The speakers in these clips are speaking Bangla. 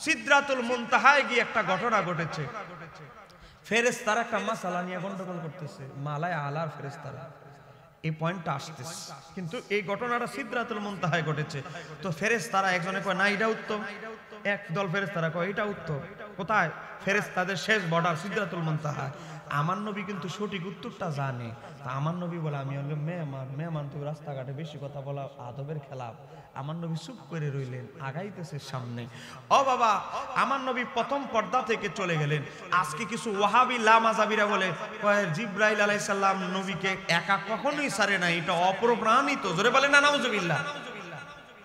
সিদরাতুল মুনতাহায় গিয়ে একটা ঘটনা ঘটেছে। ফেরেশতারা একটা মাসালা নিয়ে গন্ডগোল করতেছে, মালায়ে আলার ফেরেশতারা। এই পয়েন্টটা আসতেছে, কিন্তু এই ঘটনাটা সিদরাতুল মুনতাহায় ঘটেছে। তো ফেরেশতারা একজনে কয় না এটা উত্তম, একদল ফেরেশতারা কয় এটা উত্তম। কোথায়? ফেরেশতাদের শেষ বর্ডার সিদরাতুল মুনতাহা। আমার নবী কিন্তু সঠিক উত্তরটা জানে। তা আমার নবী বলে আমি হলো মেহমান, তো রাস্তাঘাটে বেশি কথা বলা আদবের খেলাফ। আমার নবী চুপ করে রইলেন, আগাইতেছে সামনে। ও বাবা, আমার নবী প্রথম পর্দা থেকে চলে গেলেন। আজকে কিছু ওয়াহাবি লামাযাবিরা বলে জিবরাইল আলাইহিস সালাম নবীকে একা কখনোই ছাড়ে না, এটা অপ্রমাণিত। জোরে বলেন না নাউজুবিল্লাহ।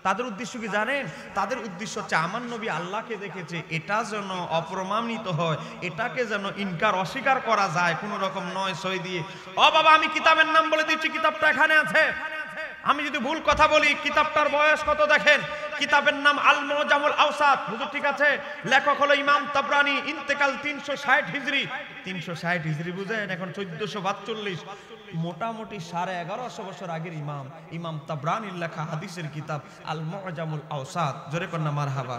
তাদের উদ্দেশ্য কি জানেন? তাদের উদ্দেশ্য হচ্ছে আমার নবী আল্লাহকে দেখেছে, এটা যেন অপ্রমাণিত হয়, এটাকে যেন ইনকার অস্বীকার করা যায় কোন রকম নয় সই দিয়ে। ও বাবা, আমি কিতাবের নাম বলে দিচ্ছি, কিতাবটা এখানে আছে। আমি যদি ভুল কথা বলি, কিতাবটার বয়স কত দেখেন। কিতাবের নাম আল মুজামুল আওসাত। হুজুর ঠিক আছে? লেখক হলো ইমাম তাবরানী, ইন্তেকাল 360 হিজরি। 360 হিজরি বুঝেন, এখন 1442, মোটামুটি 1150 বছর আগের ইমাম তাবরানীর লেখা হাদিসের কিতাব আল মুজামুল আওসাত। জোরে কন্যা মারহাবা।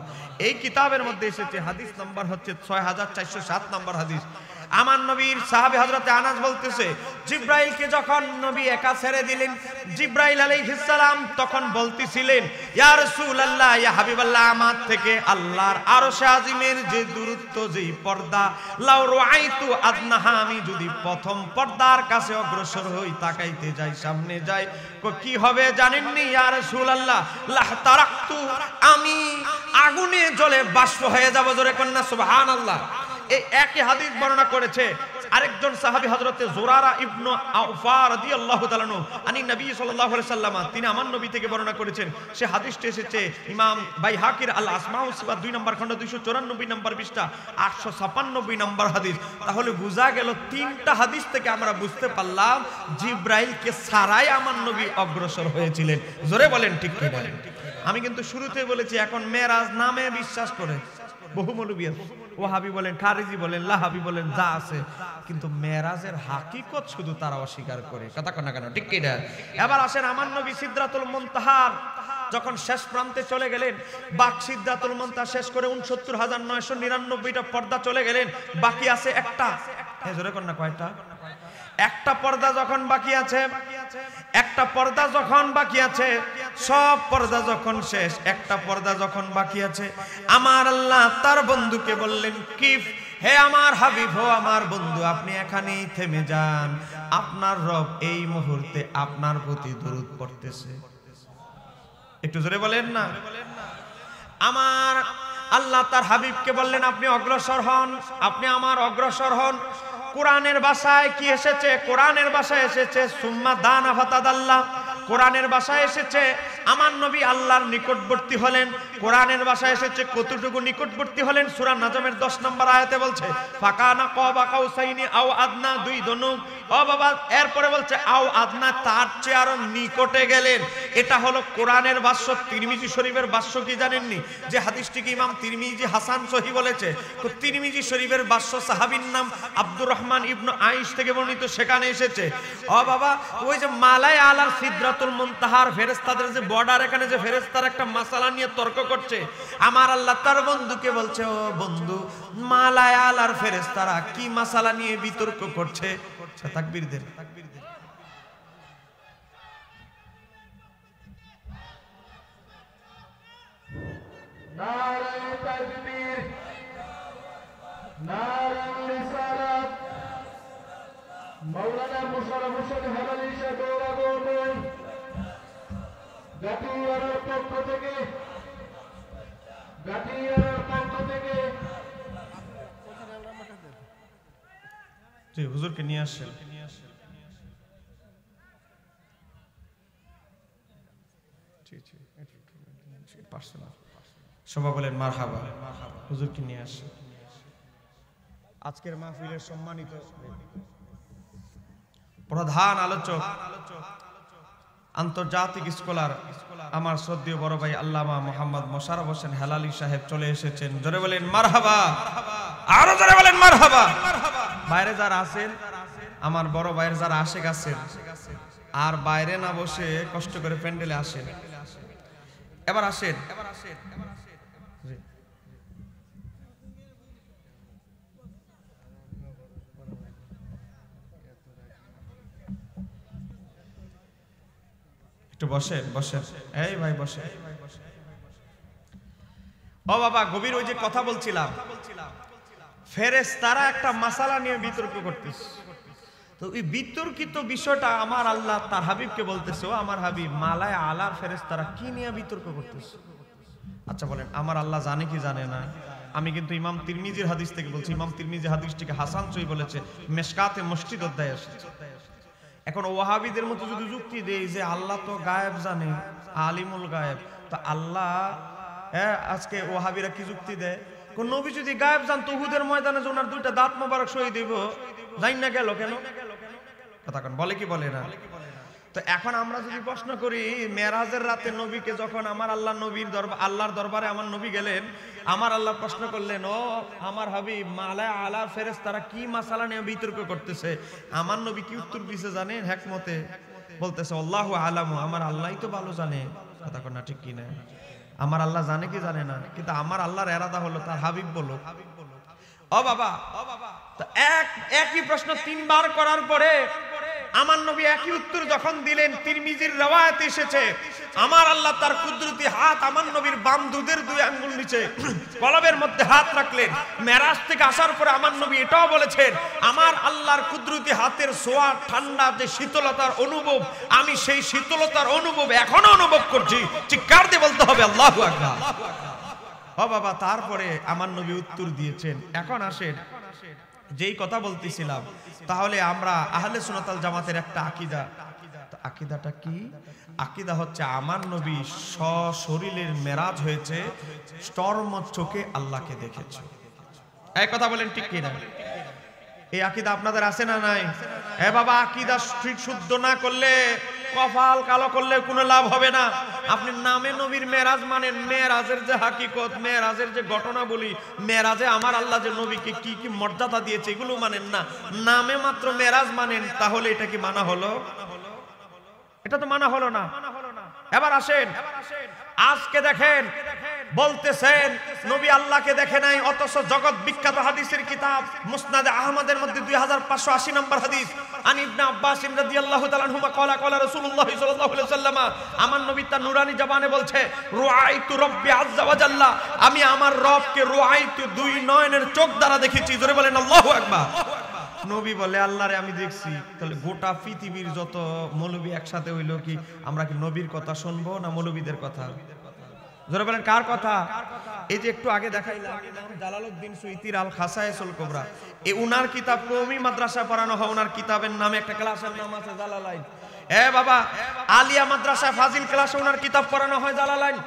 এই কিতাবের মধ্যে এসেছে, হাদিস নাম্বার হচ্ছে 6407 নম্বর হাদিস। আমার নবীর সাহাবী হযরত আনাস বলতেছে, জিবরাইলকে যখন নবী একা ছেড়ে দিলেন, জিবরাইল আলাইহিস সালাম তখন বলতেছিলেন, ইয়া রাসূলুল্লাহ, ইয়া হাবিবাল্লাহ, আমার থেকে আল্লাহর আরশে আজিমের যে দূরত্ব, যেই পর্দা, লাউ রাআইতু আদনাহা, আমি যদি প্রথম পর্দার কাছে অগ্রসর হই, তাকাইতে যাই, সামনে যাই, কি হবে জানেননি ইয়া রাসূলুল্লাহ? লাহ তারাকতু, আমি আগুনে জ্বলে বাষ্প হয়ে যাব। জোরে কন্যা সুবহানাল্লাহ। এই একই হাদিস বর্ণনা করেছে আরেকজন সাহাবী হযরতে জুরারা ইবনে আওফা রাদিয়াল্লাহু তাআলা আনহু, আনি নবী সাল্লাল্লাহু আলাইহি সাল্লাম, তিনি আমার নবী থেকে বর্ণনা করেছেন। সে হাদিসটি এসেছে ইমাম বাইহাকির আল আসমাউ সিফাত 2 নম্বর খণ্ড 294 নম্বর পৃষ্ঠা 895 নম্বর হাদিস। তাহলে বোঝা গেল, তিনটা হাদিস থেকে আমরা বুঝতে পারলাম জিবরাইলকে ছাড়াই আমার নবী অগ্রসর হয়েছিলেন। জোরে বলেন ঠিক কি না? আমি কিন্তু শুরুতেই বলেছি, এখন মেরাজ নামে বিশ্বাস করে বহু মৌলবী আছে, ওয়াহাবি বলেন, খারিজি বলেন, লাহাবি বলেন, যা আছে, কিন্তু মেরাজের হাকিকত শুধু তারা অস্বীকার করে। কথা কন না কেন? ঠিক কি না? এবার আসেন, আমার নবী সিদরাতুল মুনতাহার যখন শেষ প্রান্তে চলে গেলেন, বাক সিদরাতুল মুনতাহা শেষ করে 69999টা পর্দা চলে গেলেন, বাকি আছে একটা। জোরে কন না, কয়টা? একটা পর্দা যখন বাকি আছে, একটা পর্দা যখন বাকি আছে, সব পর্দা যখন শেষ, একটা পর্দা যখন বাকি আছে, আমার আল্লাহ তার বন্ধুকে বললেন, কিফ, হে আমার হাবিব, হো আমার বন্ধু, আপনি এখানেই থেমে যান, আপনার রব এই মুহূর্তে আপনার প্রতি দরুদ পড়তেছে। একটু জোরে বলেন না। আমার আল্লাহ তার হাবিবকে বললেন, আপনি অগ্রসর হন, আপনি আমার অগ্রসর হন। কোরআনের ভাষায় কি এসেছে? কোরআনের ভাষায় এসেছে সুম্মা দানা ফাতাদাল্লাহ। কোরআনের ভাষায় এসেছে আমার নবী আল্লাহর নিকটবর্তী হলেন। কোরআনের ভাষায় এসেছে কতটুকু নিকটবর্তী হলেন? সূরা নাজমের 10 নম্বর আয়াতে বলছে ফাকানা কাবা কাউসাইনি আও আদনা, দুই ধনুক। ও বাবা, এরপরে বলছে আও আদনা, তার চেয়ে আরো নিকটে গেলেন। এটা হলো কোরআনের ভাষ্য। তিরমিজি শরীফের ভাষ্য কি জানেননি? যে হাদিসটিকে ইমাম তিরমিজি হাসান সহিহ বলেছে, তো তিরমিজি শরীফের ভাষ্য সাহাবীর নাম আব্দুর রহমান ইবনে আইশ থেকে বর্ণিত, সেখানে এসেছে, ও বাবা, ওই যে মালায়ে আলার সিদরাতুল মুনতাহার ফেরেশতাদের যে বর্ডার, এখানে যে ফেরেশতারা একটা মাসালা নিয়ে তর্ক করছে, আমার আল্লাহ তার বন্ধুকে বলছে, ও বন্ধু, মালায়ে আলার ফেরেশতারা কি মাসালা নিয়ে বিতর্ক করছে? তাকবীর দেন। নারে তাকবীর, নারে রিসালাত। মাওলানা মুশাররফ হোসেন হেলালি সাহেবের আগমন গাটিয়ার পক্ষ থেকে, গাটিয়ার পক্ষ থেকে জি হুজুরকে নিয়ে আসেন। সবাই বলেন মারহাবা। হুজুরকে নিয়ে আসেন। আজকের মাহফিলের সম্মানিত প্রধান আলোচক, আন্তর্জাতিক স্কলার, আমার শ্রদ্ধেয় বড় ভাই আল্লামা মোহাম্মদ মোশাররফ হোসেন হেলালি সাহেব চলে এসেছেন। জোরে বলেন মারহাবা, আরো জোরে বলেন মারহাবা। বাইরে যারা আছেন, আমার বড় ভাইয়ের যারা আশেক আছেন, আর বাইরে না বসে কষ্ট করে প্যান্ডেলে আসেন। এবার আসেন, একটু বসেন বসেন, এই ভাই বসে। ও বাবা, গভীর ওই যে কথা বলছিলাম, ফেরেশতারা একটা মাসালা নিয়ে বিতর্ক করতেছে। তো এই বিতর্কিত বিষয়টা আমার আল্লাহ তার হাবিবকে বলতেছে, ও আমার হাবিব, মালায় আলার ফেরেশতারা কি নিয়ে বিতর্ক করতেছে? আচ্ছা বলেন, আমার আল্লাহ জানে কি জানে না? আমি কিন্তু ইমাম তিরমিজির হাদিস থেকে বলছি, ইমাম তিরমিজি হাদিসটিকে হাসান সহিহ বলেছে, মেশকাতে মসজিদ অধ্যায়ে এসেছে। এখন ওয়াহাবিদের মতো যদি যুক্তি দেই যে আল্লাহ তো গায়েব জানে, আলিমুল গায়েব, তো আল্লাহ আজকে ওয়াহাবিরা কি যুক্তি দেয়, কোন নবী যদি গায়েব জানতো উহুদের ময়দানে যে ওনার দুইটা দাঁত মোবারক শহীদ দিব, জানি না গেল কেন? কথা কোন বলে কি বলে না? তো এখন আমরা যদি প্রশ্ন করি, মেরাজের রাতে নবীকে যখন আমার আল্লাহ নবীর আল্লাহর দরবারে আমার নবী গেলেন, আমার আল্লাহ প্রশ্ন করলেন, ও আমার হাবিব, মালায় আলা ফেরেশতারা কি মাসালা নিয়ে বিতর্ক করতেছে? আমার নবী কি উত্তর দিয়েছে জানেন? হিকমতে বলতেছে, আল্লাহু আলামু, আমার আল্লাহই তো ভালো জানে। কথা কোন না ঠিক কি না? আমার আল্লাহ জানে কি জানে না, কিন্তু আমার আল্লাহর এরাদা হলো তার হাবিব বলো। ও বাবা, তো একই প্রশ্ন তিনবার করার পরে আমার নবী একই উত্তর যখন দিলেন, তিরমিজির রওয়ায়াতে এসেছে, আমার আল্লাহ তার কুদরতি হাত আমার নবীর বাম দুধের দুই আঙ্গুল নিচে কলবের মধ্যে হাত রাখলেন। মেরাজ থেকে আসার পরে আমার নবী এটাও বলেছেন, আমার আল্লাহর কুদরতি হাতের ছোঁয়া, ঠান্ডা যে শীতলতার অনুভব, আমি সেই শীতলতার অনুভব এখনো অনুভব করছি। চিৎকার দিয়ে বলতে হবে আল্লাহু আকবার। ও বাবা, তারপরে আমার নবী উত্তর দিয়েছেন। এখন আসেন, যেই কথা বলতেছিলাম, তাহলে আমরা আহলে সুন্নাত ওয়াল জামাতের একটা আকীদা, আকীদাটা কি? আকীদা হচ্ছে আমার নবী সশরীরের মেরাজ হয়েছে, চর্ম চোখে আল্লাহকে দেখেছে। এই কথা বলেন ঠিক কি না? এই আকীদা আপনাদের আছে না নাই? এ বাবা, আকীদা শুদ্ধ না করলে, কপাল কালো করলে কোনো লাভ হবে না। আপনি নামে নবীর মেরাজ মানেন, মেরাজের যে হাকিকত, মেরাজের যে ঘটনা বলি, মেরাজে আমার আল্লাহ যে নবীকে কি কি মর্যাদা দিয়েছে এগুলো মানেন না, নামে মাত্র মেরাজ মানেন, তাহলে এটা কি মানা হলো? এটা তো মানা হলো না। এবার আসেন, আজকে দেখেন বলতেছেন নবী আল্লাহকে দেখে নাই, অথচ জগৎ বিখ্যাত হাদিসের কিতাব মুসনাদে আহমদের মধ্যে 2580 নম্বর হাদিস, আন ইবনে আব্বাস রাদিয়াল্লাহু তাআলা আনহুমা ক্বালা ক্বালা রাসূলুল্লাহ সাল্লাল্লাহু আলাইহি ওয়াসাল্লাম, আমার নবী তার নুরানি জবানে বলছে, রুআইতু রাব্বি আযজা ওয়া জাল্লা, আমি আমার রবকে রুআইতু, দুই নয়নের চোখ দ্বারা দেখেছি। জোরে বলেন আল্লাহু আকবার। নবী বলে, আল্লাহরে আমি দেখছি। তাহলে গোটা পৃথিবীর যত মৌলবী একসাথে হইলো কি, আমরা কি নবীর কথা শুনবো না মৌলবীদের কথা? জোরে বলেন কার কথা? এই যে একটু আগে দেখাইলাম, ইমাম জালালউদ্দিন সুয়ুতীর আল খাসায়েসুল কুবরা, এই উনার কিতাব কওমি মাদ্রাসায় পড়ানো হয়। উনার কিতাবের নামে একটা ক্লাসের নাম আছে জালালাইন। এ বাবা, আলিয়া মাদ্রাসায় ফাজিল ক্লাসে উনার কিতাব পড়ানো হয় জালালাইন।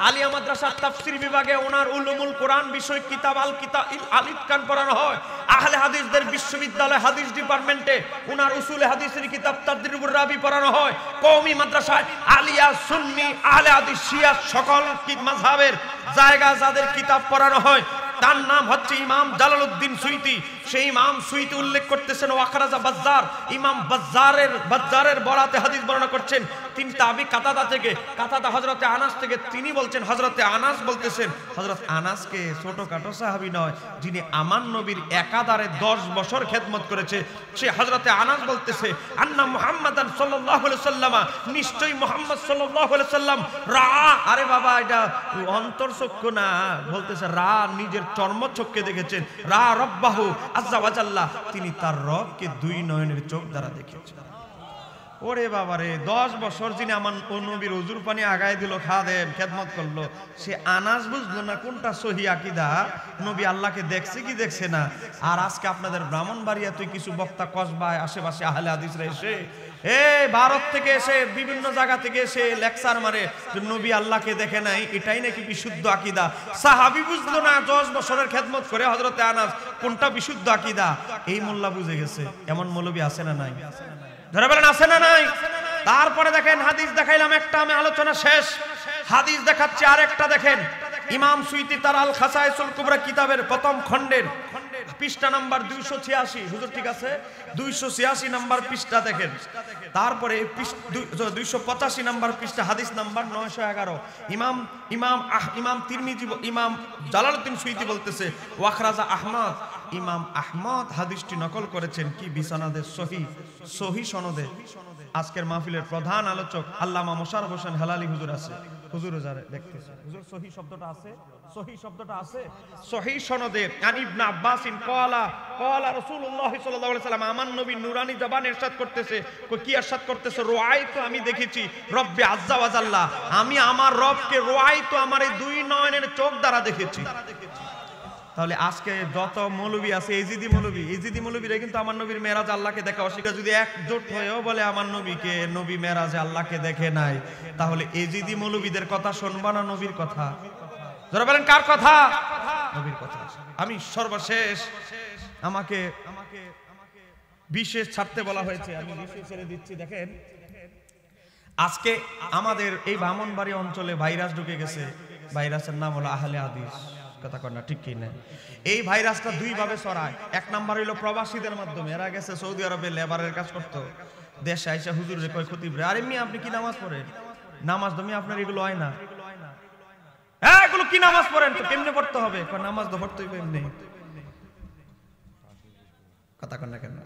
আলিয়া মাদ্রাসার তাফসীর বিভাগে ওনার উলুমুল কোরআন বিষয়ক কিতাব আল ইতকান পড়ানো হয়। আহলে হাদিসদের বিশ্ববিদ্যালয় হাদিস ডিপার্টমেন্টে ওনার উসুলে হাদিসের কিতাব তাদরিবুর রাবি পড়ানো হয়। কওমি মাদ্রাসায় আলিয়া, সুন্নি, আহলে হাদিস, শিয়া সকল মাযহাবের জায়গা যাদের কিতাব পড়ানো হয়, তার নাম হচ্ছে ইমাম জালালউদ্দিন সুয়ুতী। সেই ইমাম সুয়ুতী উল্লেখ করতেছেন ওয়াখরাজা বাজ্জার, ইমাম বাজ্জারের বরাতে হাদিস বর্ণনা করছেন। তিনি তাবি কাতাদা থেকে, কাতাদা হযরতে আনাস থেকে, তিনি বলছেন, হযরতে আনাস বলতেছেন, হযরত আনাসকে ছোটখাটো সাহাবী নয়, যিনি আমার নবীর একাধারে 10 বছর খেদমত করেছে, সে হযরতে আনাস বলতেছে, আন্না মুহাম্মাদান সাল্লাল্লাহু আলাইহি ওয়াসাল্লাম, নিশ্চয়ই মুহাম্মদ সাল্লাল্লাহু আলাইহি ওয়াসাল্লাম রা, আরে বাবা এটা অন্তরচক্ষু না, বলতেছে রা, নিজের চর্মচক্ষে দেখেছেন, রা রব্বাহু আযজা ওয়া জাল্লা, তিনি তার রবকে দুই নয়নের চোখ দ্বারা দেখেছেন। ওরে বাবারে, 10 বছর যিনি আমার নবীর হুজুর পানি আগায় দিল, খাদেম খেদমত করলো, সে আনাস বুঝলো না কোনটা সহি আকীদা, নবী আল্লাহকে দেখছে কি দেখছে না। আর আজকে আপনাদের ব্রাহ্মণবাড়িয়া তুই কিছু বক্তা কসবায় আশেপাশে আহলে হাদিসরা এসে, ভারত থেকে এসে, বিভিন্ন জায়গা থেকে এসে লেকচার মারে যে নবী আল্লাহকে দেখে নাই, এটাই নাকি বিশুদ্ধ আকীদা। সাহাবী বুঝলো না 10 বছরের খেদমত করে হযরতে আনাস, কোনটা বিশুদ্ধ আকীদা। এই মোল্লা বুঝে গেছে। এমন মৌলবী আছে না নাই? ধরে বলেন আছে না নাই? তারপরে দেখেন, হাদিস দেখাইলাম একটা, আমি আলোচনা শেষ, হাদিস দেখাচ্ছি আরেকটা। দেখেন ইমাম সুয়ুতী তার আল খাসায়েসুল কুবরা কিতাবের প্রথম খণ্ডের পৃষ্ঠা নাম্বার 286, হুজুর ঠিক আছে, 286 নাম্বার পৃষ্ঠা দেখেন। তারপরে 285 নাম্বার পৃষ্ঠা, হাদিস নাম্বার 911, ইমাম তিরমিজি, ইমাম জালালউদ্দিন সুয়ুতী বলতেছে, ওয়াখরাজা আহমদ ইমাম আহমদ হাদিসটি নকল করেছেন কি বিসনাদে সহি সনদে। আজকের মাহফিলের প্রধান আলোচক আল্লামা মোশাররফ হোসেন হেলালি হুজুর আছে, হুজুর যারা দেখতেছে, হুজুর সহি শব্দটা আছে, সহি শব্দটা আছে সহি সনদে। আন ইবনে আব্বাস ক্বালা রাসূলুল্লাহ সাল্লাল্লাহু আলাইহি সাল্লাম, আমার নবী নুরানি জবান ইরশাদ করতেছে, কি ইরশাদ করতেছে? রুআইতু, আমি দেখেছি, রব্বি আজ্জা ওয়া জাল্লা, আমি আমার রবকে রুআইতু, আমার এই দুই নয়নের চোখ দ্বারা দেখেছি। তাহলে আজকে যত মৌলবী আছে, ইজিদি মৌলবীরা কিন্তু আমার নবীর মেরাজ আল্লাহকে দেখা অস্বীকার, যদি একজোট হয়েও বলে আমার নবীকে নবী মেরাজে আল্লাহকে দেখে নাই, তাহলে ইজিদি মৌলবীদের কথা শুনবা না নবীর কথা? যারা বলেন কার কথা? নবীর কথা। আমি সর্বশেষ, আমাকে বিশেষ ছাড়তে বলা হয়েছে, আমি বিশেষ ছেড়ে দিচ্ছি। দেখেন, আজকে আমাদের এই ব্রাহ্মণবাড়ি অঞ্চলে ভাইরাস ঢুকে গেছে, ভাইরাসের নাম হলো আহলে হাদিস। কথা কর না, ঠিক কি না? এই ভাইরাসটা দুই ভাবে ছড়ায়। এক নাম্বার হইলো প্রবাসীদের মাধ্যমে। এরা গেছে সৌদি আরবে লেবারের কাজ করতো, দেশে আইসা হুজুর রে কয় খতিব রে, আরে মিয়া আপনি কি নামাজ পড়েন? নামাজ তুমি আপনার এগুলো হয় না, হ্যাঁ এগুলো কি নামাজ পড়েন? তো কেমনে পড়তে হবে? নামাজ তো পড়তে হবে এমনি। কথা কর না কেন?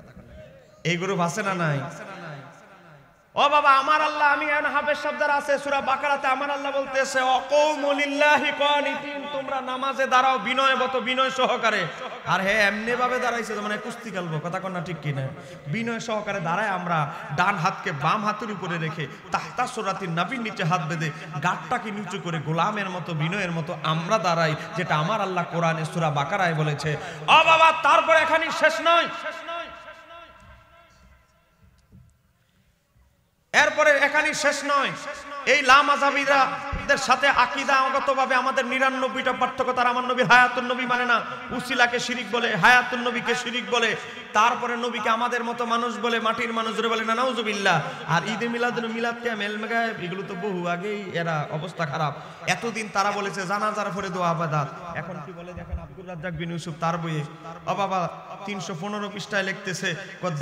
এই গ্রুপ আছে না নাই? ও বাবা, আমার আল্লাহ, আমি হাফেজ শব্দের আছে সূরা বাকারাতে, আমার আল্লাহ বলতেছে ওয়াকুমু লিল্লাহি কানিতিন, তোমরা নামাজে দাঁড়াও বিনয় সহকারে। আর হে এমনি ভাবে দাঁড়াইছে মানে কুস্তি খেলবো। কথা কর না, ঠিক কি না? বিনয় সহকারে দাঁড়ায় আমরা ডান হাতকে বাম হাতের উপরে রেখে তাহতা সুরাতির নাভির নিচে হাত বেঁধে গাঁটটাকে নিচু করে গোলামের মতো বিনয়ের মতো আমরা দাঁড়াই, যেটা আমার আল্লাহ কোরআনে সূরা বাকারায় বলেছে। ও বাবা, তারপর এখানেই শেষ নয়, এরপরে এখানেই শেষ নয়। এই লামাযাবিদের সাথে আকীদাগতভাবে আমাদের ৯৯টা পার্থক্য। তারা আমার নবীর হায়াতুন নবী মানে না, উসিলাকে শিরিক বলে, হায়াতুন নবীকে শিরিক বলে, তারপরে নবীকে আমাদের মতো মানুষ বলে, মাটির মানুষরে বলে না, নাউজুবিল্লাহ। আর ঈদে মিলাদকে মেলমেগায়েব, এগুলো তো বহু আগেই এরা অবস্থা খারাপ। এতদিন তারা বলেছে জানাজার পরে দোয়া ইবাদত, এখন কি বলে দেখেন আব্দুর রাজ্জাক বিন ইউসুফ তার বইয়ে, ও বাবা ৩১৫ পৃষ্ঠায় লিখতেছে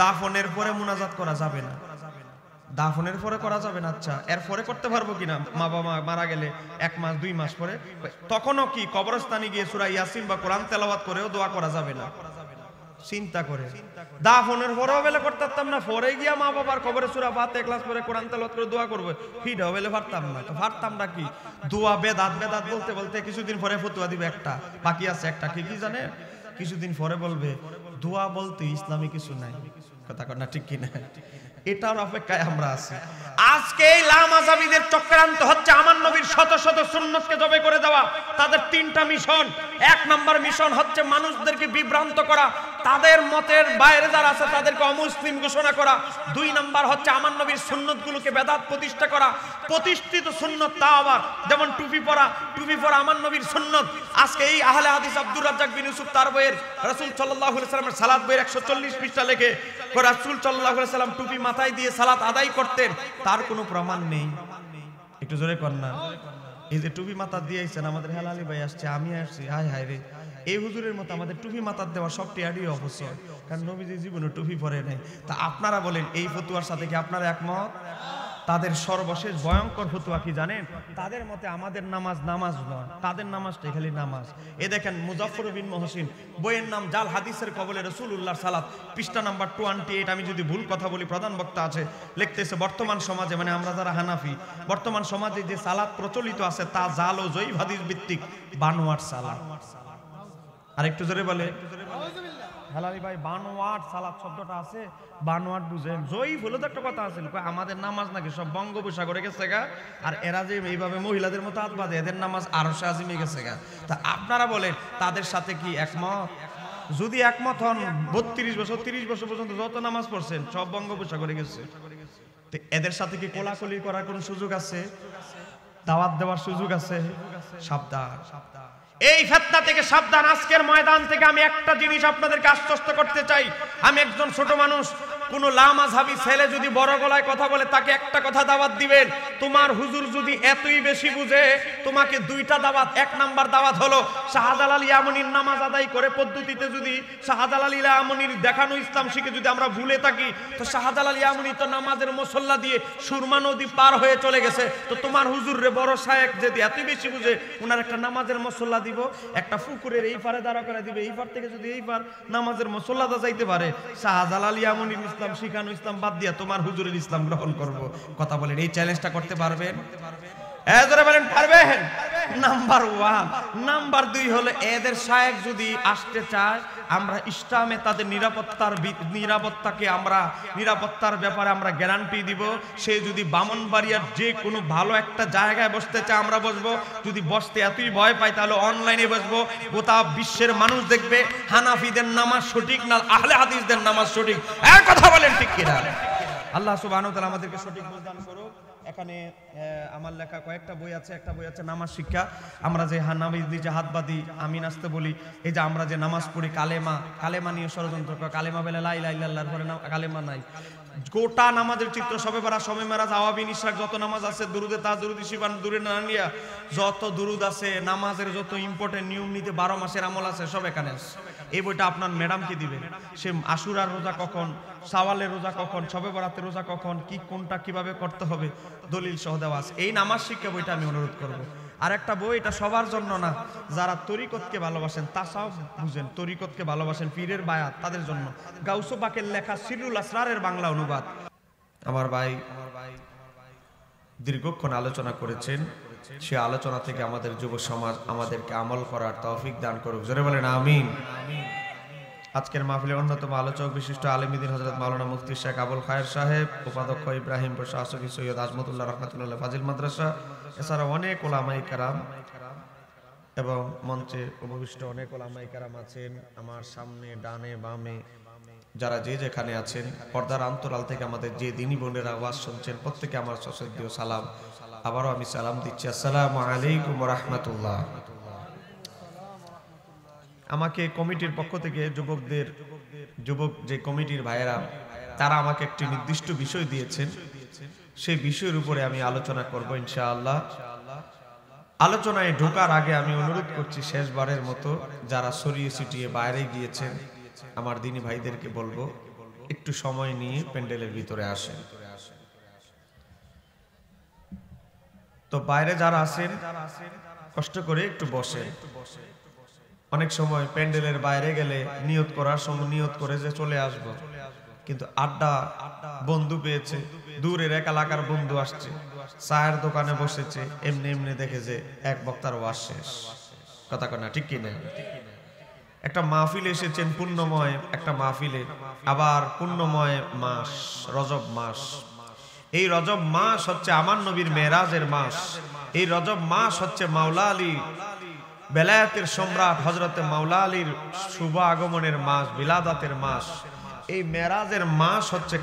দাফনের পরে মুনাজাত করা যাবে না। দাফনের পরে করা যাবে না, আচ্ছা এরপরে করতে পারবো কিনা? মা বাবা মারা গেলে 1 মাস 2 মাস পরে, তখনও কি কবরস্থানে গিয়ে সূরা ইয়াসিন বা কোরআন তেলাওয়াত করেও দোয়া করা যাবে না? চিন্তা করে, দাফনের পরেও বেলে করতে পারতাম না, পরে গিয়া মা বাবার কবরে সূরা ফাতিহা ইখলাস পরে কোরআন তেলাওয়াত করে দোয়া করবে, ফিডাও বেলে পারতাম না। তো পারতামটা কি? দোয়া বেদাত বলতে বলতে কিছুদিন পরে ফতোয়া দিবে একটা, বাকি আছে একটা, কি জানে? কিছুদিন পরে বলবে দোয়া বলতে ইসলামী কিছু নাই। কথা কর না, ঠিক কি না? এটার অপেক্ষায় আমরা আছি। আজকে এই লামাযাবিদের চক্রান্ত হচ্ছে আমার নবীর শত শত সুন্নতকে জবে করে দেওয়া। তাদের 3টা মিশন। 1 নাম্বার মিশন হচ্ছে মানুষদেরকে বিভ্রান্ত করা, তাদের মতের বাইরে যারা আছে তাদেরকে অমুসলিম ঘোষণা করা। 2 নাম্বার হচ্ছে আমার নবীর সুন্নতগুলোকে বেদাত প্রতিষ্ঠা করা। প্রতিষ্ঠিত সুন্নত তা আবার যেমন টুপি পরা আমার নবীর সুন্নত। আজকে এই আহলে হাদিস আব্দুর রাজ্জাক বিন ইউসুফ তার বইয়ের রাসূল সাল্লাল্লাহু আলাইহি সাল্লামের সালাত বইয়ের 140 পৃষ্ঠা লেখে রাসূল সাল্লাল্লাহু আলাইহি সাল্লাম টুপি মাথায় দিয়ে সালাত আদায় করতেন, তার কোনো প্রমাণ নেই। একটু জোরে কর না। এই যে টুপি মাথা দিয়েছেন আমাদের হেলালি ভাই আসছে, আমি আসছি, হায় হায় রে, এই হুজুরের মতো আমাদের টুপি মাথার দেওয়া সবটি আড়ি অবশ্যই, কারণ নবীজি জীবনে টুপি পরে নাই। তা আপনারা বলেন এই ফতোয়ার সাথে কি আপনারা একমত? তাদের সর্বশেষ ভয়ঙ্কর ফতোয়া কি জানেন? তাদের মতে আমাদের নামাজ নয়, তাদের নামাজটাই খালি নামাজ। এ দেখেন মুজাফফর বিন মুহসিন, বইয়ের নাম জাল হাদিসের কবলে রাসূলুল্লাহ সালাত, পৃষ্ঠা নাম্বার 28। আমি যদি ভুল কথা বলি, প্রধান বক্তা আছে, লিখতেছে বর্তমান সমাজে, মানে আমরা যারা হানাফি, বর্তমান সমাজে যে সালাত প্রচলিত আছে তা জাল ও জয়ীফ হাদিস ভিত্তিক বানোয়াট সালাত। আর একটু জোরে বলে হেলালি ভাই, বানোয়াট সালাত শব্দটা আছে, বানোয়াট বুঝেন? জয়ীফ হলো তো একটা কথা আছে, আমাদের নামাজ নাকি সব বঙ্গোপসাগরে গেছে গা, আর এরা যে এইভাবে মহিলাদের মতো হাত বাঁধে, এদের নামাজ আরশে আজিমে গেছে গা। তা আপনারা বলেন তাদের সাথে কি একমত? যদি একমত হন, 32 বছর 30 বছর পর্যন্ত যত নামাজ পড়ছেন সব বঙ্গোপসাগরে গেছে, তো এদের সাথে কি কোলাকুলি করার কোনো সুযোগ আছে? দাওয়াত দেওয়ার সুযোগ আছে? সাবধান, এই ফিতনা থেকে সাবধান। আজকের ময়দান থেকে আমি একটা জিনিস আপনাদেরকে আশ্বস্ত করতে চাই, আমি একজন ছোট মানুষ, কোন লামাযহাবী ছেলে যদি বড় গলায় কথা বলে তাকে একটা কথা দাওয়াত দিবেন, তোমার হুজুর যদি এতই বেশি বুঝে তোমাকে দুইটা দাওয়াত, এক নাম্বার দাওয়াত হলো শাহজালাল ইয়ামানির নামাজ আদায় করে পদ্ধতিতে যদি শাহজালাল ইয়ামানির দেখানো ইসলাম শিখে যদি আমরা ভুলে থাকি, তো শাহজালাল ইয়ামানি তো নামাজের মুসল্লা দিয়ে সুরমা নদী পার হয়ে চলে গেছে। তো তোমার হুজুর রে বড় শায়েখ যদি এতই বেশি বুঝে, ওনার একটা নামাজের মুসল্লা দিব, একটা পুকুরের এই পারে দাঁড়া করে দিবে, এই পার থেকে যদি এই পার নামাজের মুসল্লাটা যাইতে পারে, শাহজালাল ইয়ামানির ইসলাম শিখানো ইসলাম বাদ দিয়া তোমার হুজুরের ইসলাম গ্রহণ করব। কথা বলেন, এই চ্যালেঞ্জটা করতে পারবেন? এজরে বলেন পারবেন? নাম্বার 1। নাম্বার 2 হলো এদের শায়েখ যদি আসতে চায়, আমরা ইসলামে তাদের নিরাপত্তার ব্যাপারে আমরা গ্যারান্টি দিব। সে যদি ব্রাহ্মণবাড়িয়ার যে কোনো ভালো একটা জায়গায় বসতে চায় আমরা বসবো। যদি বসতে এতই ভয় পাই তাহলে অনলাইনে বসবো। গোটা বিশ্বের মানুষ দেখবে হানাফিদের নামাজ সঠিক না আহলে হাদিসদের নামাজ সঠিক। এক কথা বলেন ঠিক কিনা? আল্লাহ সুবহানাহু ওয়া তাআলা আমাদেরকে সঠিক বুঝ দান করুক। এখানে আমার লেখা কয়েকটা বই আছে, একটা বই আছে নামাজ শিক্ষা। আমরা যে হানাফি যে হাত বাঁধি আমিন আসতে বলি, এই যে আমরা যে নামাজ পড়ি কালেমা নিয়ে ষড়যন্ত্র করে, কালেমা বলে লা ইলাহা ইল্লাল্লাহর পরে কালেমা নাই। গোটা নামাজের চিত্র, সবে বারাত, শবে মেরাজ, আওয়াবিন, ইশরাক, যত নামাজ আছে, দুরুদে তাজ, দুরুদ শিবান, দূরে না নিয়া যত দুরুদ আছে, নামাজের যত ইম্পর্টেন্ট নিয়ম নীতি 12 মাসের আমল আছে, সব এখানে আছে। এই বইটা আপনার ম্যাডামকে দিবেন। সে আশুরার রোজা কখন, শাওয়ালের রোজা কখন, শবে বরাতের রোজা কখন, কি কোনটা কিভাবে করতে হবে দলিল সহ দেওয়া আছে। এই নামাজ শিক্ষা বইটা আমি অনুরোধ করব। আর একটা বই, এটা সবার জন্য না, যারা তরিকতকে ভালোবাসেন, তাসাউফ বুঝেন, তরিকতকে ভালোবাসেন, পীরের বায়াত, তাদের জন্য গাউসু পাকের লেখা সিরুল আসরারের বাংলা অনুবাদ। আমার ভাই দীর্ঘক্ষণ আলোচনা করেছেন, সে আলোচনা থেকে আমাদের যুব সমাজ আমাদেরকে আমল করার তৌফিক দান করুক। জোরে বলেন আমিন। আজকের মাহফিলের অন্যতম আলোচক বিশিষ্ট আলেমীদ্দিন হযরত মাওলানা মুফতি শেখ আবুল খায়ের সাহেব, উপাধ্যক্ষ ইব্রাহিম, প্রশাসক সৈয়দ আজমতুল্লাহ রহমাতুল্লাহ ফাজিল মাদ্রাসা, এছাড়া অনেক ওলামায়ে কেরাম এবং মঞ্চে উপবিষ্ট অনেক ওলামায়ে কেরাম আছেন। আমার সামনে, ডানে, বামে যারা যে যেখানে আছেন, পর্দার অন্তরাল থেকে আমাদের যে দিনী বোনের আওয়াজ শুনছেন, প্রত্যেকে আমার সশ্রদ্ধেয় সালাম। আবারও আমি সালাম দিচ্ছি, আসসালামু আলাইকুম ওয়া রাহমাতুল্লাহ। আমাকে কমিটির পক্ষ থেকে যুবক যে কমিটির ভাইয়েরা, তারা আমাকে একটি নির্দিষ্ট বিষয় দিয়েছেন, সেই বিষয়ের উপরে আমি আলোচনা করব ইনশাআল্লাহ। আলোচনায় ঢোকার আগে আমি অনুরোধ করছি, শেষবারের মতো যারা সরিয়ে ছিটিয়ে বাইরে গিয়েছেন, আমার দিনী ভাইদেরকে বলবো একটু সময় নিয়ে প্যান্ডেলের ভিতরে আসেন। তো বাইরে যারা আছেন কষ্ট করে একটু বসেন। অনেক সময় প্যান্ডেলের বাইরে গেলে নিয়ত করার সময় নিয়ত করে যে চলে আসব, কিন্তু আড্ডা বন্ধু পেয়েছে, দূরের এক এলাকার বন্ধু আসছে, চায়ের দোকানে বসেছে, এমনি এমনি দেখে যে এক বক্তার ওয়াজ শেষ। কথা কয় না, ঠিক কি না? একটা মাহফিল এসেছেন, পুণ্যময় একটা মাহফিলে, আবার পুণ্যময় মাস রজব মাস। এই রজব মাস হচ্ছে আমার নবীর মেরাজের মাস। এই রজব মাস হচ্ছে মাওলা আলী বেলায়েতের সম্রাট হযরতে মাওলা আলীর শুভ আগমনের মাস, বিলাদাতের মাস। এই মেরাজের মাস হচ্ছে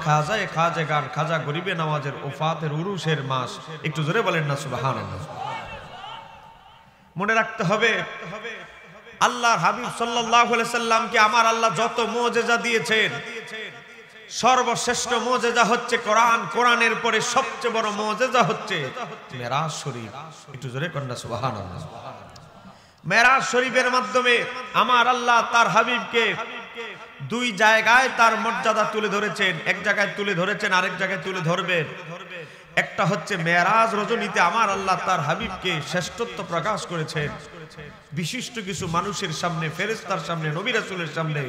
খাজেগান খাজা গরিবে নওয়াজের ওফাতের উরুসের মাস। একটু জোরে বলেন না সুবহানাল্লাহ। মনে রাখতে হবে, আল্লাহর হাবিব সাল্লাল্লাহু আলাইহি সাল্লামকে আমার আল্লাহ যত মুজিজা দিয়েছেন, সর্বশ্রেষ্ঠ মুজিজা হচ্ছে কোরআন। কোরআনের পরে সবচেয়ে বড় মুজিজা হচ্ছে মেরাজ শরীফ। একটু জোরে কন্যা সুবহানাল্লাহ। মেরাজ শরীফের মাধ্যমে আমার আল্লাহ তার হাবিবকে দুই জায়গায় তার মর্যাদা তুলে ধরেছেন। এক জায়গায় তুলে ধরেছেন, আরেক জায়গায় তুলে ধরবেন। একটা হচ্ছে মেরাজ রজনীতে আমার আল্লাহ তার হাবিবকে শ্রেষ্ঠত্ব প্রকাশ করেছেন বিশিষ্ট কিছু মানুষের সামনে, ফেরেশতার সামনে, নবী রাসূলের সামনে।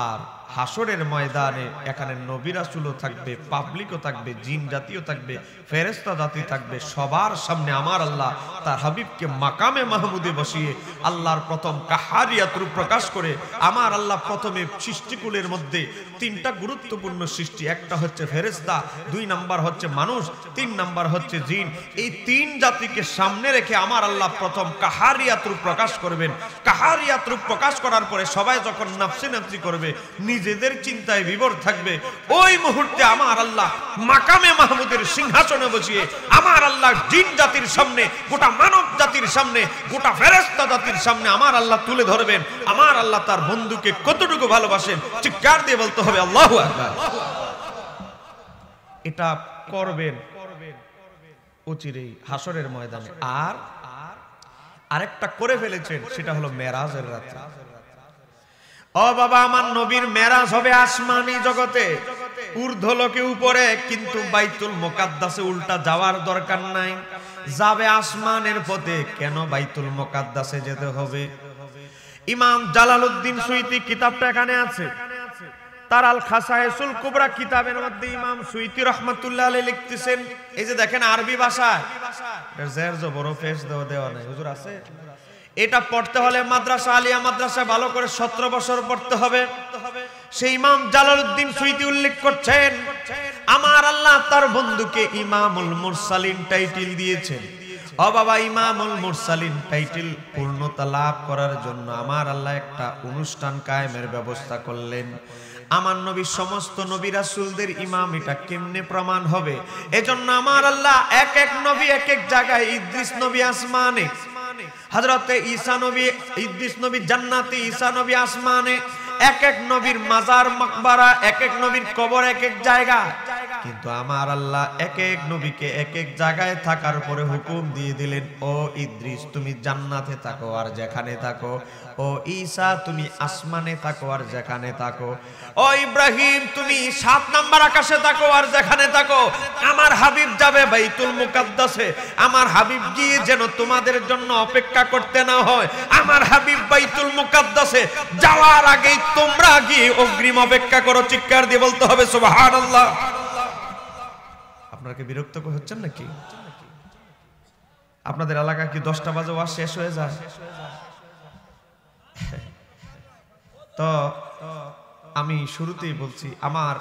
আর হাসরের ময়দানে এখানে নবী রাসূলও থাকবে, পাবলিকও থাকবে, জিন জাতিও থাকবে, ফেরেশতা জাতি থাকবে। সবার সামনে আমার আল্লাহ তার হাবিবকে মাকামে মাহমুদে বসিয়ে আল্লাহর প্রথম কাহারিয়াত রূপ প্রকাশ করে আমার আল্লাহ প্রথমে সৃষ্টিকুলের মধ্যে তিনটা গুরুত্বপূর্ণ সৃষ্টি, একটা হচ্ছে ফেরেশতা, 2 নাম্বার হচ্ছে মানুষ, 3 নাম্বার হচ্ছে জিন। এই 3 জাতিকে সামনে রেখে আমার আল্লাহ প্রথম কাহারিয়াত রূপ প্রকাশ করবেন। কাহারিয়াত রূপ প্রকাশ করার পরে সবাই যখন নাফসি নাফসি করবে, নিজেদের চিন্তায় বিভোর থাকবে, ওই মুহূর্তে আমার আল্লাহ মাকামে মাহমুদের সিংহাসনে বসিয়ে আমার আল্লাহ জিন জাতির সামনে, গোটা মানব জাতির সামনে, গোটা ফেরেশতা জাতির সামনে আমার আল্লাহ তুলে ধরবেন আমার আল্লাহ তার বন্ধুকে কতটুকু ভালোবাসেন। চিৎকার দিয়ে বলতে হবে আল্লাহু আকবার। এটা করবেন। অচিরেই হাসরের ময়দানে। আর আরেকটা করে ফেলেছেন, সেটা হলো মেরাজের রাতে। ও বাবা, আমার নবীর মেরাজ হবে আসমানি জগতে, ঊর্ধ্বলোকে উপরে, কিন্তু বাইতুল মুকাদ্দাসে উল্টা যাওয়ার দরকার নাই, যাবে আসমানের পথে। কেন বাইতুল মুকাদ্দাসে যেতে হবে? ইমাম জালালউদ্দিন সুয়ুতী কিতাবটা এখানে আছে, তার আল খাসায়েসুল কুবরা কিতাবের মধ্যে ইমাম সুয়ুতী রাহমাতুল্লাহ আলাইহি লিখতেছেন, এই যে দেখেন আরবি ভাষায় এর জের জবর পেশ দেওয়া নাই, হুজুর আছে। এটা পড়তে হলে মাদ্রাসা, আলিয়া মাদ্রাসায় ভালো করে 17 বছর পড়তে হবে। সেই ইমাম জালালউদ্দিন সুয়ুতী উল্লেখ করছেন, আমার আল্লাহ তার বন্ধুকে ইমামুল মুরসালিন টাইটেল দিয়েছেন। ও বাবা, ইমামুল মুরসালিন টাইটেল পূর্ণতা লাভ করার জন্য আমার আল্লাহ একটা অনুষ্ঠান কায়েমের ব্যবস্থা করলেন। আমার নবী সমস্ত নবী রাসূলদের ইমাম, এটা কেমনে প্রমাণ হবে? এজন্য আমার আল্লাহ এক এক নবী এক এক জায়গায়, ইদ্রিস নবী আসমানে, হযরতে ঈসা নবী, ইদ্রিস নবী জান্নাতে, ঈসা নবী আসমানে, এক এক নবীর মাজার মাকবারা, এক এক নবীর কবর এক এক জায়গা। কিন্তু আমার আল্লাহ এক এক নবীকে এক এক জায়গায় থাকার পরে হুকুম দিয়ে দিলেন, ও ইদ্রিস তুমি জান্নাতে থাকো আর যেখানে থাকো, ও ঈসা তুমি আসমানে থাকো আর যেখানে থাকো, ও ইব্রাহিম তুমি 7 নম্বর আকাশে থাকো আর যেখানে থাকো। আমার হাবিব যাবে বাইতুল মুকাদ্দাসে, আমার হাবিব গিয়ে যেন তোমাদের জন্য অপেক্ষা করতে না হয়। আমার হাবিব বাইতুল মুকাদ্দাসে যাওয়ার আগেই তোমরা গিয়ে অগ্রিম অপেক্ষা করো। চিৎকার দিয়ে বলতে হবে সুবহানাল্লাহ। আপনারা কি বিরক্ত হচ্ছেন নাকি? আপনাদের এলাকা কি 10টা বাজে ওয়াজ শেষ হয়ে যায়? তো আমি শুরুতেই বলছি, আমার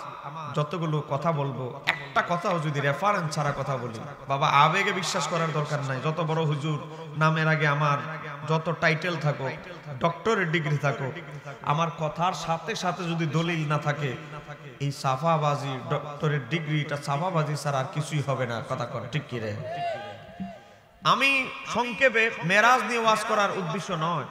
যতগুলো কথা বলবো একটা কথাও যদি রেফারেন্স ছাড়া কথা বলি, বাবা আবেগে বিশ্বাস করার দরকার নাই। যত বড় হুজুর নামের আগে আমার যত টাইটেল থাকো, ডক্টরের ডিগ্রি থাকো, আমার কথার সাথে সাথে যদি দলিল না থাকে, এই সাফাবাজি, ডক্টরের ডিগ্রি, এটা সাফাবাজি ছাড়া আর কিছুই হবে না। কথা কর ঠিক কি রে? আমি সংক্ষেপে মেরাজ নিয়ে ওয়াজ করার উদ্দেশ্য নয়,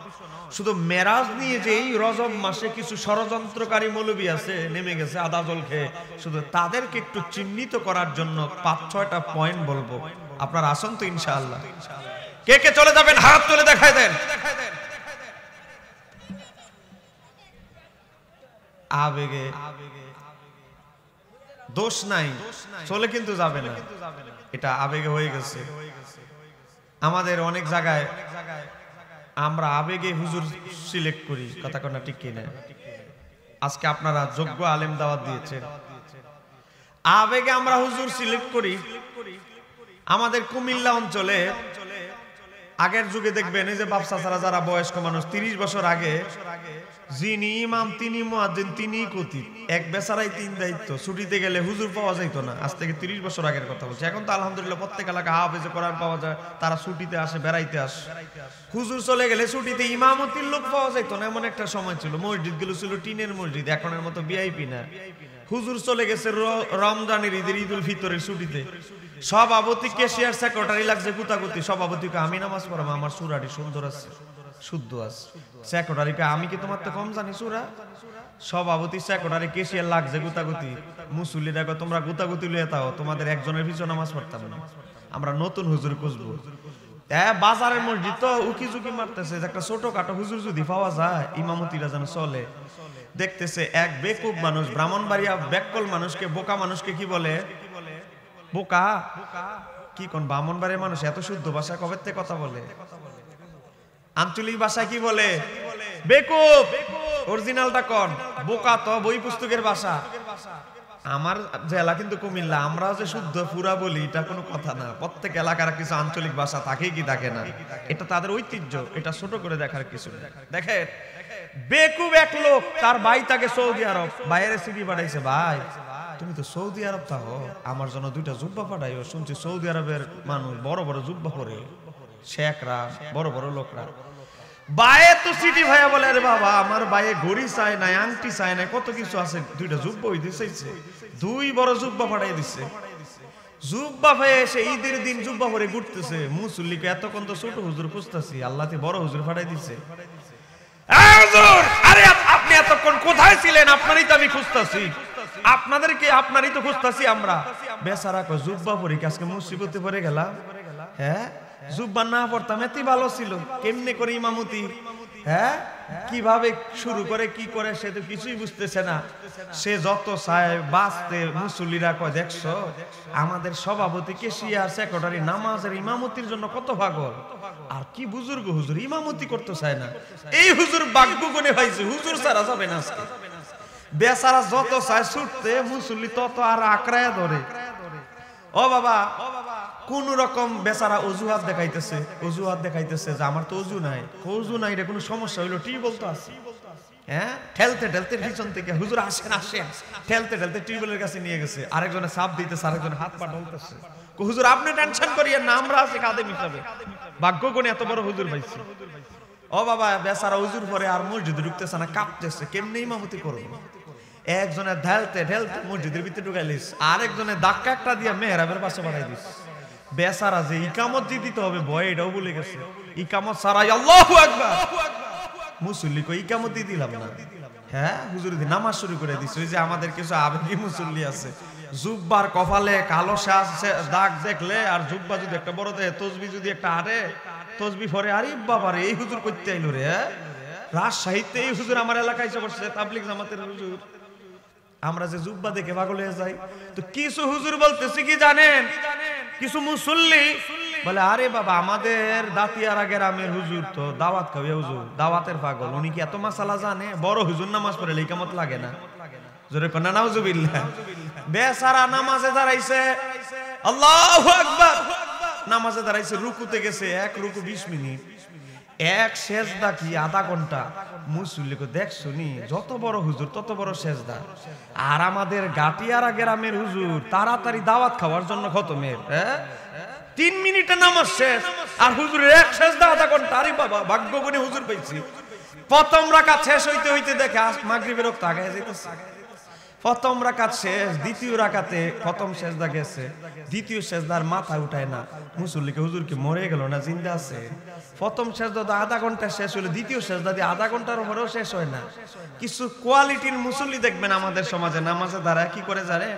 শুধু মেরাজ নিয়ে যে এই রজব মাসে কিছু ষড়যন্ত্রকারী মৌলবী আছে নেমে গেছে আদা জল খেয়ে, শুধু তাদেরকে একটু চিহ্নিত করার জন্য 5-6টা পয়েন্ট বলবো। আপনারা আসুন তো ইনশাআল্লাহ। কে কে চলে যাবেন হাত তুলে দেখায় দেন। আবেগে দোষ নাই, চলে কিন্তু যাবে না, এটা আবেগে হয়ে গেছে। আমাদের অনেক জায়গায় আমরা আবেগে হুজুর সিলেক্ট করি, কথা কোনা ঠিক কিনা? আজকে আপনারা যোগ্য আলেম দাওয়াত দিয়েছেন, আবেগে আমরা হুজুর সিলেক্ট করি। আমাদের কুমিল্লা অঞ্চলে আগের যুগে দেখবেন, এই যে বাপ চাচারা যারা বয়স্ক মানুষ, 30 বছর আগে যিনি ইমাম তিনি মুয়াজ্জিন তিনি খতিব, এক বেচারাই 3 দায়িত্ব। ছুটিতে গেলে হুজুর পাওয়া যাইতো না, আজ থেকে 30 বছর আগের কথা বলছি। এখন তো আলহামদুলিল্লাহ প্রত্যেক এলাকা হাফেজে কোরআন পাওয়া যায়, তারা ছুটিতে আসে, বেড়াইতে আসে। হুজুর চলে গেলে ছুটিতে ইমামতির লোক পাওয়া যাইতো না, এমন একটা সময় ছিল। মসজিদ গুলো ছিল টিনের মসজিদ, এখনের মতো ভিআইপি না। হুজুর চলে গেছে রমজানের ঈদের, ঈদুল ফিতরের ছুটিতে। সভাপতি, ক্যাশিয়ার, সেক্রেটারি লাগছে গুতাগুতি। সভাপতিকে আমি নামাজ পড়াবো, আমার সূরাটি সুন্দর আছে, শুদ্ধ আছে। সেক্রেটারিকে আমি কি তোমার তো কম জানি সূরা? সভাপতি, সেক্রেটারি, ক্যাশিয়ার লাগছে গুতাগুতি। মুসল্লি দেখো তোমরা গুতাগুতি লয়ে তাও, তোমাদের একজনের পিছনে নামাজ পড়তাম না। আমরা নতুন হুজুর খুঁজবো। বাজারের মসজিদ তো উকি ঝুঁকি মারতেছে, একটা ছোটখাটো হুজুর যদি পাওয়া যায় ইমামতিরা যেন চলে। দেখতেছে এক বেকুব মানুষ, ব্রাহ্মণবাড়িয়া বেকল মানুষকে, বোকা মানুষকে কি বলে? বোকা। কি কোন ব্রাহ্মণবাড়িয়ার মানুষ এত শুদ্ধ ভাষা কবে থেকে কথা বলে? আঞ্চলিক ভাষায় কি বলে? বেকুব। অরিজিনালটা কোন? বোকা তো বই পুস্তকের ভাষা। আমার জেলা কিন্তু কুমিল্লা, আমরা যে শুদ্ধ পুরা বলি এটা কোনো কথা না। প্রত্যেক এলাকার কিছু আঞ্চলিক ভাষা থাকে কি থাকে না, এটা তাদের ঐতিহ্য, এটা ছোট করে দেখার কিছু না। দেখেন বেকুব এক লোক, তার ভাই তাকে সৌদি আরব, বাইরে সিডি পাঠাইছে, ভাই তুমি তো সৌদি আরব থাকো, আমার জন্য 2টা জুব্বা পাঠাইও। শুনছি সৌদি আরবের মানুষ বড় বড় জুব্বা পরে, শেখরা, বড় বড় লোকরা। বায়ে তো সিটি ভাইয়া বলে, আরে বাবা আমার বায়ে ঘড়ি চায় না, আংটি চায় না, কত কিছু আছে, 2টা জুব্বা হই দিছে, 2 বড় জুব্বা পাঠাই দিছে। জুব্বা ভাই এসে ঈদের দিন জুব্বা পরে ঘুরতেছে। মুসল্লিকে এতক্ষণ তো ছোট হুজুর খুঁজতেছি, আল্লাহতে বড় হুজুর পাঠাই দিছে। আরে আপনি এতক্ষণ কোথায় ছিলেন? আপনারই তো আমি খুঁজতেছি, আপনাদেরকে আপনারই তো খুঁজতেছি আমরা। বেচারা কয় জুব্বা পরি আজকে মুসিবতে পড়ে গেলাম। হ্যাঁ, জুব্বা না পড়তাম এতই ভালো ছিল। কেমনে করে ইমামতি, হ্যাঁ কিভাবে শুরু করে কি করে সে তো কিছুই বুঝতেছে না। সে যত চায় বাঁচতে, মুসল্লিরা কয় দেখছো আমাদের সভাপতি কেশিয়ার সেক্রেটারি নামাজের ইমামতির জন্য কত পাগল, আর কি বুজুর্গ হুজুর ইমামতি করতে চায় না। এই হুজুর ভাগ্য গুণে হয়েছে, হুজুর ছাড়া যাবে না আজকে। বেচারা যত চায় ছুটতে, মুসল্লি তত আর আঁকড়ায় ধরে। ও বাবা, কোন রকম বেচারা অজুহাত দেখাইতেছে যে আমার তো অজু নাই। অজু নাই রে, কোনো সমস্যা হইলো টিউবওয়েল তো আছে। হ্যাঁ, ঠেলতে ঠেলতে পিছন থেকে হুজুর আসেন আসেন, ঠেলতে ঠেলতে টিউবওয়েলের কাছে নিয়ে গেছে। আরেকজনে চাপ দিতেছে, আরেকজনে হাত পা ঢলতেছে। হুজুর আপনি টেনশন করিয়েন না, আমরা আছি খাদেম হিসাবে। ভাগ্য গুণে এত বড় হুজুর পাইছি। ও বাবা, বেচারা হুজুর পরে আর মসজিদে ঢুকতেছে না, কাঁপতেছে, কেমনে ইমামতি করবে। একজনে ঢেলতে ঢেলতে মসজিদের ভিতরে ঢুকাইলিস, আরেকজনে ধাক্কা একটা দিয়ে মেহরাবের পাশে বাড়াই দিস। বেচারা যে ইকামত যে দিতে হবে ভয়, এটাও ভুলে গেছে। ইকামত সারাই আল্লাহু আকবার, মুসল্লি কই ইকামত দিয়ে দিলাম না। হ্যাঁ, হুজুর দি নামাজ শুরু করে দিছে। ওই যে আমাদের কিছু আবেগী মুসল্লি আছে, জুব্বার কপালে কালো দাগ দেখলে আর জুব্বা যদি একটা বড় দেয়, তসবি যদি একটা আরে তসবি পরে, আরে বাবারে এই হুজুর করতে আইলো রে। রাজশাহীতে এই হুজুর আমার এলাকায় এসে বসছে, তাবলিগ জামাতের হুজুর। আমরা যে জুব্বা দেখে পাগল হয়ে যাই। তো কিছু হুজুর বলতেছে কি জানেন, কিছু মুসল্লি বলে আরে বাবা আমাদের দাতিয়ারা গ্রামের হুজুর তো দাওয়াত খাবে, হুজুর দাওয়াতের পাগল, উনি কি এত মাসালা জানে? বড় হুজুর নামাজ পড়ে ইকামত লাগে না। জোরে কোন নাউজুবিল্লাহ। বেচারা নামাজে দাঁড়াইছে, আল্লাহু আকবার, নামাজে দাঁড়াইছে, রুকুতে গেছে, এক রুকু 20 মিনিট, এক সেজদা কি আধা ঘন্টা। মুসল্লিকে দেখছো নি, যত বড় হুজুর তত বড় সেজদা। আর আমাদের গাটিয়ারা গ্রামের হুজুর তাড়াতাড়ি দাওয়াত খাওয়ার জন্য খতমের 3 মিনিটে নামাজ শেষ, আর হুজুরের এক সেজদা আধা ঘন্টা। আরে বাবা, ভাগ্য গুণে হুজুর পাইছি। প্রথম রাকাত শেষ হইতে হইতে দেখে মাগরিবের ওয়াক্ত আগায় যাইতেছে। প্রথম রাকাত শেষ, দ্বিতীয় রাকাতে প্রথম সেজদা গেছে, দ্বিতীয় সেজদার মাথা উঠায় না। মুসল্লিকে হুজুর কি মরে গেল না জিন্দা আছে? প্রথম সেজদা আধা ঘন্টা শেষ হলো, দ্বিতীয় সেজদা দিয়ে আধা ঘন্টার উপরেও শেষ হয় না। কিছু কোয়ালিটির মুসল্লি দেখবেন আমাদের সমাজে নামাজে দাঁড়ায় কি করে জানে,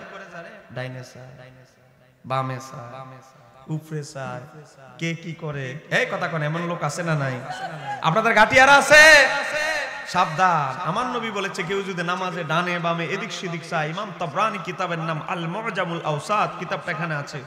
ডাইনে চায়, বামে চায়, উপরে চায়, কে কি করে। এই কথা কোন এমন লোক আছে না নাই? আপনাদের গাটিয়ারা আছে? সাবধান। আমার নবী বলেছে কেউ যদি নামাজে ডানে বামে এদিক সেদিক চায়, ইমাম তাবরানী কিতাবের নাম আল মুআজামুল আওসাত, কিতাবটা এখানে আছে।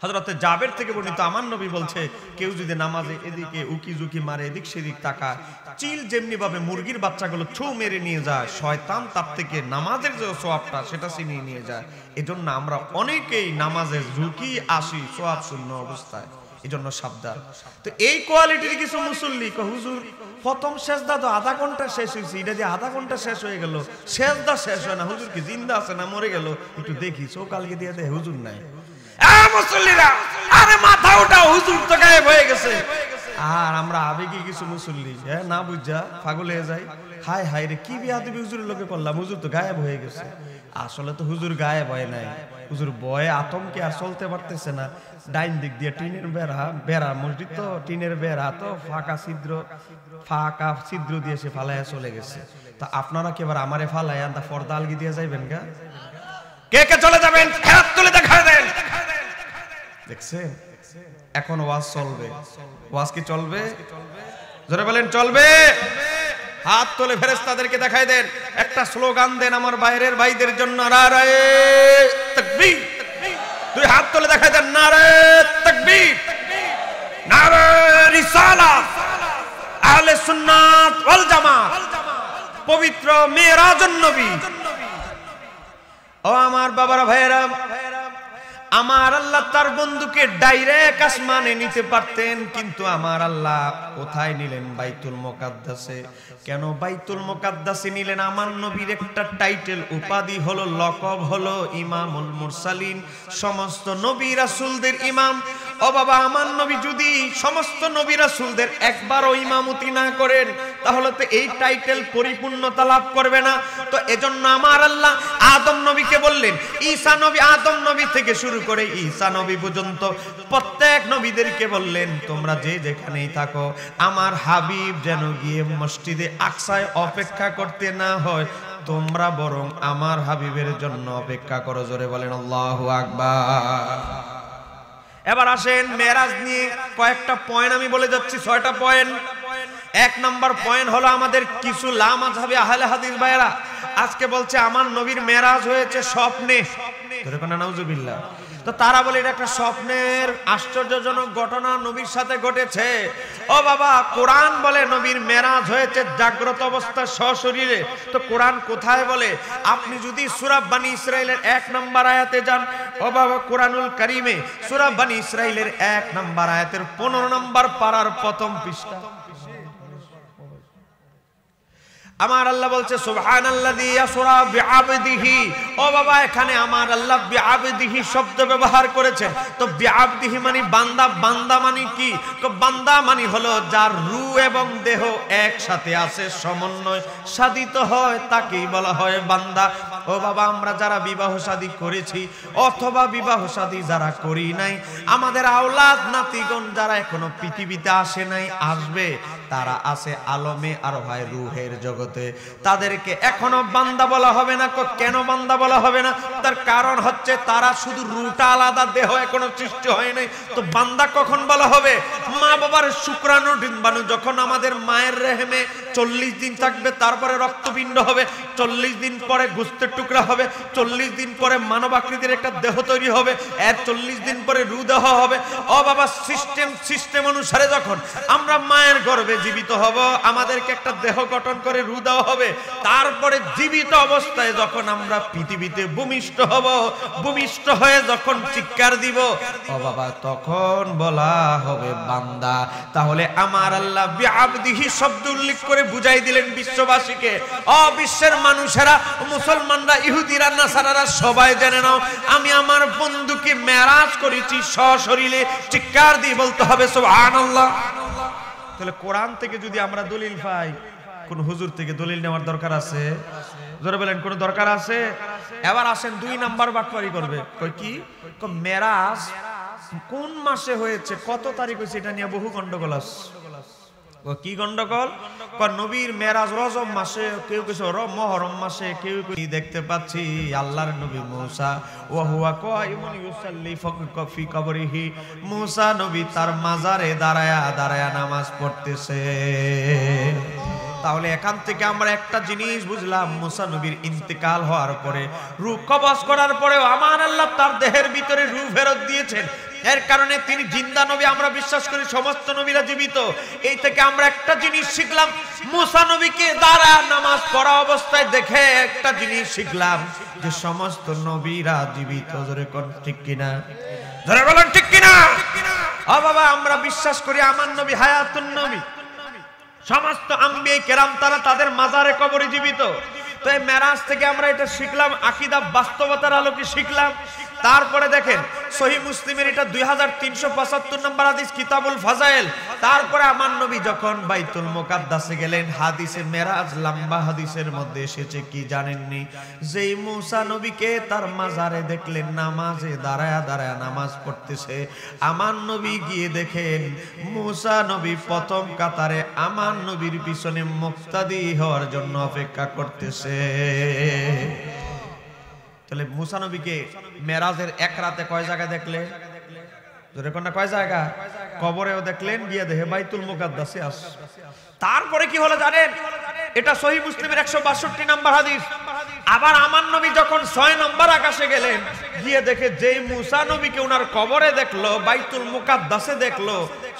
হযরতে জাবের থেকে বর্ণিত, আমার নবী বলছে কেউ যদি নামাজে এদিকে উকি ঝুঁকি মারে, এদিক সেদিক তাকায়, চিল যেমনি ভাবে মুরগির বাচ্চাগুলো ছৌ মেরে নিয়ে যায়, শয়তান তার থেকে নামাজের যে সওয়াবটা সেটা ছিনিয়ে নিয়ে যায়। এজন্য আমরা অনেকেই নামাজে ঝুঁকি আসি সওয়াব শূন্য অবস্থায়, এজন্য সাবধান। তো এই কোয়ালিটির কিছু মুসল্লি হুজুর প্রথম সেজদা তো আধা ঘন্টা শেষ হয়েছে, এটা যে আধা ঘন্টা শেষ হয়ে গেল, সেজদা শেষ হয় না, হুজুর কি জিন্দা আছে না মরে গেল একটু দেখি, চৌকালকে দিয়ে দেয় হুজুর নাই। মুসল্লিরা আরে মাথা উঠাও, হুজুর তো গায়েব হয়ে গেছে। আর আমরা আবেগী কিছু মুসল্লি না বুঝা পাগল হয়ে যাই, হায় হায় রে কি বিয়াদবি হুজুরের লোকে করলাম, হুজুর তো গায়েব হয়ে গেছে। আসলে তো হুজুর গায়েব হয় নাই, হুজুর ভয়ে আতঙ্কে আর চলতে পারতেছে না। ডাইন দিক দিয়ে টিনের বেড়া, মসজিদ তো টিনের বেড়া, তো ফাঁকা ছিদ্র দিয়ে সে ফালাইয়া চলে গেছে। তা আপনারা কি এবার আমারে ফালাইয়া পর্দা আলগি দিয়ে যাইবেন গা? কে কে চলে যাবেন হাত তুলে দেখা দেন। দেখছেন এখন ওয়াজ চলবে, ওয়াজ কি চলবে? জোরে বলেন চলবে। হাত তুলে ফেরেশতাদেরকে দেখাই দেন, একটা স্লোগান দেন আমার বাইরের ভাইদের জন্য, নারায়ে তাকবীর। দুই হাত তুলে দেখাই দেন, নারায়ে তাকবীর, নারায়ে রিসালাত, আহলে সুন্নাত ওয়াল জামাত, পবিত্র মিরাজুন নবী। ও আমার বাবারা ভাইয়েরা, আমার আল্লাহ তার বন্ধুকে ডাইরেক্ট আসমানে নিতে পারতেন, কিন্তু আমার আল্লাহ কোথায় নিলেন? বাইতুল মুকাদ্দাসে। কেন বাইতুল মুকাদ্দাসে নিলেন? আমার নবীর একটা টাইটেল, উপাধি হলো, লকব হলো ইমামুল মুরসালিন, সমস্ত নবী রাসূলদের ইমাম। ও বাবা, আমার নবী যদি সমস্ত নবী রাসূলদের একবারও ইমামতি না করেন, তাহলে তো এই টাইটেল পরিপূর্ণতা লাভ করবে না। তো এজন্য আমার আল্লাহ আদম নবীকে বললেন, ঈসা নবী, আদম নবী থেকে শুরু করে ঈসা নবী পর্যন্ত প্রত্যেক নবীদেরকে বললেন, তোমরা যে যেখানেই থাকো আমার হাবিব যেন গিয়ে মসজিদে আকসায় অপেক্ষা করতে না হয়, তোমরা বরং আমার হাবিবের জন্য অপেক্ষা করো। জোরে বলেন আল্লাহু আকবার। এবার আসেন মেরাজ নিয়ে কয়েকটা পয়েন্ট আমি বলে যাচ্ছি, 6টা পয়েন্ট। 1 নম্বর পয়েন্ট হলো আমাদের কিছু লামাযহাবী আহলে হাদিস ভাইরা আজকে বলছে আমার নবীর মেরাজ হয়েছে স্বপ্নে। ধরে কোন নাউজুবিল্লাহ। তো তারা বলে এটা একটা স্বপ্নের আশ্চর্যজনক ঘটনা নবীর সাথে ঘটেছে। ও বাবা, কোরআন বলে নবীর মেরাজ হয়েছে জাগ্রত অবস্থায় সশরীরে। তো কোরআন কোথায় বলে? আপনি যদি সূরা বনী ইসরাইলের 1 নম্বর আয়াতে যান, ও বাবা কোরআনুল কারীমে সূরা বনী ইসরাইলের 1 নম্বর আয়াতের 15 নম্বর পারার প্রথম পৃষ্ঠা আমার আল্লাহ বলছে সুবহানাল্লাযী ইয়াসরা বিআবদিহি। ও বাবা, এখানে আমার আল্লাহ বিআবদিহি শব্দ ব্যবহার করেছেন। তো বিআবদিহি মানে বান্দা। বান্দা মানে কি? তো বান্দা মানে হলো যার রূহ এবং দেহ একসাথে আছে, সমন্বয় সাধিত হয়, তাকেই বলা হয় বান্দা। ও বাবা, আমরা যারা বিবাহ শাদী করেছি অথবা বিবাহ শাদী যারা করি নাই, আমাদের আওলাদ নাতিগণ যারা এখনো পৃথিবীতে আসে নাই, আসবে, তারা আছে আলমে আর হয় রূহের জগতে, তাদেরকে এখনো বান্দা বলা হবে না। কেন বান্দা বলা হবে না? তার কারণ হচ্ছে তারা শুধু রূহটা আলাদা, দেহ এখনো সৃষ্টি হয় নাই। তো বান্দা কখন বলা হবে? মা বাবার শুক্রাণু ডিম্বাণু যখন আমাদের মায়ের রেহেমে 40 দিন থাকবে, তারপরে রক্তপিণ্ড হবে, 40 দিন পরে গোস্তের টুকরা হবে, 40 দিন পরে মানব আকৃতির একটা দেহ তৈরি হবে, এর 40 দিন পরে রূহ দেহ হবে। ও বাবা, সিস্টেম অনুসারে যখন আমরা মায়ের গর্ভে জীবিত হব, আমাদেরকে একটা দেহ গঠন করে রূহ দেওয়া হবে। তারপরে জীবিত অবস্থায় যখন আমরা পৃথিবীতে ভূমিষ্ঠ হব, ভূমিষ্ঠ হয়ে যখন চিৎকার দিব, ও বাবা, তখন বলা হবে বান্দা। তাহলে আমার আল্লাহ বিআবদিহি শব্দ উল্লেখ করে বুঝাই দিলেন বিশ্ববাসীকে। ও বিশ্বের মানুষেরা, মুসলমানরা, ইহুদিরা, নাসারারা সবাই জেনে নাও, আমি আমার বন্ধুকে মেরাজ করেছি সশরীরে। চিৎকার দিয়ে বলতে হবে সুবহানাল্লাহ। তাহলে কোরআন থেকে যদি আমরা দলিল পাই, কোন হুজুর থেকে দলিল নেওয়ার দরকার আছে? জোরে বলেন, কোন দরকার আছে? এবার আসেন 2 নাম্বার বাটপারি করবে। কই কি? মেরাজ কোন মাসে হয়েছে, কত তারিখ হয়েছে, এটা নিয়ে বহু গন্ডগোল আছে। কি গন্ডগোল? নবীর মেরাজ রজব মাসে, কেউ কিছু মুহররম মাসে, কেউ দেখতে পাচ্ছি আল্লাহর নবী মুসা ওয়া হুয়া কায়িমুন ইউসাল্লি ফি কবরিহি, মুসা নবী তার মাজারে দাঁড়ায়া নামাজ পড়তেছে। তাহলে এখান থেকে আমরা একটা জিনিস বুঝলাম, মুসা নবীর ইন্তেকাল হওয়ার পরে, রূহ কবজ করার পরেও আমার আল্লাহ তার দেহের ভিতরে রূহ ফেরত দিয়েছেন। এর কারণে তিনি জিন্দা নবী। আমরা বিশ্বাস করি সমস্ত নবীরা জীবিত। এই থেকে আমরা একটা জিনিস শিখলাম, মুসা নবীকে দাঁড়ায় নামাজ পড়া অবস্থায় দেখে একটা জিনিস শিখলাম যে সমস্ত নবীরা জীবিত। জোরে কোন ঠিক কিনা? জোরে বলেন ঠিক কিনা? ও বাবা, আমরা বিশ্বাস করি আমার নবী হায়াতুন নবী। সমস্ত আম্বিয়া কেরাম তারা তাদের মাজারে কবরে জীবিত। তো এই মেরাজ থেকে আমরা এটা শিখলাম, আকীদা বাস্তবতার আলোকে শিখলাম। তারপরে দেখেন সহিহ মুসলিমের এটা 2375 নম্বর হাদিস, কিতাবুল ফাজাইল। তারপরে আমার নবী যখন বাইতুল মুকাদ্দাসে গেলেন, হাদিসে মেরাজ লম্বা হাদিসের মধ্যে এসেছে কি জানেননি? যেই মুসা নবীকে তার মাজারে দেখলেন নামাজে দাঁড়ায়া নামাজ পড়তেছে, আমার নবী গিয়ে দেখেন মুসা নবী প্রথম কাতারে আমার নবীর পিছনে মুক্তাদি হওয়ার জন্য অপেক্ষা করতেছে। তাহলে মুসা নবীকে মেরাজের এক রাতে কয় জায়গায় দেখলেন? জোরে কোন কয় জায়গা? কবরেও দেখলেন, গিয়ে দেখে বাইতুল মুকাদ্দাসে আস। তারপরে কি হলো জানেন? এটা সহিহ মুসলিমের 162 নম্বর হাদিস। আবার আমার নবী যখন 6 নম্বর আকাশে গেলেন, গিয়ে দেখে যেই মুসা নবীকে ওনার কবরে দেখলো, বাইতুল মুকাদ্দাসে দেখলো,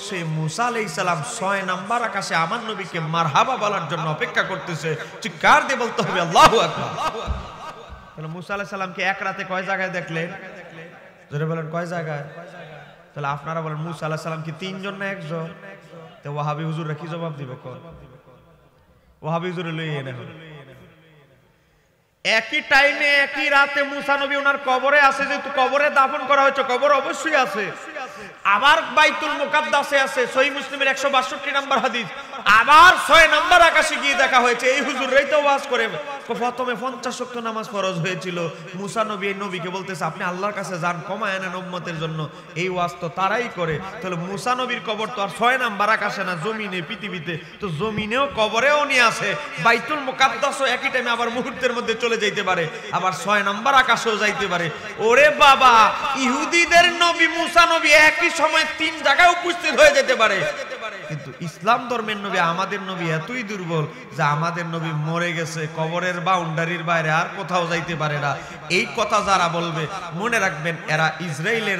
সেই মুসা আলাইহিস সালাম 6 নম্বর আকাশে আমার নবীকে মারহাবা বলার জন্য অপেক্ষা করতেছে। চিৎকার দিয়ে বলতে হবে আল্লাহু আকবার। তাহলে মুসা আলাইহিস সালামকে এক রাতে কয় জায়গায় দেখলেন? জোরে বলেন, কয় জায়গায়? তাহলে আপনারা বলেন মুসা আলাইহিস সালাম কি 3 জন না 1 জন? তো ওয়াহাবি হুজুররা কি জবাব দিব? ওয়াহাবি হুজুরে লই এনে হবে। একই টাইমে একই রাতে মুসা নবী ওনার কবরে আছে, যেহেতু কবরে দাফন করা হয়েছে, কবর অবশ্যই আছে। আবার বাইতুল মুকাদ্দাসে আছে সহিহ মুসলিমের 162 নম্বর হাদিস, আবার 6 নম্বর আকাশে গিয়ে দেখা হয়েছে। এই হুজুররাই তো ওয়াজ করে প্রথমে 50 ওয়াক্ত নামাজ ফরজ হয়েছিল, মুসা নবী এই নবীকে বলতেছে আপনি আল্লাহর কাছে যান কমায় আনেন উম্মতের জন্য, এই ওয়াজ তো তারাই করে। তাহলে মুসা নবীর কবর তো আর 6 নম্বর আকাশে না, জমিনে পৃথিবীতে, তো জমিনেও কবরেও নিয়ে আসে। বাইতুল মুকাদ্দাসও একই টাইমে আবার মুহূর্তের মধ্যে চলে যাইতে পারে, আবার 6 নম্বর আকাশেও যাইতে পারে। ওরে বাবা, ইহুদিদের নবী মুসা নবী একই সময় 3 জায়গায় উপস্থিত হয়ে যেতে পারে, কিন্তু ইসলাম ধর্মের নবী আমাদের নবী এতই দুর্বল যে আমাদের নবী মরে গেছে, কবরের বাউন্ডারির বাইরে আর কোথাও যাইতে পারে না। এই কথা যারা বলবে মনে রাখবেন এরা ইসরায়েলের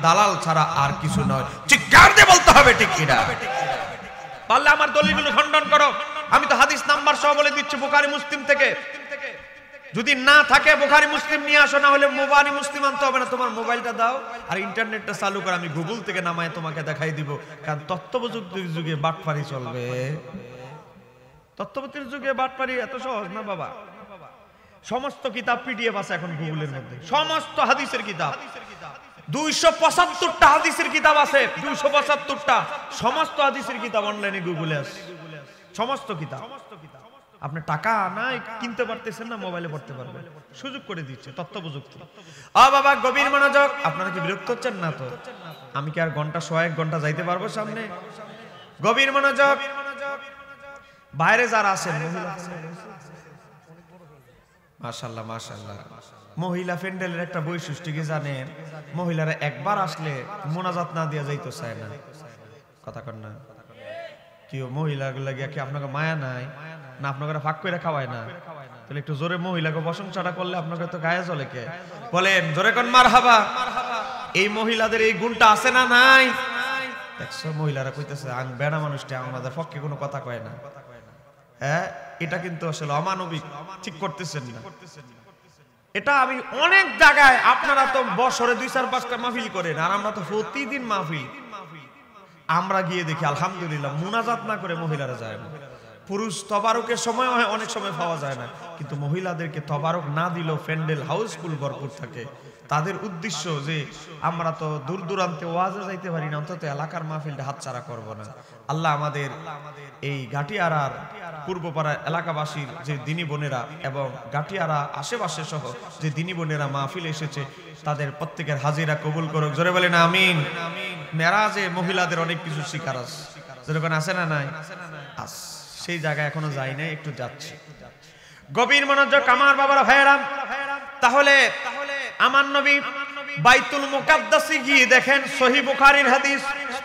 দালাল ছাড়া আর কিছু নয়। চিৎকার দিয়ে বলতে হবে ঠিক কিনা? পারলে আমার দলিলগুলো খণ্ডন করো, আমি তো হাদিস নাম্বার সহ বলে দিচ্ছি বুখারী মুসলিম থেকে। যদি না থাকে বুখারী মুসলিম নিয়ে আসো, না হলে বুখারী মুসলিম আনতে হবে না। তোমার মোবাইলটা দাও আর ইন্টারনেটটা চালু করে আমি গুগল থেকে নামায় তোমাকে দেখাই দিব। কারণ তথ্য প্রযুক্তির যুগে বাটপারি চলবে, তথ্য প্রযুক্তির যুগে বাটপারি এত সহজ না বাবা। সমস্ত কিতাব পিডিএফ আছে এখন গুগলের মধ্যে, সমস্ত হাদিসের কিতাব 275টা হাদিসের কিতাব আছে, 275টা সমস্ত হাদিসের কিতাব অনলাইনে গুগলে আছে, সমস্ত কিতাব। আপনি টাকা নাই কিনতে পারতেছেন না, মোবাইলে পড়তে পারবেন, সুযোগ করে দিচ্ছে তথ্য প্রযুক্তি। বাবা গভীর মনোযোগ। আপনারা কি বিরক্ত হচ্ছেন না তো? আমি কি আর ঘন্টা 1 ঘন্টা যাইতে পারবো সামনে? গভীর মনোযোগ। বাইরে যারা আছেন মাশাআল্লাহ মাশাআল্লাহ, মহিলা প্যান্ডেলের একটা বৈশিষ্ট্য কি জানেন? মহিলারা একবার আসলে মোনাজাত না দিয়া যাইতে চায় না। কথা কন না কি? মহিলাগুলা গিয়া কি আপনাকে মায়া নাই না? আপনাকে ফাঁক করে খাওয়ায় না? তাহলে একটু জোরে মহিলাকে প্রশংসাটা করলে আপনাকে তো গায়ে চলে। কে বলেন জোরে কোন মারহাবা? এই মহিলাদের এই গুণটা আছে না নাই? দেখছো মহিলারা কইতেছে আং বেড়া মানুষটা আমাদের পক্ষে কোনো কথা কয় না। হ্যাঁ, এটা কিন্তু আসলে অমানবিক, ঠিক করতেছেন না। এটা আমি অনেক জায়গায়, আপনারা তো বছরে 2-4-5টা মাহফিল করেন, আর আমরা তো প্রতিদিন মাহফিল। আমরা গিয়ে দেখি আলহামদুলিল্লাহ মুনাজাত না করে মহিলারা যায় না। পুরুষ তবারকের সময় হয়, অনেক সময় পাওয়া যায় না, কিন্তু মহিলাদেরকে তবারক না দিলেও প্যান্ডেল হাউসফুল ভরপুর থাকে। তাদের উদ্দেশ্য যে আমরা তো দূর দূরান্তে ওয়াজে যাইতে পারি না, অন্তত এলাকার মাহফিলটা হাতছাড়া করব না। আল্লাহ আমাদের এই গাটিয়ারার পূর্বপাড়ার এলাকাবাসীর যে দিনী বোনেরা এবং গাটিয়ারা আশেপাশে সহ যে দিনী বোনেরা মাহফিল এসেছে, তাদের প্রত্যেকের হাজিরা কবুল করুক। জোরে বলেন আমিন। মেরাজে মহিলাদের অনেক কিছু শিকার আছে, যেরকম আছে না নাই? আস সেই জায়গায় এখনো যাই নাই, একটু যাচ্ছি। গভীর মনোযোগ আমার বাবারা ভাইয়েরা। তাহলে আমার নবী বাইতুল মুকাদ্দাসে গিয়ে দেখেন, সহিহ বুখারীর হাদিস,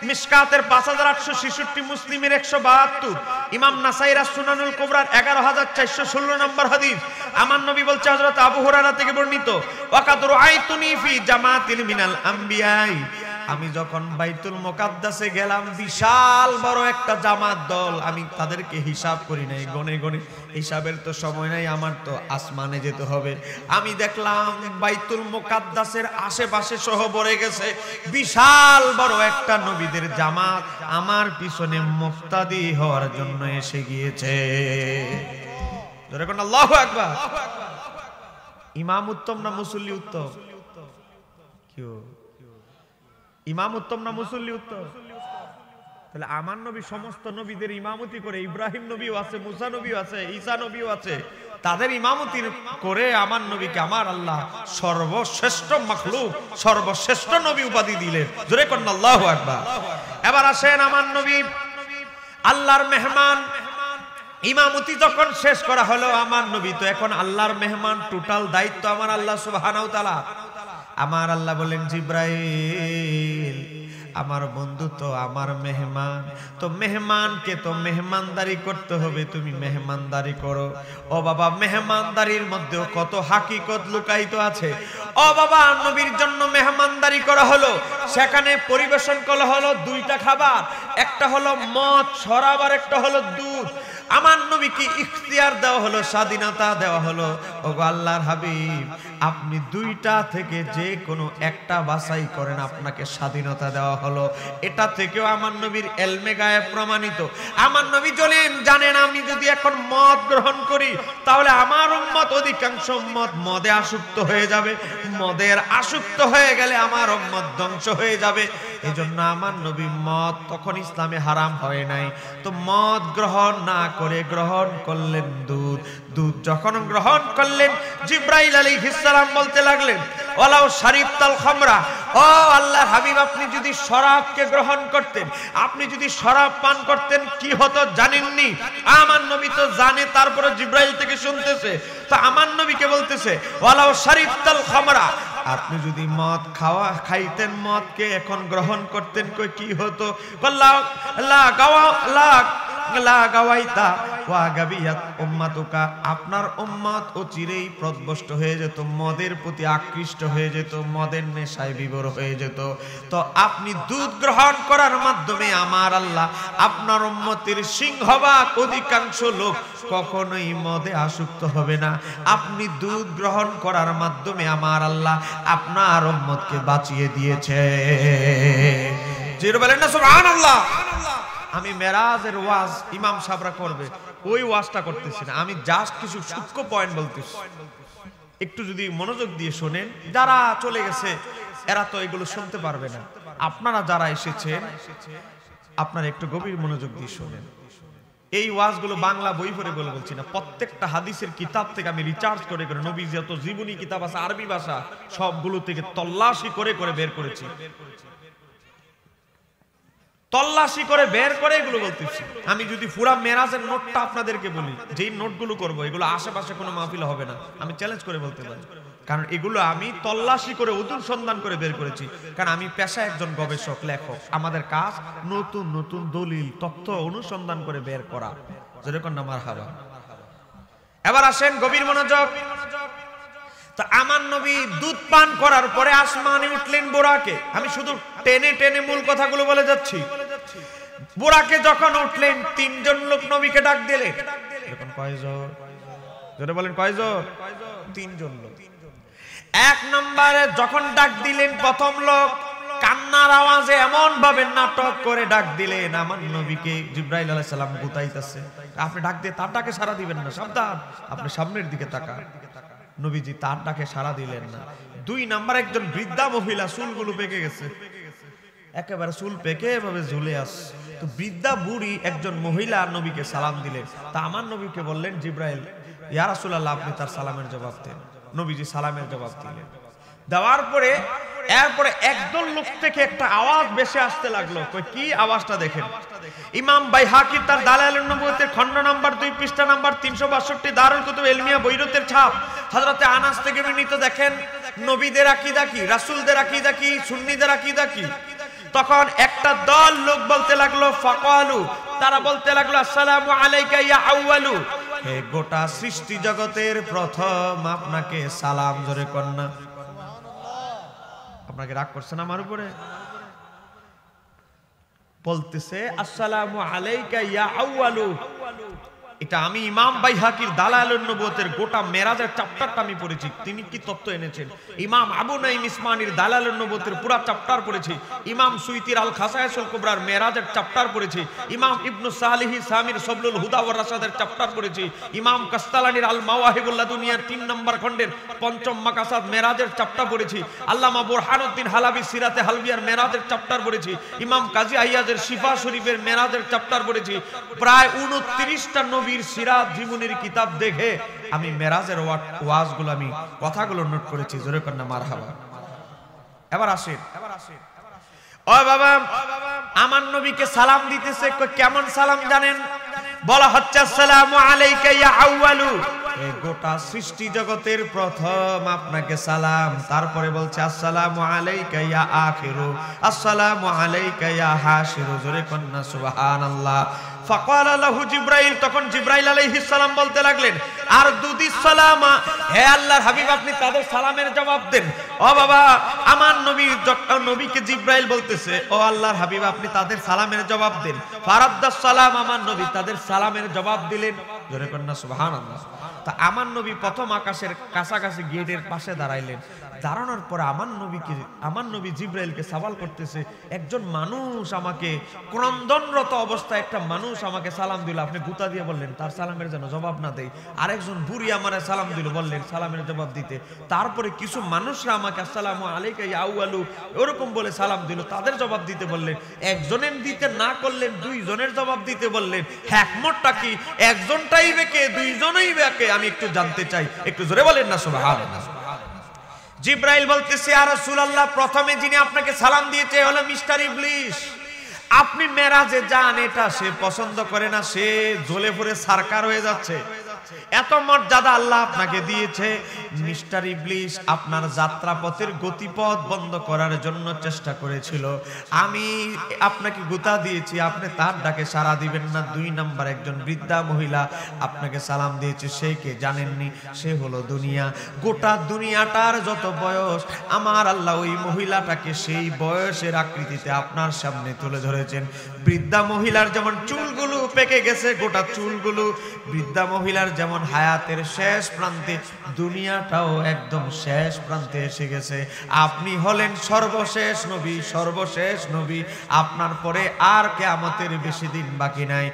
মিশকাতের 5866, মুসলিমের 172, ইমাম নাসাঈর সুনানুল কুবরার 11416 নম্বর হাদিস। আমার নবী বলছে, হযরত আবু হুরায়রা থেকে বর্ণিত, ওয়াকাদ রাআইতুনি ফি জামাতিল মিনাল আম্বিয়াই, আমি যখন বাইতুল মুকাদ্দাসে গেলাম, বিশাল বড় একটা জামাত দল, আমি তাদেরকে হিসাব করি নাই, গনে গনে, হিসাবের তো সময় নাই, আমার তো আসমানে যেতে হবে। আমি দেখলাম বাইতুল মুকাদ্দাসের আশেপাশে সহ ভরে গেছে বিশাল বড় একটা নবীদের জামাত, আমার পিছনে মুক্তাদি হওয়ার জন্য এসে গিয়েছে। আল্লাহু আকবার। ইমাম উত্তম না মুসল্লি উত্তম? কিও ইমাম উত্তম না মুসল্লি উত্তম? তাহলে আমার নবী সমস্ত নবীদের ইমামতি করে, ইব্রাহিম নবীও আছে, মুসা নবীও আছে, ঈসা নবীও আছে, তাদের ইমামতি করে আমার নবীকে আমার আল্লাহ সর্বশ্রেষ্ঠ মাখলুক, সর্বশ্রেষ্ঠ নবী উপাধি দিলেন। জোরে কোন আল্লাহু আকবার। এবার আসেন আমার নবী আল্লাহর মেহমান, ইমামতি যখন শেষ করা হলো, আমার নবী তো এখন আল্লাহর মেহমান, টোটাল দায়িত্ব আমার আল্লাহ সুবহানাহু ওয়া তাআলা। আমার আল্লাহ বলেন, জিব্রাইল আমার বন্ধু তো আমার মেহমান, তো মেহমানকে তো মেহমানদারি করতে হবে, তুমি মেহমানদারি করো। ও বাবা, মেহমানদারির মধ্যেও কত হাকিকত লুকায়িত আছে। ও বাবা, নবীর জন্য মেহমানদারি করা হলো, সেখানে পরিবেশন করা হলো 2টা খাবার, একটা হলো মদ শরাব আর একটা হলো দুধ। আমার নবীকে ইখতিয়ার দেওয়া হলো, স্বাধীনতা দেওয়া হলো, ওগো আল্লাহর হাবিব আপনি 2টা থেকে যে কোনো একটা বাছাই করেন, আপনাকে স্বাধীনতা দেওয়া হলো। এটা থেকেও আমার নবীর ইলমে গায়েব প্রমাণিত। আমার নবী জানেন আমি যদি এখন মদ গ্রহণ করি, তাহলে আমার উম্মত, অধিকাংশ উম্মত মদে আসক্ত হয়ে যাবে, মদের আসক্ত হয়ে গেলে আমার উম্মত ধ্বংস হয়ে যাবে। এজন্য আমার নবী মদ তখন ইসলামে হারাম হয় নাই, তো মদ গ্রহণ না করে গ্রহণ করলেন দুধ। দুধ যখন গ্রহণ করলেন, জিব্রাইল আলাইহিস সালাম বলতে লাগলেন, ওয়ালাউ শারিবতাল খামরা, ও আল্লাহর হাবিব, আপনি যদি শরাবকে গ্রহণ করতেন, আপনি যদি শরাব পান করতেন কি হতো জানেননি? আমার নবী তো জানে, তারপরে জিব্রাইল থেকে শুনতেছে। তো আমার নবীকে বলতেছে, ওয়ালাউ শারিবতাল খামরা, আপনি যদি মদ খাইতেন, মদকে এখন গ্রহণ করতেন, কই কি হতো? আপনার উম্মত অচিরেই পথভ্রষ্ট হয়ে যেত, মদের প্রতি আকৃষ্ট হয়ে যেত, মদের নেশায় বিভোর হয়ে যেত। তো আপনি দুধ গ্রহণ করার মাধ্যমে আমার আল্লাহ আপনার উম্মতের সিংহভাগ অধিকাংশ লোক কখনোই মদে আসক্ত হবে না। আপনি দুধ গ্রহণ করার মাধ্যমে আমার আল্লাহ আপনার উম্মতকে বাঁচিয়ে দিয়েছে। জির বলেন না সুবহানাল্লাহ। আমি মেরাজের ওয়াজ ইমাম সাহেবরা করবে, ওই ওয়াজটা করতেছি না, আমি জাস্ট কিছু সূক্ষ্ম পয়েন্ট বলতেছি। একটু যদি মনোযোগ দিয়ে শোনেন, যারা চলে গেছে এরা তো এগুলো শুনতে পারবে না, আপনারা যারা এসেছেন আপনারা একটু গভীর মনোযোগ দিয়ে শোনেন। এই ওয়াজগুলো বাংলা বই পড়ে বলে বলছি না, প্রত্যেকটা হাদিসের কিতাব থেকে আমি রিচার্জ করে করে, নবী যত জীবনী কিতাব আছে আরবি ভাষা সবগুলো থেকে তল্লাশি করে করে বের করেছি, তল্লাশি করে বের করে এগুলো বলতেছি। আমি যদি পুরা মেরাজের নোটটা আপনাদেরকে বলি, যেই নোটগুলো করবো এগুলো আশেপাশে কোনো মাহফিল হবে না, আমি চ্যালেঞ্জ করে বলতে পারি, কারণ এগুলো আমি তল্লাশি করে উদুল সন্ধান করে বের করেছি। কারণ আমি পেশা একজন গবেষক, লেখক, আমাদের কাজ নতুন নতুন দলিল তথ্য অনুসন্ধান করে বের করা। যেরকম না মারহাবা। এবার আসেন গভীর মনোযোগ। তো আমার নবী দুধ পান করার পরে আসমানে উঠলেন বোরাকে। আমি শুধু টেনে টেনে মূল কথাগুলো বলে যাচ্ছি। বোরাকে যখন উঠলেন, তিনজন লোক নবীকে ডাক দিলেন। এখন কয়জন? জোরে বলেন কয়জন? তিনজন লোক। এক নম্বরে যখন ডাক দিলেন, প্রথম লোক কান্নার আওয়াজে এমন ভাবে নাটক করে ডাক দিলেন, আমার নবীকে জিবরাইল আলাইহিস সালাম গুতাইতেছে। আপনি ডাক দিয়ে তার ডাকে সাড়া দিবেন না, সাবধান, আপনি সামনের দিকে তাকান। নবীজি তার ডাকে সাড়া দিলেন না। দুই নাম্বার একজন বৃদ্ধা মহিলা, চুলগুলো পেকে গেছে, একেবারে চুল পেকে এভাবে ঝুলে আসছে। তো বৃদ্ধা বুড়ি একজন মহিলা নবীকে সালাম দিলেন। তা আমার নবীকে বললেন, জিবরাইল, ইয়া রাসূলুল্লাহ, আপনি তার সালামের জবাব দেন। নবীজি সালামের জবাব দিলেন। দেওয়ার পরে এরপরে একদল লোক থেকে একটা আওয়াজ ভেসে আসতে লাগলো। কি আওয়াজটা দেখেন। ইমাম বাইহাকি তার দালাইলুন নবুওয়াতের খণ্ড নাম্বার 2 পৃষ্ঠা নাম্বার 362, দারুল কুতুব ইলমিয়া বৈরুতের ছাপ, হযরতে আনাস থেকে বর্ণিত। দেখেন নবীদের আকীদা কি, রাসূলদের আকীদা কি, সুন্নিদের আকীদা কি। তখন একটা দল লোক বলতে লাগলো, ফাকালু, তারা বলতে লাগলো, আসসালামু আলাইকা ইয়া আউয়ালু, হে গোটা সৃষ্টি জগতের প্রথম আপনাকে সালাম। জোরে কন্যা আপনাকে রাগ করছেন আমার উপরে? বলতেছে আসসালামু আলাইকা ইয়া আউয়ালু। এটা আমি ইমাম বাইহাকির দালাইলুন নবুওয়াতের গোটা মেরাজের চ্যাপ্টারটা আমি পড়েছি। তিনি কি তত্ত্ব এনেছেন। ইমাম আবু নাঈম ইসমানির দালাইলুন নবুওয়াতের পুরো চ্যাপ্টার পড়েছি। ইমাম সুয়ুতির আল খাসায়েসুল কুবরার মেরাজের চ্যাপ্টার পড়েছি। ইমাম ইবনু সালিহি সামির সবলুল হুদা ওয়ার রাশাদের চ্যাপ্টার পড়েছি। ইমাম কাস্তালানির আল মাওয়াহিবুল লাদুনিয়ার 3 নম্বর খণ্ডের পঞ্চম মাকাসাদ মেরাজের চ্যাপ্টার পড়েছি। আল্লামা বুরহানুদ্দিন হালাবি সিরাতে হালবিয়ার মেরাজের চ্যাপ্টার পড়েছি। ইমাম কাজী আইয়াজের শিফা শরীফের মেরাজের চ্যাপ্টার পড়েছি। প্রায় 29টা নবীর সিরাত জীবনের কিতাব দেখে আমি মেরাজের ওয়াজগুলো, আমি কথাগুলো নোট করেছি। জোরে কন্যা মারহাবা। এবার আসেন, ও বাবা, আমার নবীকে সালাম দিতেছে। কেমন সালাম জানেন? বলা হচ্ছে আসসালামু আলাইকা ইয়া আউয়ালু, এই গোটা সৃষ্টি জগতের প্রথম আপনাকে সালাম। তারপরে বলছে আসসালামু আলাইকা ইয়া আখিরু, আসসালামু আলাইকা ইয়া হাশিরু। জোরে কন্যা সুবহানাল্লাহ। ফাকালা লাহু জিবরাইল, তখন জিবরাইল আলাইহিস সালাম বলতে লাগলেন, আর দুদিস সালামা, হে আল্লাহর হাবিব, আপনি তাদের সালামের জবাব দেন। ও বাবা, আমার নবীকে জিবরাইল বলতেছে, ও আল্লাহর হাবিব, আপনি তাদের সালামের জবাব দেন। ফারাদ্দাস সালাম, আমার নবী তাদের সালামের জবাব দিলেন। জোরে কন্যা সুবহানাল্লাহ। তা আমার নবী প্রথম আকাশের কাছাকাছি গেটের পাশে দাঁড়াইলেন। দাঁড়ানোর পরে আমার নবী জিব্রাইলকে সওয়াল করতেছে, একজন মানুষ আমাকে ক্রন্দনরত অবস্থায় একটা মানুষ আমাকে সালাম দিল, আপনি গুতা দিয়ে বললেন তার সালামের যেন জবাব না দেই। আরেকজন বুড়ি আমারে সালাম দিল, বললেন সালামের জবাব দিতে। তারপরে কিছু মানুষরা আমাকে আসসালামু আলাইকা ইয়া আউয়ালু এরকম বলে সালাম দিল, তাদের জবাব দিতে বললেন। একজনের দিতে না করলেন, দুইজনের জবাব দিতে বললেন। হিকমতটা কি? একজনটাই বেকে, দুইজনেই বেকে? আমি একটু জানতে চাই, একটু জোরে বলেন না সুবহানাল্লাহ। জিব্রাইল বলতেছে, ইয়া রাসূলুল্লাহ, প্রথমে যিনি আপনাকে সালাম দিয়েছে হলো মিস্টার ইবলিস। আপনি মেরাজে যান, এটা সে পছন্দ করে না, সে জ্বলে পুড়ে সারকার হয়ে যাচ্ছে। এত মর্যাদা আল্লাহ আপনাকে দিয়েছে। মিস্টার ইবলিস আপনার যাত্রাপথের গতিপথ বন্ধ করার জন্য চেষ্টা করেছিল, আমি আপনাকে গুতা দিয়েছি, আপনি তার ডাকে সাড়া দিবেন না। 2 নাম্বার, একজন বৃদ্ধা মহিলা আপনাকে সালাম দিয়েছে, সে কে জানেননি? সে হলো দুনিয়া। গোটা দুনিয়াটার যত বয়স, আমার আল্লাহ ওই মহিলাটাকে সেই বয়সের আকৃতিতে আপনার সামনে তুলে ধরেছেন। বৃদ্ধা মহিলার যেমন চুলগুলো পেকে গেছে, গোটা চুলগুলো, বৃদ্ধা মহিলার যেমন হায়াতের শেষ প্রান্তে, দুনিয়াটাও একদম শেষ প্রান্তে এসে গেছে। আপনি হলেন সর্বশেষ নবী, সর্বশেষ নবী। আপনার পরে আর কিয়ামতের বেশি দিন বাকি নাই।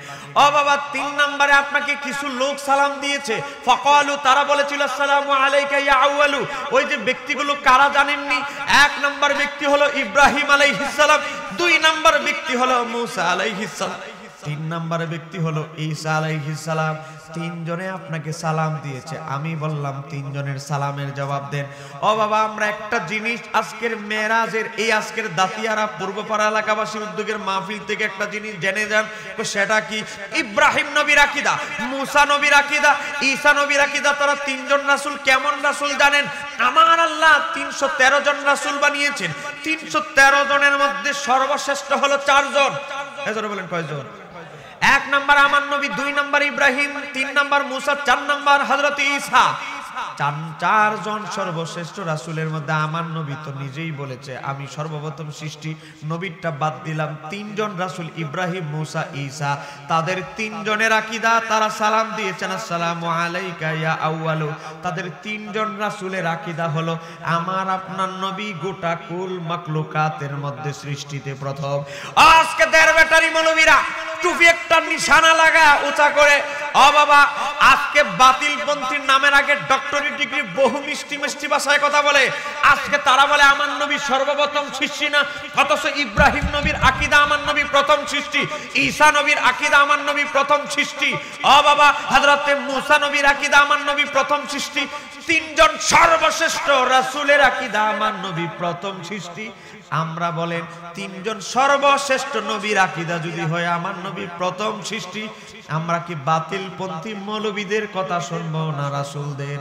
ও বাবা, 3 নম্বরে আপনাকে কিছু লোক সালাম দিয়েছে। ফাকালু, তারা বলেছিল আসসালামু আলাইকা ইয়া আউয়ালু। ওই যে ব্যক্তিগুলো কারা জানেননি? 1 নম্বর ব্যক্তি হলো ইব্রাহিম আলাইহিস সালাম, 2 নম্বর ব্যক্তি হলো মুসা আলাইহিস সালাম, 3 নম্বর ব্যক্তি হলো ঈসা আলাইহিস সালাম। 3 জনে আপনাকে সালাম দিয়েছে। আমি বললাম 3 জনের সালামের জবাব দেন। ও বাবা, আমরা একটা জিনিস আজকের মেরাজের এই আজকের দাতিয়ারা পূর্বপাড়া এলাকাবাসীর উদ্যোগের মাহফিল থেকে একটা জিনিস জেনে যান। সেটা কি? ইব্রাহিম নবীর আকীদা, মুসা নবীর আকীদা, ঈসা নবীর আকীদা, তারা 3 জন রাসূল কেমন রাসূল জানেন? আমার আল্লাহ 313 জন রাসূল বানিয়েছেন। 313 জনের মধ্যে সর্বশ্রেষ্ঠ হলো 4 জন। এজন্য বলেন কয়জন? 1 নাম্বার আমার নবী, 2 নাম্বার ইব্রাহিম, 3 নাম্বার মুসা, 4 নাম্বার হযরত ঈসা। 4 জন সর্বশ্রেষ্ঠ রাসূলের মধ্যে আমার নবী তো নিজেই বলেছে আমি সর্বপ্রথম সৃষ্টি। নবীরটা বাদ দিলাম। 3 জন রাসূল ইব্রাহিম, মুসা, ঈসা, তাদের 3 জনের আকীদা, তারা সালাম দিয়েছেন আসসালামু আলাইকা ইয়া আউয়ালু। তাদের 3 জন রাসূলের আকীদা হলো আমার আপনার নবী গোটা কুল মাখলুকাতের মধ্যে সৃষ্টিতে প্রথম। আজকে দেড় ব্যাটারি মৌলবীরা টুপি একটা নিশানা লাগা উঁচা করে, ও বাবা, আজকে বাতিলপন্থীর নামের আগে ডক্টরি ডিগ্রি বহু মিষ্টি মিষ্টি ভাষায় কথা বলে। আজকে তারা বলে আমার নবী সর্বপ্রথম সৃষ্টি না, অথচ ইব্রাহিম নবীর আকীদা আমার নবী প্রথম সৃষ্টি, ঈসা নবীর আকীদা আমার নবী প্রথম সৃষ্টি, ও বাবা হযরতে মুসা নবীর আকীদা আমার নবী প্রথম সৃষ্টি। 3 জন সর্বশ্রেষ্ঠ রাসূলের আকীদা আমার নবী প্রথম সৃষ্টি। আমরা বলেন 3 জন সর্বশ্রেষ্ঠ নবীর আকীদা যদি হয় আমার নবী প্রথম সৃষ্টি, আমরা কি বাতিলপন্থী মৌলবীদের কথা শুনবো না রাসূলদের?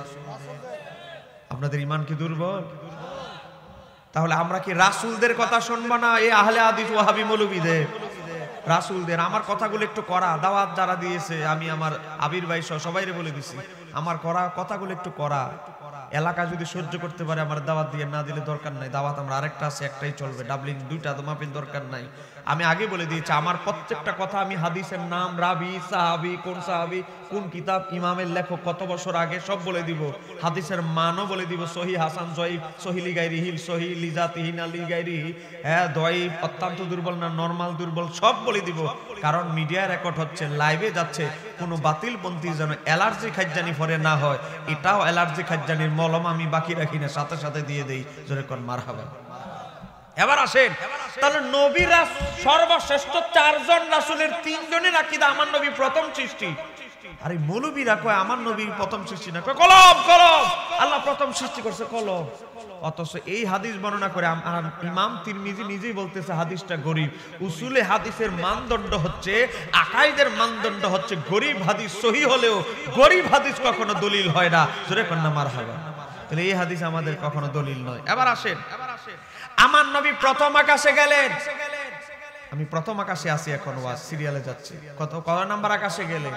আপনাদের ঈমান কি দুর্বল? তাহলে আমরা কি রাসূলদের কথা শুনবো না এই আহলে হাদিস ওয়াহাবি মৌলবীদের? রাসূলদের। আমার কথাগুলো একটু করা, দাওয়াত যারা দিয়েছে আমি আমার আবির ভাই সহ সবাইরে বলে দিছি, আমার করা কথাগুলো একটু করা। এলাকা যদি সহ্য করতে পারে আমার দাওয়াত দিয়ে, না দিলে দরকার নাই। দাওয়াত আমরা আরেকটা আছে, একটাই চলবে। ডাবলিং 2টা মাহফিল দরকার নাই। আমি আগে বলে দিয়েছি আমার প্রত্যেকটা কথা আমি হাদিসের নাম, রাবি, সাহাবী, কোন সাহাবী, কোন কিতাব, ইমামের লেখক, কত বছর আগে সব বলে দিব। হাদিসের মানও বলে দিব, সহিহ, হাসান, জয়ীফ, সহিহ লিগাইরিহি, সহিহ লিজাতিহি না লিগাইরিহি, হ্যাঁ দয়ীফ, অত্যন্ত দুর্বল না নরমাল দুর্বল, সব বলে দিব। কারণ মিডিয়া রেকর্ড হচ্ছে, লাইভে যাচ্ছে, কোনো বাতিলপন্থী যেন অ্যালার্জি খাজ্জানি পরে না হয়। এটাও অ্যালার্জি খাজ্জানির মলম আমি বাকি রাখি না, সাথে সাথে দিয়ে দেই। জোরে কোন মারহাবা। এবার আসেন, তাহলে নবীরা সর্বশ্রেষ্ঠ 4 জন রাসূলের 3 জনের আকীদা আমার নবী প্রথম সৃষ্টি। আরে মৌলবীরা কয় আমার নবী প্রথম সৃষ্টি না, কয় কলম কলম, আল্লাহ প্রথম সৃষ্টি করছে কলম। অথচ এই হাদিস বর্ণনা করে ইমাম তিরমিজি নিজেই বলতেছে হাদিসটা গরীব। উসুলে হাদিসের মানদণ্ড হচ্ছে, আকাইদের মানদণ্ড হচ্ছে গরীব হাদিস সহিহ হলেও গরীব হাদিস কখনো দলিল হয় না। জোরে কন্না মারহাবা। তাহলে এই হাদিস আমাদের কখনো দলিল নয়। এবার আসেন, আমার নবী প্রথম আকাশে গেলেন। আমি প্রথম আকাশে আছি, এখন ওয়াজ সিরিয়ালে যাচ্ছে। কত নাম্বার আকাশে গেলে?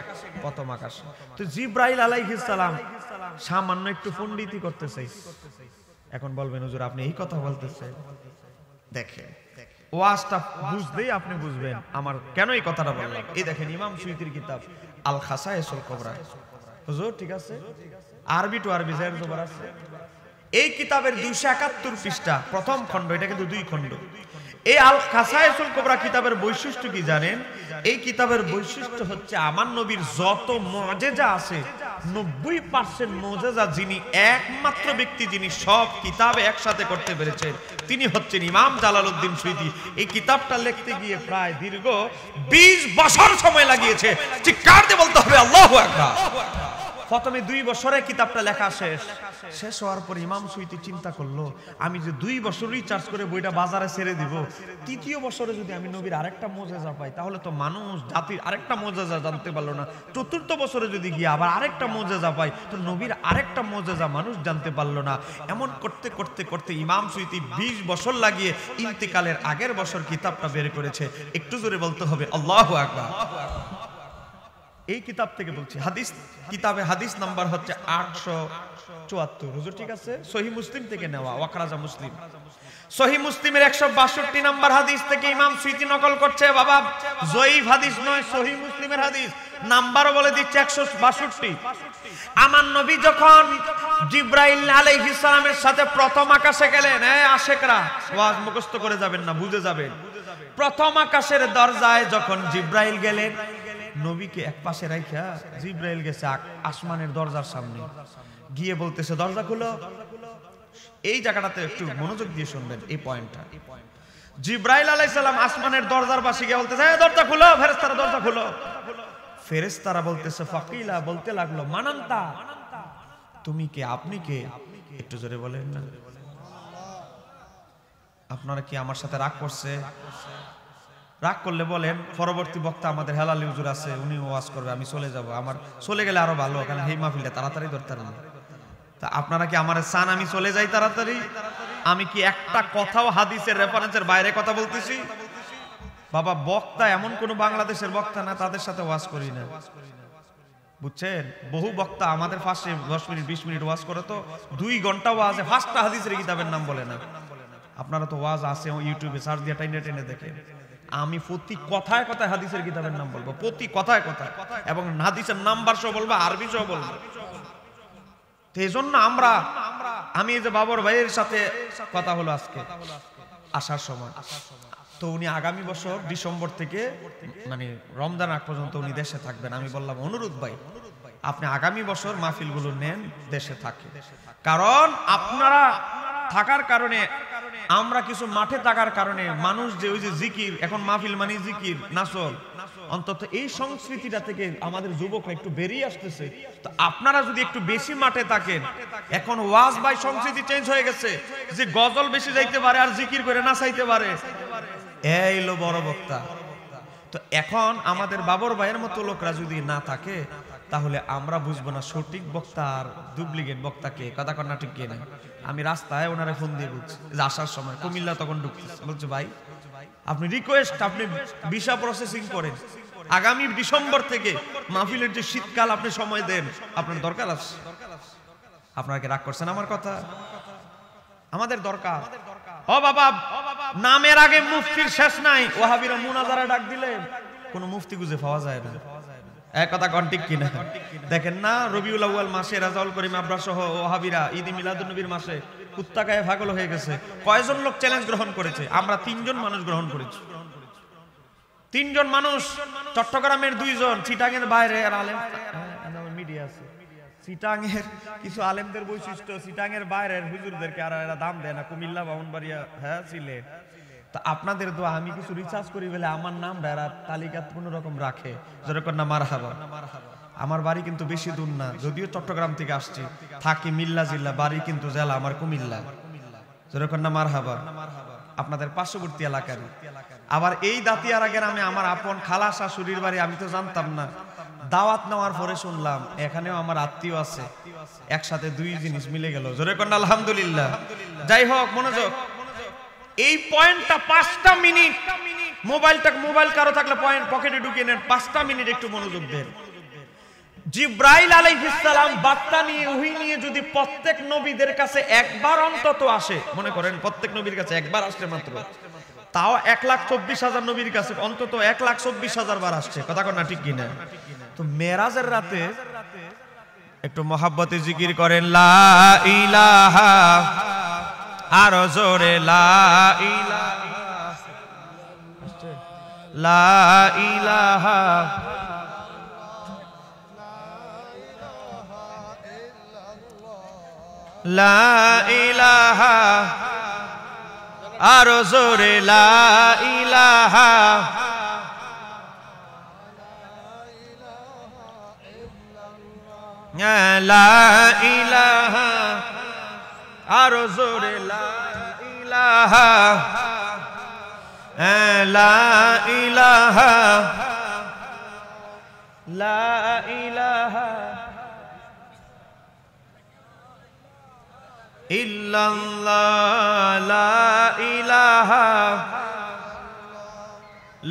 প্রথম আকাশে। তো জিব্রাইল আলাইহিস সালাম সামান্য একটু পণ্ডিতি করতেছে। এখন বলবেন হুজুর আপনি এই কথা বলতেছেন। দেখেন ওয়াজটা বুঝলেই আপনি বুঝবেন আমার কেন এই কথাটা বললাম। এই দেখেন ইমাম সুয়ুতির কিতাব আল খাসায়েসুল কুবরা। হুজুর ঠিক আছে, আরবি টু আরবি জের জবর আছে। এই কিতাবের 271 পৃষ্ঠা প্রথম খণ্ড, এটা কিন্তু 2 খণ্ড। এই আল খাসায়েসুল কুবরা কিতাবের বৈশিষ্ট্য কি জানেন? এই কিতাবের বৈশিষ্ট্য হচ্ছে আমার নবীর যত মুজিজা আছে 90% মুজিজা যিনি একমাত্র ব্যক্তি যিনি সব কিতাবে একসাথে করতে পেরেছেন তিনি হচ্ছেন ইমাম জালালউদ্দিন সুয়ুতী। এই কিতাবটা লিখতে গিয়ে প্রায় দীর্ঘ 20 বছর সময় লাগিয়েছে। চিৎকার দিয়ে বলতে হবে আল্লাহু আকবার। প্রথমে 2 বছরে কিতাবটা লেখা শেষ হওয়ার পর ইমাম সুয়ুতী চিন্তা করলো, আমি যে 2 বছর রিচার্জ করে বইটা বাজারে ছেড়ে দিব, 3য় বছরে যদি আমি নবীর আরেকটা মুজিজা পাই তাহলে তো মানুষ জাতির আরেকটা মুজিজা জানতে পারলো না। 4র্থ বছরে যদি গিয়ে আবার আরেকটা মুজিজা পাই তো নবীর আরেকটা মুজিজা মানুষ জানতে পারলো না। এমন করতে করতে করতে ইমাম সুয়ুতী 20 বছর লাগিয়ে ইন্তেকালের আগের বছর কিতাবটা বের করেছে। একটু জোরে বলতে হবে আল্লাহু আকবার। এই কিতাব থেকে বলছি, হাদিস কিতাবে হাদিস নাম্বার হচ্ছে 874। হুজুর ঠিক আছে? সহিহ মুসলিম থেকে নেওয়া, ওয়াকরাজা মুসলিম। সহিহ মুসলিমের 162 নাম্বার হাদিস থেকে ইমাম সুয়ুতী নকল করছে। বাবা জয়ীফ হাদিস নয়, সহিহ মুসলিমের হাদিস। নাম্বারও বলে দিচ্ছে 162। আমার নবী যখন জিবরাইল আলাইহিস সালামের সাথে প্রথম আকাশে গেলেন, আশেকরা ওয়াজ মুখস্থ করে যাবেন না, বুঝে যাবেন। প্রথম আকাশের দরজায় যখন জিবরাইল গেলেন, নবীকে এক পাশে রাইখা জিবরাইল গেছে আসমানের দরজার সামনে গিয়ে বলতেছে দরজা খুলো। এই জায়গাটাতে একটু মনোযোগ দিয়ে শুনবেন এই পয়েন্টটা। জিবরাইল আলাইহিস সালাম আসমানের দরজার পাশে গিয়ে বলতেছে দরজা খুলো, ফেরেশতারা দরজা খুলো। ফেরেশতারা বলতেছে ফাকিলা, বলতে লাগলো মানান্তা, তুমি কে, আপনি কে? একটু জোরে বলেন না। আপনারা কি আমার সাথে রাগ করছে? রাগ করলে বলেন, পরবর্তী বক্তা আমাদের হেলালি হুজুর আছে, উনি ওয়াজ করবে, আমি চলে যাব। আমার চলে গেলে আরো ভালো, কারণ এই মাহফিলটা তাড়াতাড়ি ধরতে না। তা আপনারা কি আমার চান আমি চলে যাই তাড়াতাড়ি? আমি কি একটা কথাও হাদিসের রেফারেন্সের বাইরে কথা বলতেছি? বাবা বক্তা এমন কোন বাংলাদেশের বক্তা না তাদের সাথে ওয়াজ করি না, বুঝছেন? বহু বক্তা আমাদের ফার্স্টে 10 মিনিট 20 মিনিট ওয়াজ করে, তো 2 ঘন্টা ওয়াজে 5টা হাদিসের কিতাবের নাম বলে না। আপনারা তো ওয়াজ আছে ইউটিউবে সার্চ দিয়ে টেনে টেনে দেখেন। আমি প্রতি কথায় কথায় হাদিসের কিতাবের নাম বলবো, প্রতি কথায় কথায়, এবং হাদিসের নাম্বার সহ বলবো, আরবি সহ বলবো। এই জন্য আমি এই যে বাবর ভাইয়ের সাথে কথা হলো আজকে আসার সময়, তো উনি আগামী বছর ডিসেম্বর থেকে মানে রমজান আগ পর্যন্ত উনি দেশে থাকবেন। আমি বললাম অনুরোধ ভাই, আপনি আগামী বছর মাহফিলগুলো নেন, দেশে থাকে। কারণ আপনারা থাকার কারণে, আমরা কিছু মাঠে থাকার কারণে মানুষ যে ওই যে জিকির, এখন মাহফিল মানে জিকির নাচল, অন্তত এই সংস্কৃতিটা থেকে আমাদের যুবকরা একটু বেরিয়ে আসতেছে। তো আপনারা যদি একটু বেশি মাঠে থাকেন, এখন ওয়াজ বাই সংস্কৃতি চেঞ্জ হয়ে গেছে, যে গজল বেশি যাইতে পারে আর জিকির করে নাচাইতে পারে, এই লো বড় বক্তা। তো এখন আমাদের বাবর ভাইয়ের মতো লোকরা যদি না থাকে তাহলে আমরা বুঝবো না সঠিক বক্তা আর ডুপ্লিকেট বক্তাকে। কথা কর না ঠিক কি না? আমি রাস্তায় ওনারে ফোন দিয়ে বলছি যে আসার সময় কুমিল্লা, তখন ঢুকতেছে, বলছে ভাই আপনি রিকোয়েস্ট, আপনি ভিসা প্রসেসিং করেন, আগামী ডিসেম্বর থেকে মাহফিলের যে শীতকাল আপনি সময় দেন, আপনার দরকার আছে। আপনারা কি রাগ করছেন আমার কথা? আমাদের দরকার। ও বাবা, নামের আগে মুফতির শেষ নাই। ওয়াহাবিরা মুনাজারা ডাক দিলে কোন মুফতি খুঁজে পাওয়া যায় না। এক কথা কোন ঠিক কিনা? দেখেন না, রবিউল আউয়াল মাসে রাজাউল করিম আবরা সহ ওয়াহাবিরা ঈদ মিলাদুন নবীর মাসে কুত্তাকায়ে পাগল হয়ে গেছে। কয়জন লোক চ্যালেঞ্জ গ্রহণ করেছে? আমরা 3 জন মানুষ গ্রহণ করেছি। 3 জন মানুষ, চট্টগ্রামের 2 জন, চিটাগের বাইরে আর আলেম মিডিয়া আছে। চিটাঙের কিছু আলেমদের বৈশিষ্ট্য, চিটাঙের বাইরের হুজুরদেরকে আর এরা দাম দেয় না। কুমিল্লা, বামুনবাড়িয়া, হ্যাঁ সিলেট। তা আপনাদের দোয়া, আমি কিছু রিসার্চ করি বলে আমার নামটা এরা তালিকা কোনো রকম রাখে, যেরকম না মারহাবা। আমার বাড়ি কিন্তু বেশি দূর না, যদিও চট্টগ্রাম থেকে আসছি, থাকি মিল্লা জিল্লা, বাড়ি কিন্তু জেলা আমার কুমিল্লা, যেরকম না মারহাবা। আপনাদের পার্শ্ববর্তী এলাকার। আবার এই দাতিয়ার গ্রামে আমার আপন খালা শাশুড়ির বাড়ি, আমি তো জানতাম না। দাওয়াত নেওয়ার পরে শুনলাম এখানেও আমার আত্মীয় আছে। একসাথে 2 জিনিস মিলে গেল, জোরে কন্যা আলহামদুলিল্লাহ। যাই হোক, মনোযোগ। এই পয়েন্টটা 5টা মিনিট, মোবাইল কারো থাকলে পয়েন্ট পকেটে ঢুকিয়ে নেন, 5টা মিনিট একটু মনোযোগ দেন। জিব্রাইল আলাইহিস সালাম বার্তা নিয়ে, ওহী নিয়ে যদি প্রত্যেক নবীদের কাছে একবার অন্তত আসে, মনে করেন প্রত্যেক নবীর কাছে একবার আসলে মাত্র, তাও 1,24,000 নবীর কাছে অন্তত 1,24,000 বার আসছে। কথা কর না ঠিক কিনা? তো মেরাজের রাতে একটু মহাব্বতে জিকির করেন লা ইলাহা, আরো জোরে লা ইলাহা, লা ইলাহা, লা ইলাহা, আরো জোরে লা ইলাহা, লা ইলাহা, আরো জোরে লা ইলাহা, লা ইলাহা, লা ইলাহা ইল্লাল্লাহ, লা ইলাহা,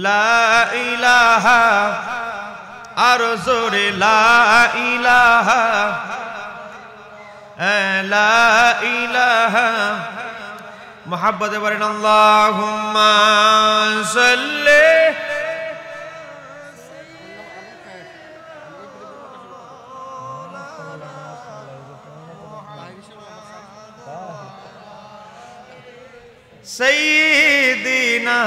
লা ইলাহা, আরো জোরে লা ইলাহা, লা ইলাহা। মুহাব্বতে বলেন আল্লাহুম্মা সাল্লি সাইয়্যিদিনা।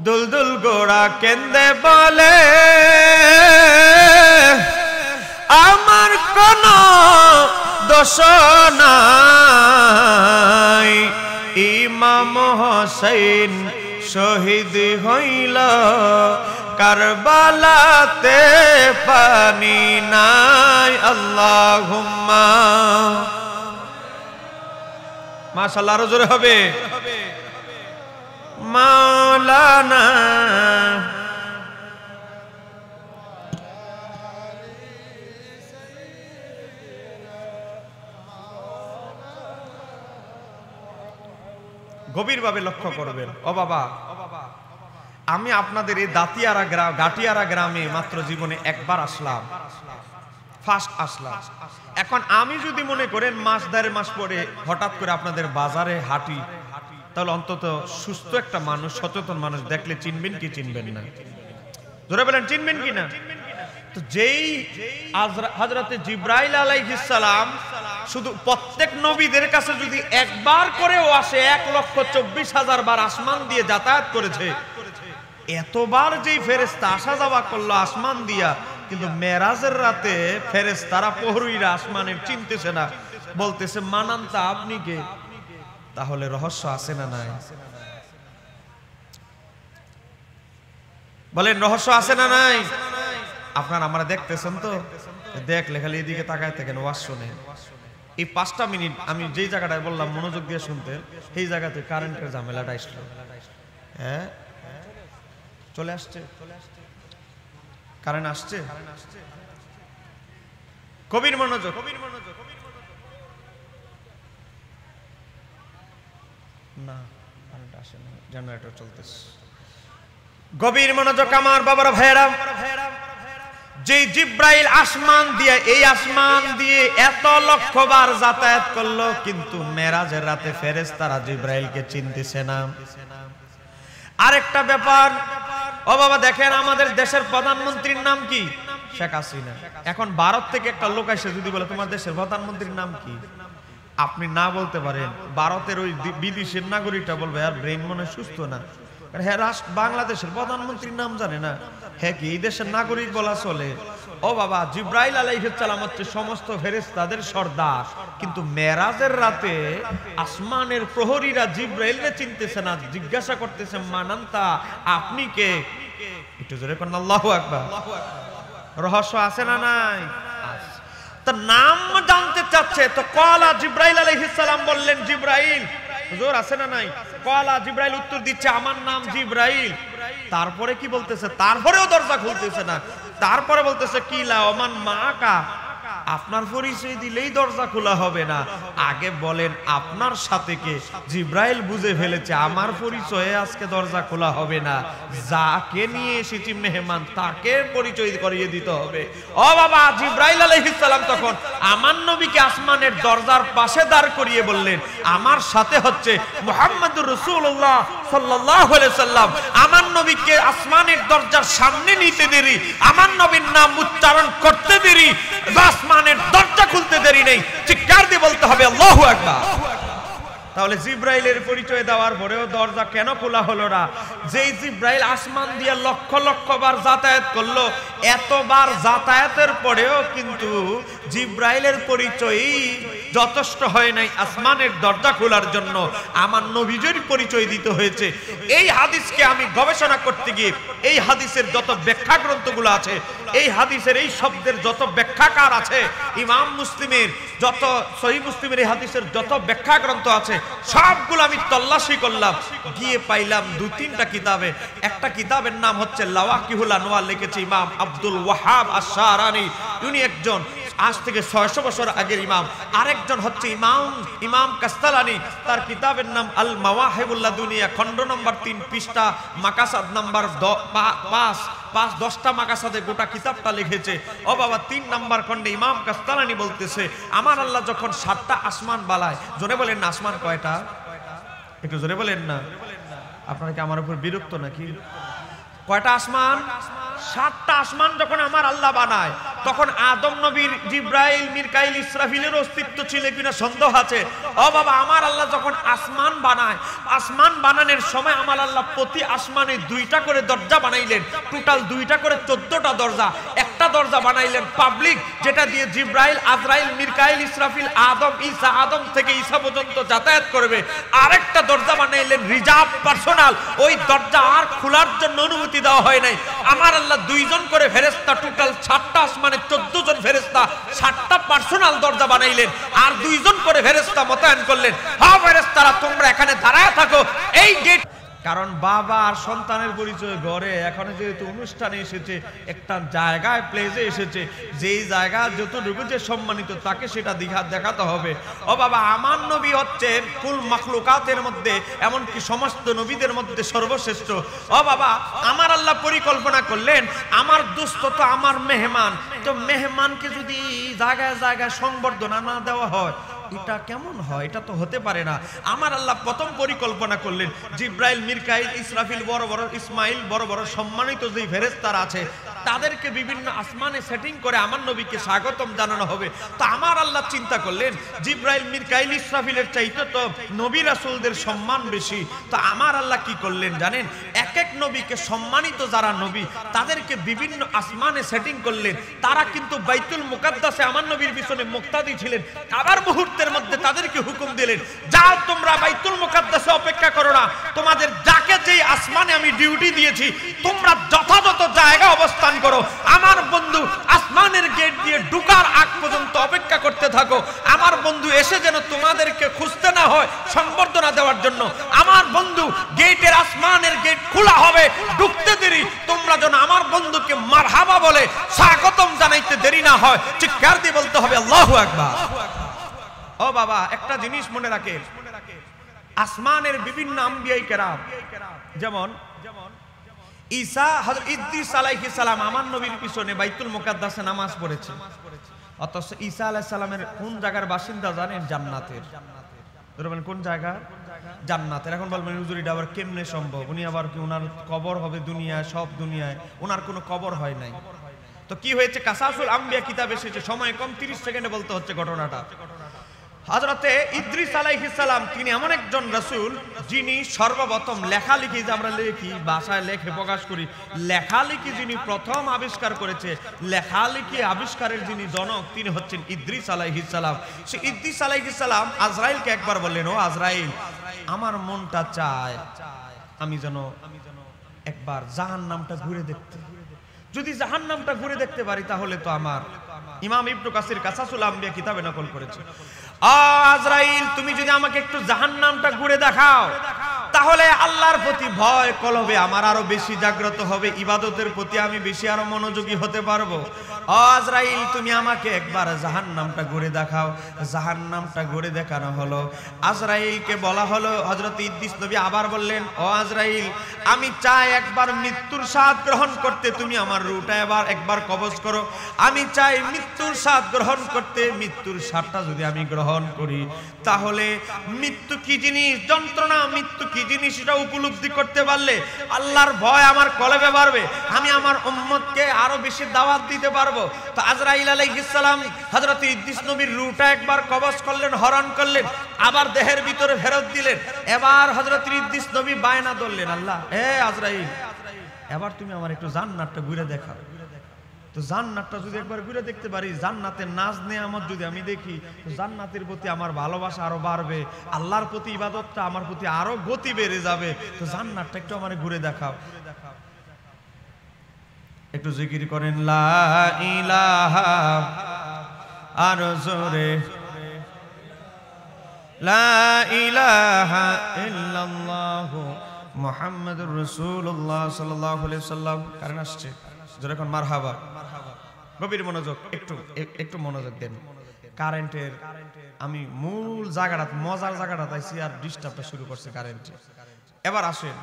দুলদুল গোড়া কেন্দে বলে আমার কোন দোষ নাই, ইমাম হোসেন শহীদ হইল কারবালাতে পানি নাই। আল্লাহুম্মা, মাশাআল্লাহ, আরো জোরে হবে মাওলানা। গভীরভাবে লক্ষ্য করবেন। ও বাবা, আমি আপনাদের এই দাতিয়ারা গ্রাম, গাটিয়ারা গ্রামে মাত্র জীবনে একবার আসলাম, ফার্স্ট আসলাম। এখন আমি যদি মনে করেন মাস দেড় মাস পরে হঠাৎ করে আপনাদের বাজারে হাঁটি, তাহলে অন্তত সুস্থ একটা মানুষ, সচেতন মানুষ দেখলে চিনবেন কি চিনবেন না? ধরে বলেন চিনবেন কি না? তো যেই হযরতে জিবরাইল আলাইহিস সালাম শুধু প্রত্যেক নবীদের কাছে যদি একবার করেও আসে 1,24,000 বার আসমান দিয়ে যাতায়াত করেছে, এতবার যেই ফেরেশতা আসা যাওয়া করলো আসমান দিয়া, কিন্তু মেরাজের রাতে ফেরেশতারা প্রহরীরা আসমানের চিনতেছে না, বলতেছে মানান্তা আপনি কে? তাহলে রহস্য আছে না নাই? বলেন রহস্য আছে না নাই? আপনারা আমরা দেখতেছেন তো, দেখলে খালি এদিকে তাকায় থাকেন, ওয়াজ শুনেন। এই 5টা মিনিট আমি যেই জায়গাটায় বললাম মনোযোগ দিয়ে শুনতে, সেই জায়গাতে কারেন্টের ঝামেলাটা আসলো। হ্যাঁ, চলে আসছে, কারেন্ট আসছে। গভীর মনোযোগ, না কারেন্ট আসে না, জেনারেটর চলতেছে। গভীর মনোযোগ আমার বাবার ভাইয়েরা। যে জিব্রাইল আসমান দিয়ে, এই আসমান দিয়ে এত লক্ষবার যাতায়াত করলো, কিন্তু মেরাজের রাতে ফেরেশতারা জিব্রাইলকে চিনতেছে না। আরেকটা ব্যাপার, ও বাবা দেখেন, আমাদের দেশের প্রধানমন্ত্রীর নাম কি? শেখ হাসিনা। এখন ভারত থেকে একটা লোক এসে যদি বলে তোমার দেশের প্রধানমন্ত্রীর নাম কি, আপনি না বলতে পারেন, ভারতের ওই বিদেশের নাগরিকটা বলবে আর ব্রেন মনে সুস্থ না, হ্যাঁ বাংলাদেশের প্রধানমন্ত্রীর নাম জানে না, হ্যাঁ কি এই দেশের নাগরিক বলা চলে? ও বাবা, জিব্রাইল আলাইহিস সালাম হচ্ছে সমস্ত ফেরেশতাদের সর্দার, কিন্তু মেরাজের রাতে আসমানের প্রহরীরা জিব্রাইলকে চিনতেছে না, জিজ্ঞাসা করতেছে মানান্তা আপনি কে? একটু জোরে কোন আল্লাহু আকবার। রহস্য আছে না নাই? তার নাম জানতে চাচ্ছে, তো কলা জিব্রাইল আলাইহিস সালাম বললেন জিব্রাইল। হুজুর আছে না নাই? কলা জিব্রাইল উত্তর দিচ্ছে আমার নাম জিব্রাইল। তারপরে কি বলতেছে? তারপরেও দরজা খুলতেছে না। তারপরে বলতেছে কি লা ওমান মাকা, আপনার পরিচয় দিলেই দরজা খোলা হবে না, আগে বলেন আপনার সাথে কে? জিব্রাইল বুঝে ফেলেছে আমার পরিচয়ে আজকে দরজা খোলা হবে না, যাকে নিয়ে এসেছি মেহমান তাকে পরিচয় করিয়ে দিতে হবে। ও বাবা, জিব্রাইল আলাইহিস সালাম তখন আমার নবীকে আসমানের দরজার পাশে দাঁড় করিয়ে বললেন, আমার সাথে হচ্ছে মুহাম্মদুর রাসূলুল্লাহ সাল্লাল্লাহু আলাইহি সাল্লাম। আমার নবীকে আসমানের দরজার সামনে নিতে দেরি, আমার নবীর নাম উচ্চারণ করতে দেরি, আসমানের দরজা খুলতে দেরি নেই। চিৎকার দিয়ে বলতে হবে আল্লাহু আকবার। তাহলে জিব্রাইলের পরিচয় দেওয়ার পরেও দরজা কেন খোলা হলো না? যেই জিব্রাইল আসমান দিয়ে লক্ষ লক্ষ বার যাতায়াত করলো, এতবার যাতায়াতের পরেও কিন্তু জিব্রাইলের পরিচয়ই যথেষ্ট হয় নাই আসমানের দরজা খোলার জন্য, আমার নবীর পরিচয় দিতে হয়েছে। এই হাদিসকে আমি গবেষণা করতে গিয়ে এই হাদিসের যত ব্যাখ্যা গ্রন্থগুলো আছে, এই হাদিসের এই শব্দের যত ব্যাখ্যাকার আছে, ইমাম মুসলিমের যত সহিহ মুসলিমের এই হাদিসের যত ব্যাখ্যা গ্রন্থ আছে সবগুলো আমি তল্লাশি করলাম, গিয়ে পাইলাম 2-3টা কিতাবে। একটা কিতাবের নাম হচ্ছে লাওয়াকিহুল আনওয়ার, লিখেছে ইমাম আব্দুল ওয়াহাব আশ-শারানি, উনি একজন আজ থেকে 600 বছর আগের ইমাম। আরেকজন হচ্ছে ইমাম কাস্তালানি, তার কিতাবের নাম আল মাওয়াহিবুল লাদুনিয়া, খণ্ড নম্বর 3, পৃষ্ঠা মাকাসাদ নাম্বার 5-10টা মাকাসাদে গোটা কিতাবটা লিখেছে। ও বাবা, 3 নাম্বার খণ্ডে ইমাম কাস্তালানি বলতেছে, আমার আল্লাহ যখন 7টা আসমান বালায়, জোরে বলেন না আসমান কয়টা? একটু জোরে বলেন না, আপনারা কি আমার উপর বিরক্ত নাকি? কয়টা আসমান? 7টা আসমান যখন আমার আল্লাহ বানায়, তখন আদম নবীর, জিব্রাইল, মিকাইল, ইসরাফিলের অস্তিত্ব ছিল কিনা সন্দেহ আছে। ও বাবা, আমার আল্লাহ যখন আসমান বানায়, আসমান বানানোর সময় আমার আল্লাহ প্রতি আসমানে 2টা করে দরজা বানাইলেন, টোটাল 2টা করে 14টা দরজা। একটা দরজা বানাইলেন পাবলিক, যেটা দিয়ে জিব্রাইল, আজরাইল, মিকাইল, ইসরাফিল, আদম, ঈসা, আদম থেকে ঈসা পর্যন্ত যাতায়াত করবে। আরেকটা দরজা বানাইলেন রিজার্ভ পার্সোনাল, ওই দরজা আর খোলার জন্য অনুমতি দেওয়া হয় নাই। আমার আল্লাহ 2 জন করে ফেরেশতা, টোটাল 7টা আসমানে 14 জন ফেরেশতা, 7টা পার্সোনাল দরজা বানাইলেন, আর 2 জন করে ফেরেশতা মোতায়েন করলেন। হ্যাঁ ফেরেশতারা, তোমরা এখানে দাঁড়ায় থাকো এই গেট। কারণ বাবা আর সন্তানের পরিচয় ঘরে, এখন যেহেতু অনুষ্ঠানে এসেছে, একটা জায়গায় প্লেসে এসেছে, যেই জায়গা যতটুকু যে সম্মানিত তাকে সেটা দেখাতে হবে। ও বাবা, আমার নবী হচ্ছে কুল মাখলুকাতের মধ্যে, এমনকি সমস্ত নবীদের মধ্যে সর্বশ্রেষ্ঠ। ও বাবা, আমার আল্লাহ পরিকল্পনা করলেন, আমার দোস্ত তো আমার মেহমান, তো মেহমানকে যদি জায়গায় জায়গায় সংবর্ধনা না দেওয়া হয়, এটা কেমন হয়? এটা তো হতে পারে না। আমার আল্লাহ প্রথম পরিকল্পনা করলেন, জিব্রাইল, মিকাইল, ইসরাফিল, বড় বড় ইসমাইল, বড় বড় সম্মানিত যে ফেরেশতারা আছে, তাদেরকে বিভিন্ন আসমানে সেটিং করে আমার নবীকে স্বাগতম জানানো হবে। তো আমার আল্লাহ চিন্তা করলেন, জিব্রাইল, মিকাইল, ইসরাফিলের চাইতে তো নবী রাসূলদের সম্মান বেশি। তো আমার আল্লাহ কি করলেন জানেন? এক এক নবীকে সম্মানিত যারা নবী, তাদেরকে বিভিন্ন আসমানে সেটিং করলেন। তারা কিন্তু বাইতুল মুকাদ্দাসে আমার নবীর পিছনে মুক্তাদি ছিলেন। আবার মুহূর্তের মধ্যে তাদেরকে হুকুম দিলেন, যাও তোমরা বাইতুল মুকাদ্দাসে অপেক্ষা করো না, তোমাদের যাকে যেই আসমানে আমি ডিউটি দিয়েছি, তোমরা যথাযথ জায়গায় অবস্থান করো। আমার বন্ধু আসমানের গেট দিয়ে ঢোকার আগ পর্যন্ত অপেক্ষা করতে থাকো। আমার বন্ধু এসে যেন তোমাদেরকে খুঁজতে না হয় সংবর্ধনা দেওয়ার জন্য। আমার বন্ধু গেটের, আসমানের গেট খোলা হবে, ঢুকতে দেরি, তোমরা যেন আমার বন্ধুকে মারহাবা বলে স্বাগতম জানাইতে দেরি না হয়। চিৎকার দিয়ে বলতে হবে আল্লাহু আকবার। ও বাবা, একটা জিনিস মনে রাখে, আসমানের বিভিন্ন আম্বিয়ায়ে কেরাম, যেমন ঈসা, হযরত ইদ্রিস আলাইহিস সালাম আমার নবীর পিছনে বাইতুল মুকাদ্দাসে নামাজ পড়েছে, অথচ ঈসা আলাইহিস সালামের কোন জায়গার বাসিন্দা জানেন? জান্নাতের। বলবেন কোন জায়গা? জান্নাতের। এখন বলবেন হুজুর এটা আবার কেমনে সম্ভব? উনি আবার কি, ওনার কবর হবে দুনিয়ায়? সব দুনিয়ায় ওনার কোনো কবর হয় নাই। তো কি হয়েছে? কাসাসুল আম্বিয়া কিতাবে এসেছে, সময় কম, 30 সেকেন্ডে বলতে হচ্ছে ঘটনাটা। হযরতে ইদ্রিস আলাইহিস সালাম তিনি এমন একজন রাসূল, যিনি সর্বপ্রথম লেখালেখি, যে আমরা লিখি, ভাষায় লেখে প্রকাশ করি, লেখালেখি যিনি প্রথম আবিষ্কার করেছে, লেখালেখি আবিষ্কারের যিনি জনক, তিনি হচ্ছেন ইদ্রিস আলাইহিস সালাম। সে ইদ্রিস আলাইহিস সালাম আজরাইলকে একবার বললেন, ও আজরাইল, আমার মনটা চায় আমি যেন একবার জাহান্নামটা ঘুরে দেখতে, যদি জাহান্নামটা ঘুরে দেখতে পারি তাহলে তো আমার। ইমাম ইবনে কাসির কাসাসুল আম্বিয়া কিতাবে নকল করেছে, আজরাইল তুমি যদি আমাকে একটু জাহান্নামটা ঘুরে দেখাও, তাহলে আল্লাহর প্রতি ভয় কলবে আমার আরো বেশি জাগ্রত হবে, ইবাদতের প্রতি আমি বেশি আরো মনোযোগী হতে পারবো। ও আজরাইল, তুমি আমাকে একবার জাহান্নামটা ঘুরে দেখাও। জাহান্নামটা ঘুরে দেখানো হলো। আজরাইলকে বলা হলো, হযরত ইদ্রিস নবী আবার বললেন, ও আজরাইল, আমি চাই একবার মৃত্যুর স্বাদ গ্রহণ করতে, তুমি আমার রূহটা একবার কবজ করো। আমি চাই মৃত্যুর স্বাদ গ্রহণ করতে। মৃত্যুর স্বাদটা যদি আমি গ্রহণ করি, তাহলে মৃত্যু কি জিনিস, যন্ত্রণা মৃত্যু কি জিনিস, সেটা উপলব্ধি করতে পারলে আল্লাহর ভয় আমার কলবে বাড়বে, আমি আমার উম্মতকে আরো বেশি দাওয়াত দিতে পারবো। তো আজরাইল আলাইহিস সালাম হযরত ইদ্রিস নবীর রূহটা একবার কবজ করলেন, হরণ করলেন, আবার দেহের ভিতরে ফেরত দিলেন। এবার হযরত ইদ্রিস নবী বায়না ধরলেন, আল্লাহ, হে আজরাইল, এবার তুমি আমার একটু জান্নাতটা ঘুরে দেখাও। তো জান্নাতটা যদি একবার ঘুরে দেখতে পারি, জান্নাতের নাজ নেয়ামত যদি আমি দেখি, তো জান্নাতের প্রতি আমার ভালোবাসা আরো বাড়বে, আল্লাহর প্রতি ইবাদতটা আমার প্রতি আরো গতি বেড়ে যাবে। তো জান্নাতটা একটু আমার ঘুরে দেখাও। একটু জিকির করেন, লা ইলাহা, আর জোরে, লা ইলাহা ইল্লাল্লাহু মুহাম্মাদুর রাসূলুল্লাহ সাল্লাল্লাহু আলাইহি ওয়াসাল্লাম। কারণ আসছে যখন মারহাবা, গভীর মনোযোগ, একটু মনোযোগ দেন। কারেন্টের আমি মূল জায়গাটা, মজার জায়গাটা তাইছি, আর ডিস্টার্বটা শুরু করছে কারেন্টে। এবার আসেন,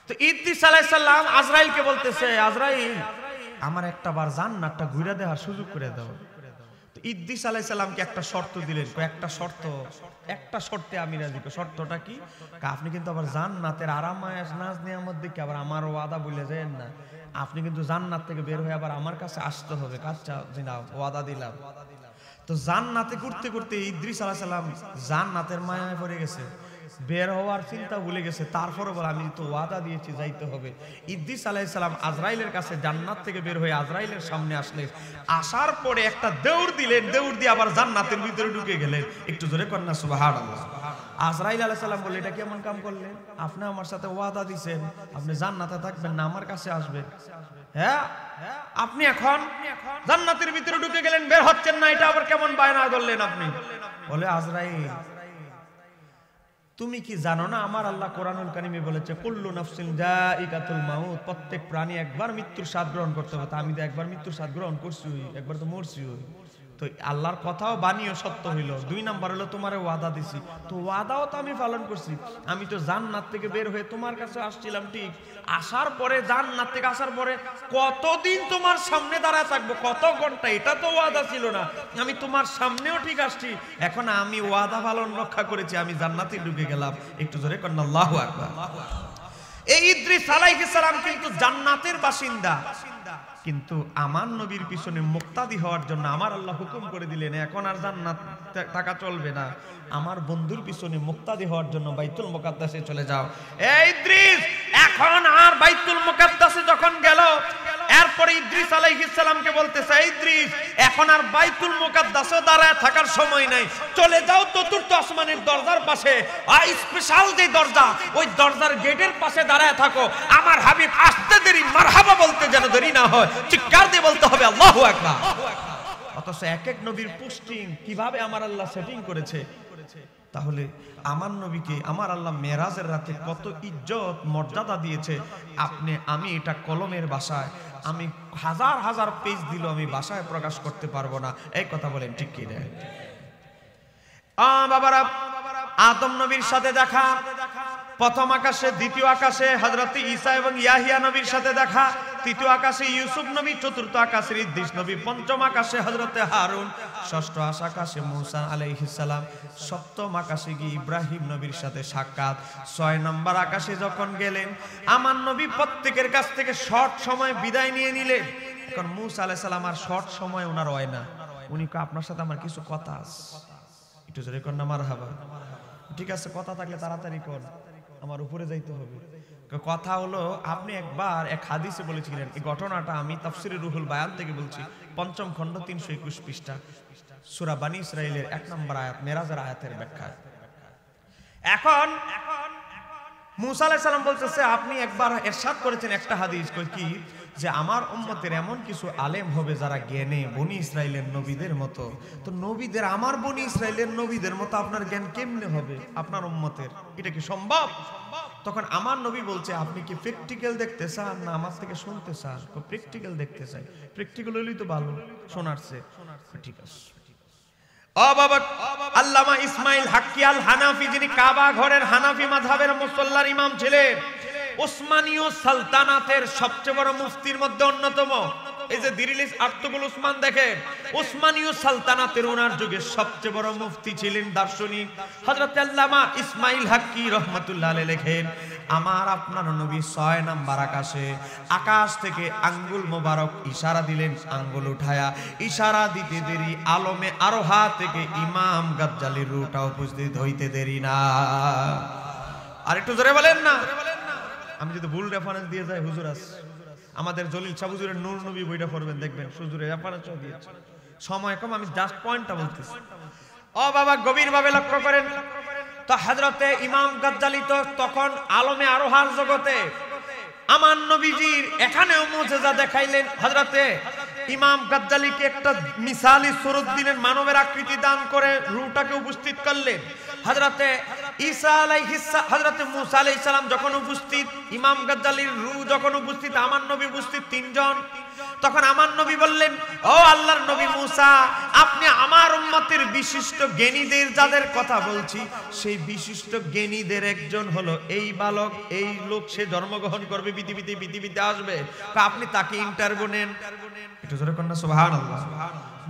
তো ইদ্রিস আলাইহিস সালাম আজরাইলকে বলতেছে, আজরাইল, আমার একটা বার জান্নাতটা ঘুরে দেওয়ার সুযোগ করে দাও। তো ইদ্রিস আলাইহিস সালামকে একটা শর্ত দিলেন, একটা শর্তে আমি রাজি। শর্তটা কি? আপনি কিন্তু আবার জান্নাতের আরামায়েশ নাজ নিয়ামত দেখে আবার আমার ওয়াদা ভুলে যাবেন না। আপনি কিন্তু জান্নাত থেকে বের হয়ে আবার আমার কাছে আসতে হবে। কাজটা ওয়াদা দিলাম। তো জান্নাতে ঘুরতে ঘুরতে ইদ্রিস আলাইহিস সালাম জান্নাতের মায়ায় পড়ে গেছে, বের হওয়ার চিন্তা ভুলে গেছে। তারপরে বলে, আমি তো ওয়াদা দিয়েছি, যাইতে হবে। ইদ্রিস আলাইহিস সালাম আজরাইলের কাছে জান্নাত থেকে বের হয়ে আজরাইলের সামনে আসলেন। আসার পরে একটা দৌড় দিলেন, দৌড় দিয়ে আবার জান্নাতের ভিতরে ঢুকে গেলেন। একটু জোরে করেন না সুবহানাল্লাহ। আজরাইল আলাইহিস সালাম বলে, এটা কেমন কাম করলেন? আপনি আমার সাথে ওয়াদা দিয়েছেন, আপনি জান্নাতে থাকবেন না, আমার কাছে আসবেন। হ্যাঁ, আপনি এখন জান্নাতের ভিতরে ঢুকে গেলেন, বের হচ্ছেন না, এটা আবার কেমন বায়না ধরলেন আপনি? বলে, আজরাইল, তুমি কি জানো না আমার আল্লাহ কোরআনুল কারীমে বলেছে, কুল্লু নাফসিন যায়িকাতুল মাউত, প্রত্যেক প্রাণী একবার মৃত্যুর স্বাদ গ্রহণ করতে হবে। আমি তো একবার মৃত্যুর স্বাদ গ্রহণ করছি, একবার তো মরছি। তো আল্লাহর কথাও বাণীও সত্য হইল। 2 নাম্বার হলো তোমারে ওয়াদা দিছি, তো ওয়াদাও তো আমি পালন করছি। আমি তো জান্নাত থেকে বের হয়ে তোমার কাছে আসছিলাম, ঠিক। আসার পরে, জান্নাত থেকে আসার পরে কতদিন তোমার সামনে দাঁড়ায় থাকবো, কত ঘন্টা, এটা তো ওয়াদা ছিল না। আমি তোমার সামনেও ঠিক আসছি, এখন আমি ওয়াদা পালন রক্ষা করেছি, আমি জান্নাতে ঢুকে গেলাম। একটু জোরে করেন আল্লাহু আকবার। এই ইদ্রিস আলাইহিস সালাম কিন্তু জান্নাতের বাসিন্দা, কিন্তু আমার নবীর পিছনে মুক্তাদি হওয়ার জন্য আমার আল্লাহ হুকুম করে দিলেন, এখন আর জান্নাত টাকা চলবে না, আমার বন্ধুর পিছনে মুক্তাদি হওয়ার জন্য বাইতুল মুকাদ্দাসে চলে যাও। এই ইদ্রিস এখন আর বাইতুল মুকাদ্দাসে যখন গেল, এরপরে ইদ্রিস আলাইহিস সালামকে বলতেছে, ইদ্রিস, এখন আর বাইতুল মুকাদ্দাসে দাঁড়ায় থাকার সময় নাই, চলে যাও চতুর্থ আসমানের দরজার পাশে, স্পেশাল যে দরজা, ওই দরজার গেটের পাশে দাঁড়ায় থাকো। আমার হাবিব আসতে দেরি, মারহাবা বলতে যেন দেরি না হয়, চিৎকার দিয়ে বলতে হবে আল্লাহু আকবার। অথচ এক এক নবীর পোস্টিং কিভাবে আমার আল্লাহ সেটিং করেছে। তাহলে আমার নবীকে আমার আল্লাহ মেরাজের রাতে কত ইজ্জত মর্যাদা দিয়েছে, আমি এটা কলমের ভাষায়, আমি হাজার হাজার পেজ দিল আমি ভাষায় প্রকাশ করতে পারবো না। এই কথা বলেন ঠিক কি না? বাবারা, আদম নবীর সাথে দেখা প্রথম আকাশে, দ্বিতীয় আকাশে হযরত ঈসা এবং ইয়াহিয়া নবীর সাথে দেখা, তৃতীয় আকাশে ইউসুফ নবী, চতুর্থ আকাশে ইদ্রিস নবী, পঞ্চম আকাশে হযরত হারুন, ষষ্ঠ আকাশে মূসা আলাইহিস সালাম, সপ্তম আকাশে গিয়ে ইব্রাহিম নবীর সাথে সাক্ষাৎ, 6 নম্বর আকাশে যখন গেলেন আমার নবী প্রত্যেকের কাছ থেকে শর্ট সময় বিদায় নিয়ে নিলেন। এখন মূসা আলাইহিস সালাম আর শর্ট সময় ওনার হয় না, উনি কয়, আপনার সাথে আমার কিছু কথা আছে। একটু জোরে কর না মারহাবা। ঠিক আছে, কথা থাকলে তাড়াতাড়ি কর, আমার উপরে যাইতে হবে। কথা হলো, আপনি একবার এক হাদিসে বলেছিলেন, এই ঘটনাটা আমি তাফসিরে রুহুল বায়ান থেকে বলছি, 5ম খণ্ড 321 পৃষ্ঠা, সূরা বনী ইসরাঈলের 1 নম্বর আয়াত, মেরাজের আয়াতের ব্যাখ্যা। এখন মূসা আলাইহিস সালাম বলতেছে, আপনি একবার ইরশাদ করেছেন একটা হাদিস, কই কি, যে আমার উম্মতের এমন কিছু আলেম হবে যারা জ্ঞানে বনি ইসরাইলের নবীদের মতো। তো নবীদের, আমার বনি ইসরাইলের নবীদের মতো আপনার জ্ঞান কেমনে হবে আপনার উম্মতের? এটা কি সম্ভব? তখন আমার নবী বলছে, আপনি কি প্র্যাকটিক্যাল দেখতে চান না আমার থেকে শুনতে চান? প্র্যাকটিক্যাল দেখতে চাই। প্র্যাকটিক্যাল হলেই তো ভালো, শোনারছে। ঠিক আছে। ও বাবা, আল্লামা ইসমাইল হাক্কি আল হানাফি, যিনি কাবা ঘরের হানাফি মাযহাবের মুসাল্লার ইমাম ছিলেন, ওসমানীয় সালতানাতের সবচেয়ে বড় মুফতির মধ্যে অন্যতম। এই যে দিরিলিস আর্তুকুল উসমান দেখেন, ওসমানীয় সালতানাতের ওনার যুগে সবচেয়ে বড় মুফতি ছিলেন দার্শনিক হযরত আল্লামা ইসমাইল হাক্কি রাহমাতুল্লাহ আলাইহি লেখেন, আমার আপনার নবী 6 নাম্বার আকাশে, আকাশ থেকে আঙ্গুল মোবারক ইশারা দিলেন, আঙ্গুল উঠায়া ইশারা দিতে দেরি আলমে আরোহা থেকে ইমাম গাজ্জালির রূহটা উপস্থিত হইতে দেরি না। আর একটু জোরে বলেন না। আমি যদি ভুল রেফারেন্স দিয়ে যাই, হুজুর আছে আমাদের জলিল শাহ হুজুরের নূর নবী বইটা পড়বেন, দেখবেন হুজুরের রেফারেন্স দিয়েছে। সময় কম, আমি জাস্ট পয়েন্টটা বলতেছি। ও বাবা, গভীরভাবে লক্ষ্য করেন তো, হযরতে ইমাম গাজ্জালি তো তখন আলমে আরোহার জগতে। আমার নবীজির এখানেও মুজিজা দেখাইলেন। হযরতে ইমাম গাজ্জালিকে একটা মিসালি সুরত দিলেন, মানবের আকৃতি দান করে রূহটাকে উপস্থিত করলেন। হযরতে ঈসা আলাইহিস সালাম, হযরতে মুসা আলাইহিস সালাম যখন উপস্থিত, ইমাম গাজ্জালির রূহ যখন উপস্থিত, আমার নবী উপস্থিত, তিনজন। তখন আমার নবী বললেন, ও আল্লাহর নবী মুসা, আপনি আমার উম্মতের বিশিষ্ট জ্ঞানীদের যাদের কথা বলছি, সেই বিশিষ্ট জ্ঞানীদের একজন হলো এই বালক, এই লোক, সে জন্মগ্রহণ করবে পৃথিবীতে আসবে, আপনি তাকে ইন্টারভিউ নেন। একটু জোরে কন্যা সুবহানাল্লাহ।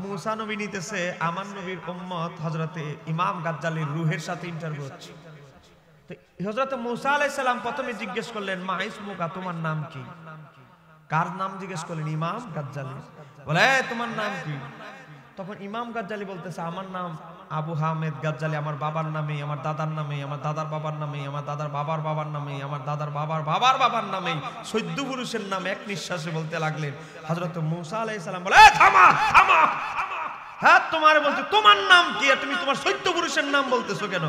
মুসা নবী নিতেছে আমার নবীর উম্মত হযরতে ইমাম গাজ্জালির রূহের সাথে ইন্টারভিউ হচ্ছে। তো হযরতে মুসা আলাইহিস সালাম প্রথমে জিজ্ঞেস করলেন, মা ইসমুকা, তোমার নাম কি? কার নাম জিজ্ঞেস করলেন? ইমাম গাজ্জালি। বলে, তোমার নাম কি? তখন ইমাম গাজ্জালি বলতেছে, আমার নাম আবু হামেদ গাজ্জালি, আমার বাবার নামে, আমার দাদার নামে, আমার দাদার বাবার নামে, আমার দাদার বাবার বাবার নামে, আমার দাদার বাবার বাবার বাবার নামে, 14 পুরুষের নাম এক নিঃশ্বাসে বলতে লাগলেন। হযরত মুসা আলাইহিস সালাম বলে, থামা থামা, হ্যাঁ তোমার বলছে, তোমার নাম কি? তুমি তোমার 14 পুরুষের নাম বলতেছো কেন?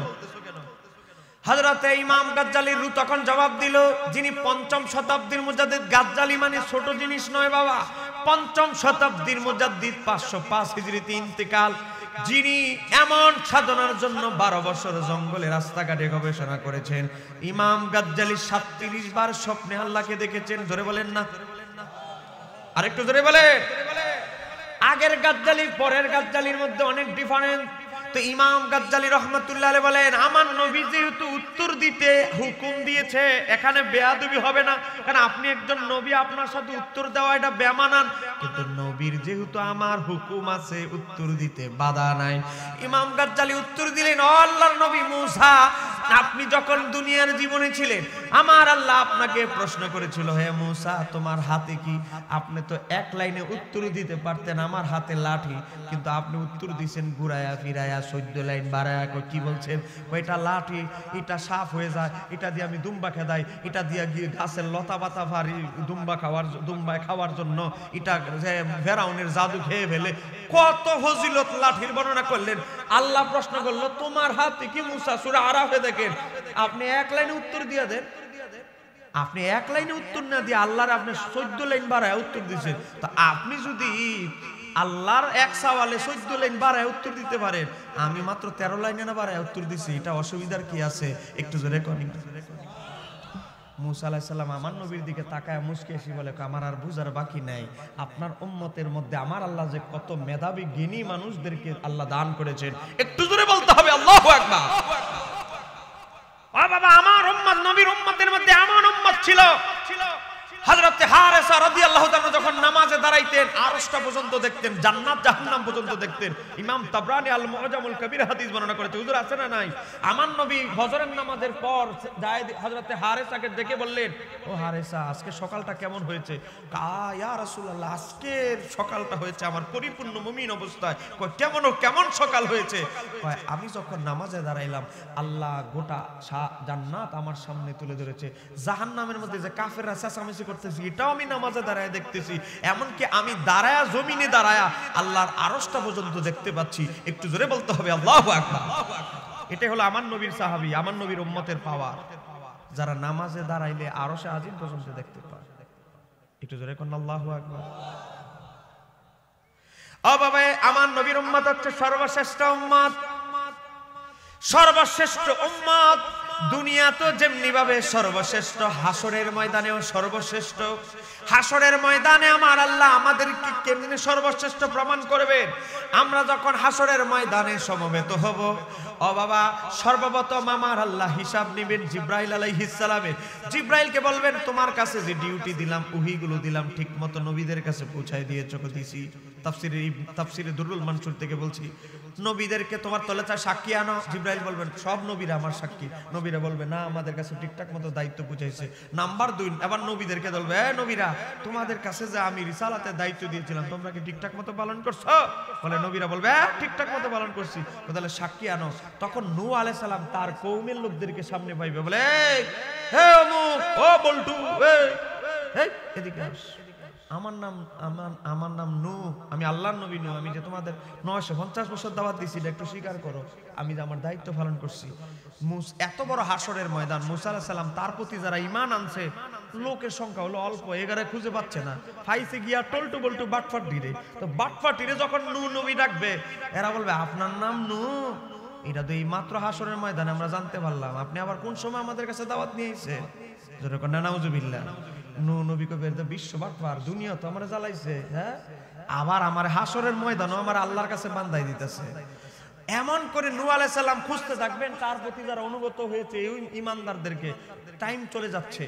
হযরতে ইমাম গাজ্জালির রূহ তখন জবাব দিল, যিনি 5ম শতাব্দীর মুজাদ্দিদ, গাজ্জালি মানে ছোট জিনিস নয় বাবা, 5ম শতাব্দীর মুজাদ্দিদ, 505 হিজরিতে ইন্তেকাল, যিনি এমন সাধনার জন্য 12 বছর জঙ্গলে রাস্তাঘাটে গবেষণা করেছেন। ইমাম গাজ্জালি 37 বার স্বপ্নে আল্লাহকে দেখেছেন। জোরে বলেন না, আরেকটু জোরে বলে। আগের গাজ্জালি পরের গাজ্জালির মধ্যে অনেক ডিফারেন্স। তো ইমাম গাজ্জালি রাহমাতুল্লাহ আলাইহি বলেন, আমার নবী যেহেতু উত্তর দিতে হুকুম দিয়েছে, এখানে বেয়াদবি হবে না, কারণ আপনি একজন নবী, আপনার সাথে উত্তর দেওয়া এটা বেমানান, কিন্তু নবীর যেহেতু আমার হুকুম আছে, উত্তর দিতে বাধা নাই। ইমাম গাজ্জালি উত্তর দিলেন, ও আল্লাহর নবী মুসা, আপনি যখন দুনিয়ার জীবনে ছিলেন, আমার আল্লাহ আপনাকে প্রশ্ন করেছিল, হে মুসা, তোমার হাতে কি? আপনি তো এক লাইনে উত্তর দিতে পারতেন, আমার হাতে লাঠি, কিন্তু আপনি উত্তর দিয়েছেন ঘুরায়া ফিরায়া, 14 লাইন বাড়ায়া। কি বলছেন? ওইটা লাঠি, এটা সাফ হয়ে যায়, এটা দিয়ে আমি দুম্বা খেদাই, এটা দিয়ে গিয়ে গাছের লতা পাতা ভারি দুম্বায় খাওয়ার জন্য, এটা ফেরাউনের জাদু খেয়ে ফেলে। কত ফজিলত লাঠির বর্ণনা করলেন। আল্লাহ প্রশ্ন করলো, তোমার হাতে কি মুসা? সূরা আরাফে দেখেন, আপনি এক লাইনে উত্তর দিয়ে দেন। আপনি এক লাইনে উত্তর না দিয়ে আল্লাহর আপনি 14 লাইন বাড়ায় উত্তর দিয়েছেন। তো আপনি যদি আল্লাহর এক সওয়ালে 14 লাইন বাড়ায় উত্তর দিতে পারেন, আমি মাত্র 13 লাইনে না বাড়ায় উত্তর দিছি, এটা অসুবিধার কি আছে? একটু জোরে কোনি। মুসা আলাইহিস সালাম আমার নবীর দিকে তাকায় মুস্কি এসে বলে, আমার আর বুঝার বাকি নাই, আপনার উম্মতের মধ্যে আমার আল্লাহ যে কত মেধাবী জ্ঞানী মানুষদেরকে আল্লাহ দান করেছেন। একটু জোরে বলতে হবে আল্লাহু আকবার। ও বাবা, আমার উম্মত, নবীর উম্মতের মধ্যে এমন উম্মত ছিল, হযরতে হারেসা রাদিয়াল্লাহু তাআলা যখন নামাজে দাঁড়াইতেন, আরশটা পর্যন্ত দেখতেন, জান্নাত জাহান্নাম পর্যন্ত দেখতেন। ইমাম তাবরানী আল মুআজামুল কবির হাদিস বর্ণনা করেছে। হুজুর আছে না নাই? আমার নবী ফজরের নামাজের পর যায় হযরতে হারেসাকে ডেকে বললেন, ও হারেসা, আজকে সকালটা কেমন হয়েছে? ইয়া রাসূলুল্লাহ, আজকের সকালটা হয়েছে আমার পরিপূর্ণ মুমিন অবস্থায়। কয় কেমন সকাল হয়েছে? কয় আমি যখন নামাজে দাঁড়াইলাম, আল্লাহ গোটা জান্নাত আমার সামনে তুলে ধরেছে, জাহান্নামের মধ্যে যে কাফেররা চেঁচামেচি করতেছি, এটাও আমি নামাজে দাঁড়ায় দেখতেছি, এমনকি আমি দাঁড়ায়া জমিনে দাঁড়ায়া আল্লাহর আরশটা পর্যন্ত দেখতে পাচ্ছি। একটু জোরে বলতে হবে আল্লাহু আকবার। এটাই হলো আমার নবীর সাহাবী, আমার নবীর উম্মতের পাওয়ার, যারা নামাজে দাঁড়াইলে আরশে আজিম পর্যন্ত দেখতে পায়। একটু জোরে কোন আল্লাহু আকবার। ও বাবা, আমার নবীর উম্মত হচ্ছে সর্বশ্রেষ্ঠ উম্মত, সর্বশ্রেষ্ঠ উম্মত। দুনিয়া তো যেমনি ভাবে সর্বশ্রেষ্ঠ, হাসরের ময়দানেও সর্বশ্রেষ্ঠ। হাসরের ময়দানে আমার আল্লাহ আমাদেরকে কেমনে সর্বশ্রেষ্ঠ প্রমাণ করবেন? আমরা যখন হাসরের ময়দানে সমবেত হব, ও বাবা, সর্বপ্রথম আমার আল্লাহ হিসাব নেবেন জিব্রাইল আলাইহিস সালামের। জিব্রাইলকে বলবেন, তোমার কাছে যে ডিউটি দিলাম, ওহীগুলো দিলাম, ঠিক মতো নবীদের কাছে পৌঁছায় দিয়েছো দিছি। তাফসিরে দুরুল মানসুর থেকে বলছি, নবীদেরকে তোমার তলে চা সাক্ষী আনো। জিব্রাইল বলবেন, সব নবীরা আমার সাক্ষী। নবীরা বলবে, না, আমাদের কাছে ঠিকঠাক মতো দায়িত্ব পৌঁছাইছে। নাম্বার 2, এবার নবীদেরকে বলবে, নবীরা, তোমাদের কাছে যে আমি রিসালাতের দায়িত্ব দিয়েছিলাম, তোমরা কি ঠিকঠাক মতো পালন করছো? বলে নবীরা বলবে, ঠিকঠাক মতো পালন করছি। তাহলে সাক্ষী আনো। তখন নূহ আলাইহিস সালাম তার কওমের লোকদেরকে সামনে পাইবে, বলে, হে অমুক, ও বল্টু, এই এদিকে আস। আমার নাম নূহ, আমি আল্লাহর নবী নূহ। আমি যে তোমাদের 950 বছর দাওয়াত দিছি, একটু স্বীকার করো, আমি যে আমার দায়িত্ব পালন করছি। এত বড় হাসরের ময়দান, মুসা আলাইহিস সালাম তার প্রতি যারা ঈমান আনছে, লোকের সংখ্যা হলো অল্প, এগারে খুঁজে পাচ্ছে না। ফাইসে গিয়া টলটু বল্টু বাটফাট দিরে। তো বাটফাট দিরে যখন নূহ নবী ডাকবে, এরা বলবে, আপনার নাম নূহ? এটা তো এই মাত্র হাসরের ময়দানে আমরা জানতে পারলাম। আপনি আবার কোন সময় আমাদের কাছে দাওয়াত নিয়ে এসেছেন? যেরকম নাউজুবিল্লাহ। নূহ নবী কবে তো বিশ্ব বাটফার, দুনিয়া তো আমরা জ্বালাইছে, হ্যাঁ, আবার আমার হাসরের ময়দানও আমার আল্লাহর কাছে বান্দাই দিতেছে। এমন করে নূহ আলাইহিস সালাম খুঁজতে থাকবেন তার প্রতি যারা অনুগত হয়েছে, এই ইমানদারদেরকে। টাইম চলে যাচ্ছে,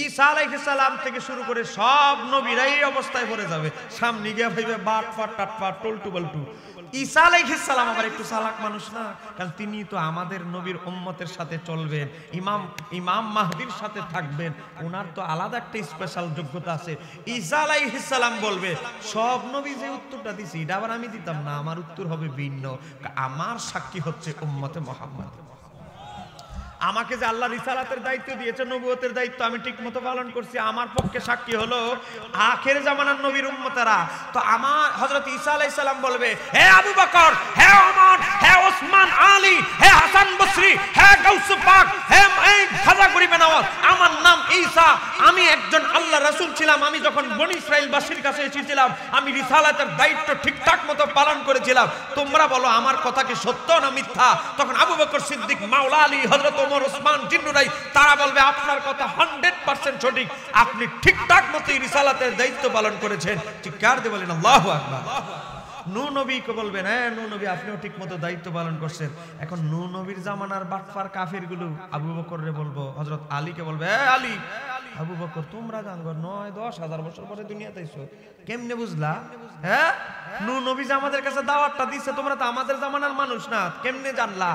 ঈসা আলাইহিস সালাম থেকে শুরু করে সব নবীরাই এই অবস্থায় পড়ে যাবে। সামনে গিয়ে ভাইবে বাটফাট টাটফাট টলটু বল্টু। ঈসা আলাইহিস সালাম আবার একটু চালাক মানুষ না, কারণ তিনি তো আমাদের নবীর উম্মতের সাথে চলবেন, ইমাম মাহদির সাথে থাকবেন। ওনার তো আলাদা একটা স্পেশাল যোগ্যতা আছে। ঈসা আলাইহিস সালাম বলবে, সব নবী যে উত্তরটা দিছি এটা আবার আমি দিতাম না, আমার উত্তর হবে ভিন্ন। আমার সাক্ষী হচ্ছে উম্মতে মুহাম্মদ। আমাকে যে আল্লাহ রিসালাতের দায়িত্ব দিয়েছে, নবুয়তের দায়িত্ব আমি ঠিকমতো পালন করছি, আমার পক্ষে সাক্ষী হলো আখের জামানার নবীর উম্মতেরা। তো আমার হযরত ঈসা আলাইহিস সালাম বলবে, হে আবু বকর, হে ওমর, হে ওসমান, আলী, হে হাসান বসরি, হে গাউস পাক, হে এই খাজা গরিবে নওয়াজ, আমার নাম ঈসা, আমি একজন আল্লাহর রাসূল ছিলাম। আমি যখন বনি ইসরাইলবাসীর কাছে এসেছিলাম, আমি রিসালাতের দায়িত্ব ঠিকঠাক মতো পালন করেছিলাম। তোমরা বলো আমার কথা কি সত্য না মিথ্যা? তখন আবু বকর সিদ্দিক, মাওলা আলী, হযরত ওমর, ওসমান, জিন্নুরাই, তারা বলবে, আপনার কথা 100% সঠিক, আপনি ঠিকঠাক মতো রিসালাতের দায়িত্ব পালন করেছেন। চিৎকার দিয়ে বলেন আল্লাহু আকবার। নূহ নবীকে বলবেন, হ্যাঁ নূহ নবী, আপনিও ঠিক মতো দায়িত্ব পালন করছেন। এখন নূহ নবীর জামানার বাটফার কাফিরগুলো আবু বকররে বলবো, হযরত আলীকে বলবে, হে আলী, আবু বকর তোমরা জানগো 9-10 হাজার বছর পরে দুনিয়াতে আইছো, কেমনে বুঝলা? হ্যাঁ, নূহ নবী যে আমাদের কাছে দাওয়াতটা দিচ্ছে, তোমরা তো আমাদের জামানার মানুষ না, কেমনে জানলা?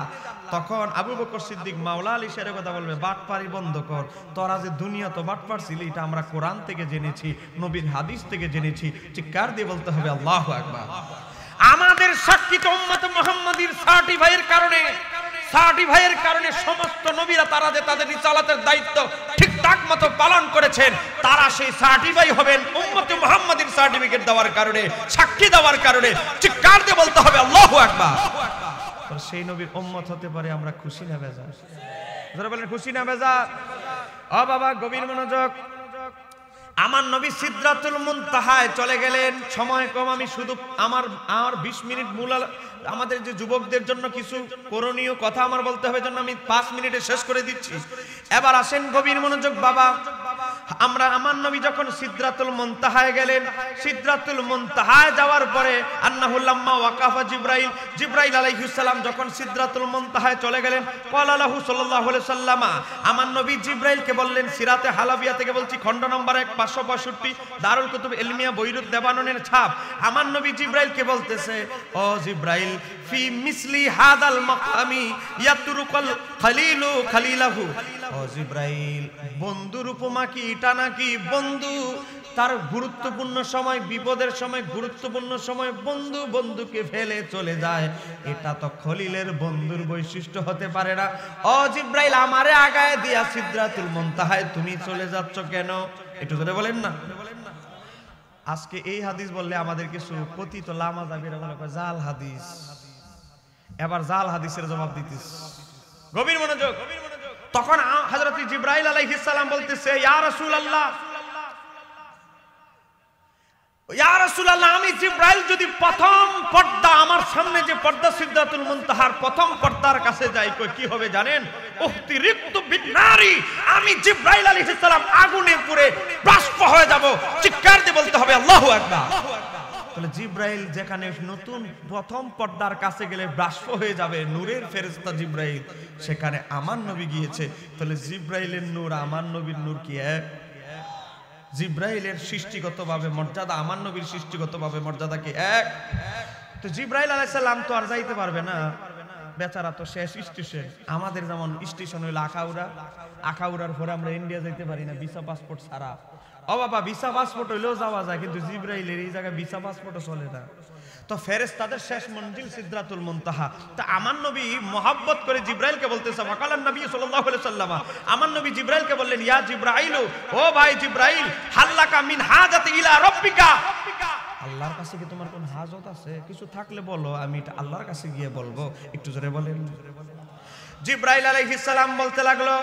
তখন আবু বকর সিদ্দিক, মাওলা আলী সেরে কথা বলবে, বাটপারি বন্ধ কর, তোরা যে দুনিয়া তো বাটপার ছিলি, এটা আমরা কোরআন থেকে জেনেছি, নবীর হাদিস থেকে জেনেছি। চিৎকার দিয়ে বলতে হবে আল্লাহু আকবার। আমাদের সাক্ষীত উম্মত মুহাম্মাদীর সার্টিফাইয়ের কারণে সমস্ত নবীরা তারা যে তাদের রিসালাতের দায়িত্ব ঠিকঠাক মতো পালন করেছেন, তারা সেই সার্টিফাই হবেন উম্মত মুহাম্মাদীর সার্টিফিকেট দেওয়ার কারণে, সাক্ষী দেওয়ার কারণে। চিৎকার দিয়ে বলতে হবে আল্লাহু আকবার। সেই নবীর উম্মত হতে পারে আমরা খুশি না বেজার? যারা বলেন খুশি না বেজার? ও বাবা, গভীর মনোযোগ। আমার নবী সিদরাতুল মুনতাহায় চলে গেলেন। সময় কম, আমি শুধু আমার 20 মিনিট মূল আমাদের যে যুবকদের জন্য কিছু করণীয় কথা আমার বলতে হবে, জন্য আমি 5 মিনিটে শেষ করে দিচ্ছি। এবার আসেন গভীর মনোযোগ বাবা। আমার নবী যখন সিদরাতুল মুনতাহায় গেলেন, সিদরাতুল মুনতাহায় যাওয়ার পরে আন্নাহু লাম্মা ওয়াকাফা জিবরাইল আলাইহিস সালাম যখন সিদরাতুল মুনতাহায় চলে গেলেন, ক্বালা লাহু সাল্লাল্লাহু আলাইহি সাল্লামা, আমার নবী জিবরাইলকে বললেন, সিরাতে হালাবিয়া থেকে বলছি, খণ্ড নম্বর 1 565, দারুল কুতুব ইলমিয়া বৈরুত দেবাননের ছাপ। আমার নবী জিবরাইলকে বলতেছে, ও জিবরাইল, ফি মিসলি হাদাল মাকামি ইয়াতরুকাল খলিলু খলিলাহু। ও জিবরাইল, বন্ধুর উপমা কি এটা নাকি? বন্ধু তার গুরুত্বপূর্ণ সময়, বিপদের সময়, গুরুত্বপূর্ণ সময় বন্ধু বন্ধুকে ফেলে চলে যায়, এটা তো খলিলের বন্ধুর বৈশিষ্ট্য হতে পারে না। ও জিবরাইল, আমারে আগায় দিয়া সিদরাতুল মুনতাহায় তুমি চলে যাচ্ছ কেন? একটু ধরে বলেন না। আজকে এই হাদিস বললে আমাদের কিছু কথিত লামা যাবিরা মনে করে জাল হাদিস। এবার জাল হাদিসের জবাব দিতেছ, গভীর মনোযোগ। তখন হযরত জিবরাইল আলাইহিস সালাম বলতেছে, ইয়া রাসূলুল্লাহ, ইয়া রাসূলুল্লাহ, আমি জিবরাইল যদি প্রথম পর্দা, আমার সামনে যে পর্দা সিদরাতুল মুনতাহার প্রথম পর্দার কাছে যাই, কি হবে জানেন? উহতিরিকতু বিন্নারি, আমি জিবরাইল আলাইহিস সালাম আগুনে পুড়ে বাষ্প হয়ে যাব। চিৎকার দিয়ে বলতে হবে আল্লাহু আকবার। তাহলে জিবরাইল যেখানে নতুন প্রথম পর্দার কাছে গেলে বাষ্প হয়ে যাবে, নূরের ফেরেশতা জিবরাইল, সেখানে আমার নবী গিয়েছে। তাহলে জিবরাইলের নূর আমার নবীর নূর কি এক? জিবরাইলের সৃষ্টিগতভাবে মর্যাদা আমার নবীর সৃষ্টিগতভাবে মর্যাদা কি এক? তো জিবরাইল আলাইহিস সালাম তো আর যাইতে পারবে না, বেচারা তো শেষ স্টেশন। আমাদের যেমন স্টেশন হইল আখাউড়া, আখাউড়ার পরে আমরা ইন্ডিয়া যাইতে পারি না ভিসা পাসপোর্ট ছাড়া। ও বাবা, ভিসা পাসপোর্ট হইলেও যাওয়া যায়, কিন্তু জিবরাইলের এই জায়গায় ভিসা পাসপোর্টও চলে না। তো ফেরেশতাদের শেষ মঞ্জিল সিদরাতুল মুনতাহা। তা আমার নবী মহব্বত করে জিবরাইলকে বলতেছে, ওয়াকালান নবী সাল্লাল্লাহু আলাইহি ওয়াসাল্লাম, আমার নবী জিবরাইলকে বললেন, ইয়া জিবরাইল, ও ভাই জিবরাইল, হাল্লাকা মিন হাজাতি ইলা রাব্বিকা, আল্লাহর কাছে কি তোমার কোন হাজত আছে? কিছু থাকলে বলো, আমি এটা আল্লাহর কাছে গিয়ে বলবো। একটু জোরে বলেন। জিবরাইল আলাইহিস সালাম বলতে লাগলো,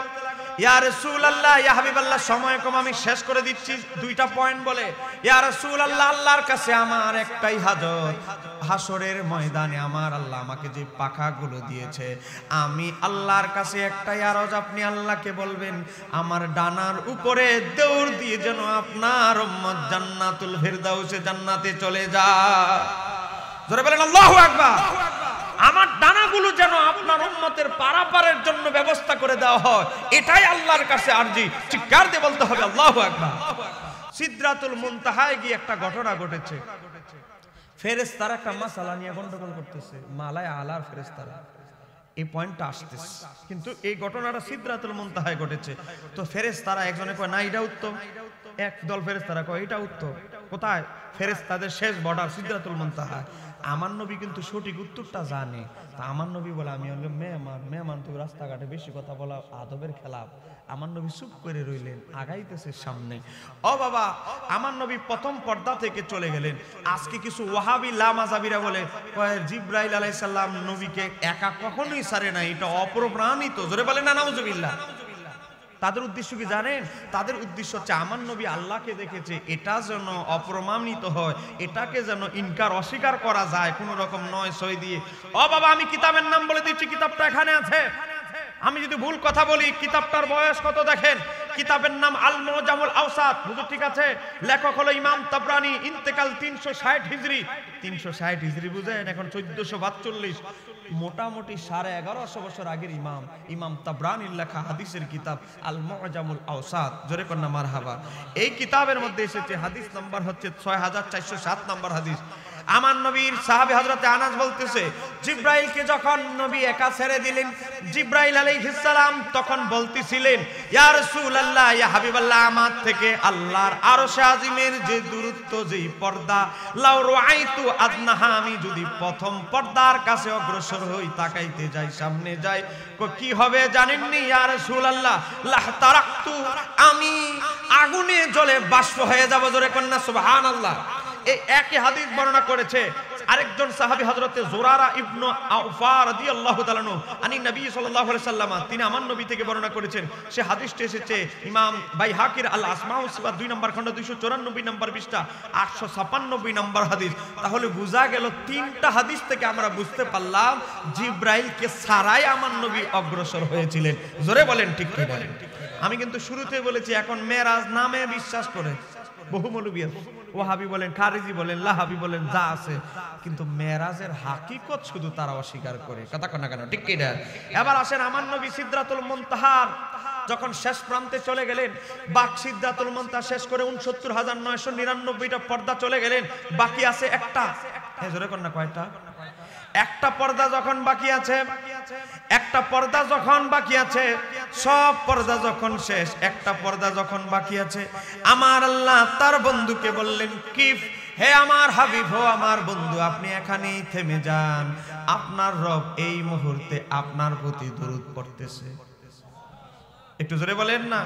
ইয়া রাসূলুল্লাহ, ইয়া হাবিবাল্লাহ, সময় কম, আমি শেষ করে দিচ্ছি দুইটা পয়েন্ট বলে। ইয়া রাসূলুল্লাহ, আল্লাহর কাছে আমার একটাই হাজত, হাসরের ময়দানে আমার আল্লাহ আমাকে যে পাখাগুলো দিয়েছে, আমি আল্লাহর কাছে একটাই আরজ, আপনি আল্লাহকে বলবেন আমার ডানার উপরে দৌড় দিয়ে যেন আপনার উম্মত জান্নাতুল ফিরদাউসে জান্নাতে চলে যায়। জোরে বলেন আল্লাহু আকবার। আমার ডানাগুলো যেন আপনার উম্মতের পারাপারের জন্য ব্যবস্থা করে দেওয়া হয়, এটাই আল্লাহর কাছে আরজি। চিৎকার দিয়ে বলতে হবে আল্লাহু আকবার। সিদরাতুল মুনতাহায় গিয়ে একটা ঘটনা ঘটেছে। ফেরেশতারা একটা মাসালা নিয়ে গন্ডগোল করতেছে, মালায় আলার ফেরেশতারা। এই পয়েন্টটা আসতেছে, কিন্তু এই ঘটনাটা সিদরাতুল মুনতাহায় ঘটেছে। তো ফেরেশতারা একজনে কয় না এটা উত্তম, এক দল ফেরেশতারা কয় এটা উত্তম। কোথায়? ফেরেশতাদের শেষ বর্ডার সিদরাতুল মুনতাহা। আমার নবী কিন্তু সঠিক উত্তরটা জানে। তা আমার নবী বলে, আমি হলো মেহমান তো রাস্তাঘাটে বেশি কথা বলা আদবের খেলাফ। আমার নবী চুপ করে রইলেন, আগাইতেছে সামনে। ও বাবা, আমার নবী প্রথম পর্দা থেকে চলে গেলেন। আজকে কিছু ওয়াহাবি লামাযাবিরা বলে জিবরাইল আলাইহিস সালাম নবীকে একা কখনোই ছাড়ে না, এটা অপ্রমাণিত। জোরে বলেন না নাউজুবিল্লাহ। তাদের উদ্দেশ্য কি জানেন? তাদের উদ্দেশ্য হচ্ছে আমার নবী আল্লাহকে দেখেছে, এটা যেন অপ্রমাণিত হয়, এটাকে যেন ইনকার অস্বীকার করা যায় কোন রকম নয় সই দিয়ে। ও বাবা, আমি কিতাবের নাম বলে দিচ্ছি, কিতাবটা এখানে আছে। আমি যদি ভুল কথা বলি, কিতাবটার বয়স কত দেখেন। কিতাবের নাম আল মুজামুল আওসাত। হুজুর ঠিক আছে? লেখক হলো ইমাম তাবরানী, ইন্তেকাল 360 হিজরি। 360 হিজরি বুঝেন, এখন 1442, মোটামুটি 1150 বছর আগের ইমাম তাবরানীর লেখা হাদিসের কিতাব আল মুজামুল আওসাত। জোরে কন্যা মারহাবা। এই কিতাবের মধ্যে এসেছে, হাদিস নাম্বার হচ্ছে 6407 নম্বর হাদিস। আমার নবীর সাহাবী হযরতে আনাস বলতেছে, জিবরাইলকে যখন নবী একা ছেড়ে দিলেন, জিবরাইল আলাইহিস সালাম তখন বলতেছিলেন, ইয়া রাসূলুল্লাহ, ইয়া হাবিবাল্লাহ, আমার থেকে আল্লাহর আরশে আজিমের যে দূরত্ব, যেই পর্দা, লাউ রাআইতু আদনাহা, আমি যদি প্রথম পর্দার কাছে অগ্রসর হই, তাকাইতে যাই, সামনে যাই, কি হবে জানেননি ইয়া রাসূলুল্লাহ? লাহতারাকতু, আমি আগুনে জ্বলে বাষ্প হয়ে যাব। জোরে কন্যা সুবহানাল্লাহ। এই একই হাদিস বর্ণনা করেছে আরেকজন সাহাবী হযরতে জুরারা ইবনে আওফা রাদিয়াল্লাহু তাআলা আনহু, আনি নবী সাল্লাল্লাহু আলাইহি সাল্লাম, তিনি আমার নবী থেকে বর্ণনা করেছেন। সে হাদিসটি এসেছে ইমাম বাইহাকির আল আসমা ও সিফাত 2 নম্বর খণ্ড 294 নম্বর পৃষ্ঠা 895 নম্বর হাদিস। তাহলে বোঝা গেল, তিনটা হাদিস থেকে আমরা বুঝতে পারলাম জিবরাইলকে ছাড়াই আমার নবী অগ্রসর হয়েছিলেন। জোরে বলেন ঠিক কি না? আমি কিন্তু শুরুতে বলেছি, এখন মেরাজ নামে বিশ্বাস করে বহু মৌলবী আছে, ওয়াহাবি বলেন, খারিজি বলেন, লাহাবি বলেন, যা আছে, কিন্তু মেরাজের হাকিকত শুধু তারা অস্বীকার করে। কথা কনা কেন? ঠিক কি না? এবার আসেন, আমার নবী সিদরাতুল মুনতাহার যখন শেষ প্রান্তে চলে গেলেন, বাক সিদরাতুল মুনতাহা শেষ করে 69,999টা পর্দা চলে গেলেন, বাকি আছে একটা। জোরে কন্যা কয়টা? একটা পর্দা যখন বাকি আছে, একটা পর্দা যখন বাকি আছে, সব পর্দা যখন শেষ, একটা পর্দা যখন বাকি আছে, আমার আল্লাহ তার বন্ধুকে বললেন, কিফ, হে আমার হাবিব, হো আমার বন্ধু, আপনি এখানেই থেমে যান, আপনার রব এই মুহূর্তে আপনার প্রতি দরুদ পড়তেছে। একটু জোরে বলেন না।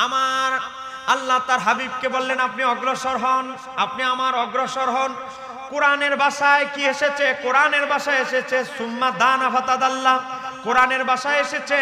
আমার আল্লাহ তার হাবিবকে বললেন, আপনি অগ্রসর হন, আপনি আমার অগ্রসর হন। কোরআনের ভাষায় কি এসেছে? কোরআনের ভাষায় এসেছে সুম্মা দানা ফাতাদাল্লাহ, কোরআনের ভাষায় এসেছে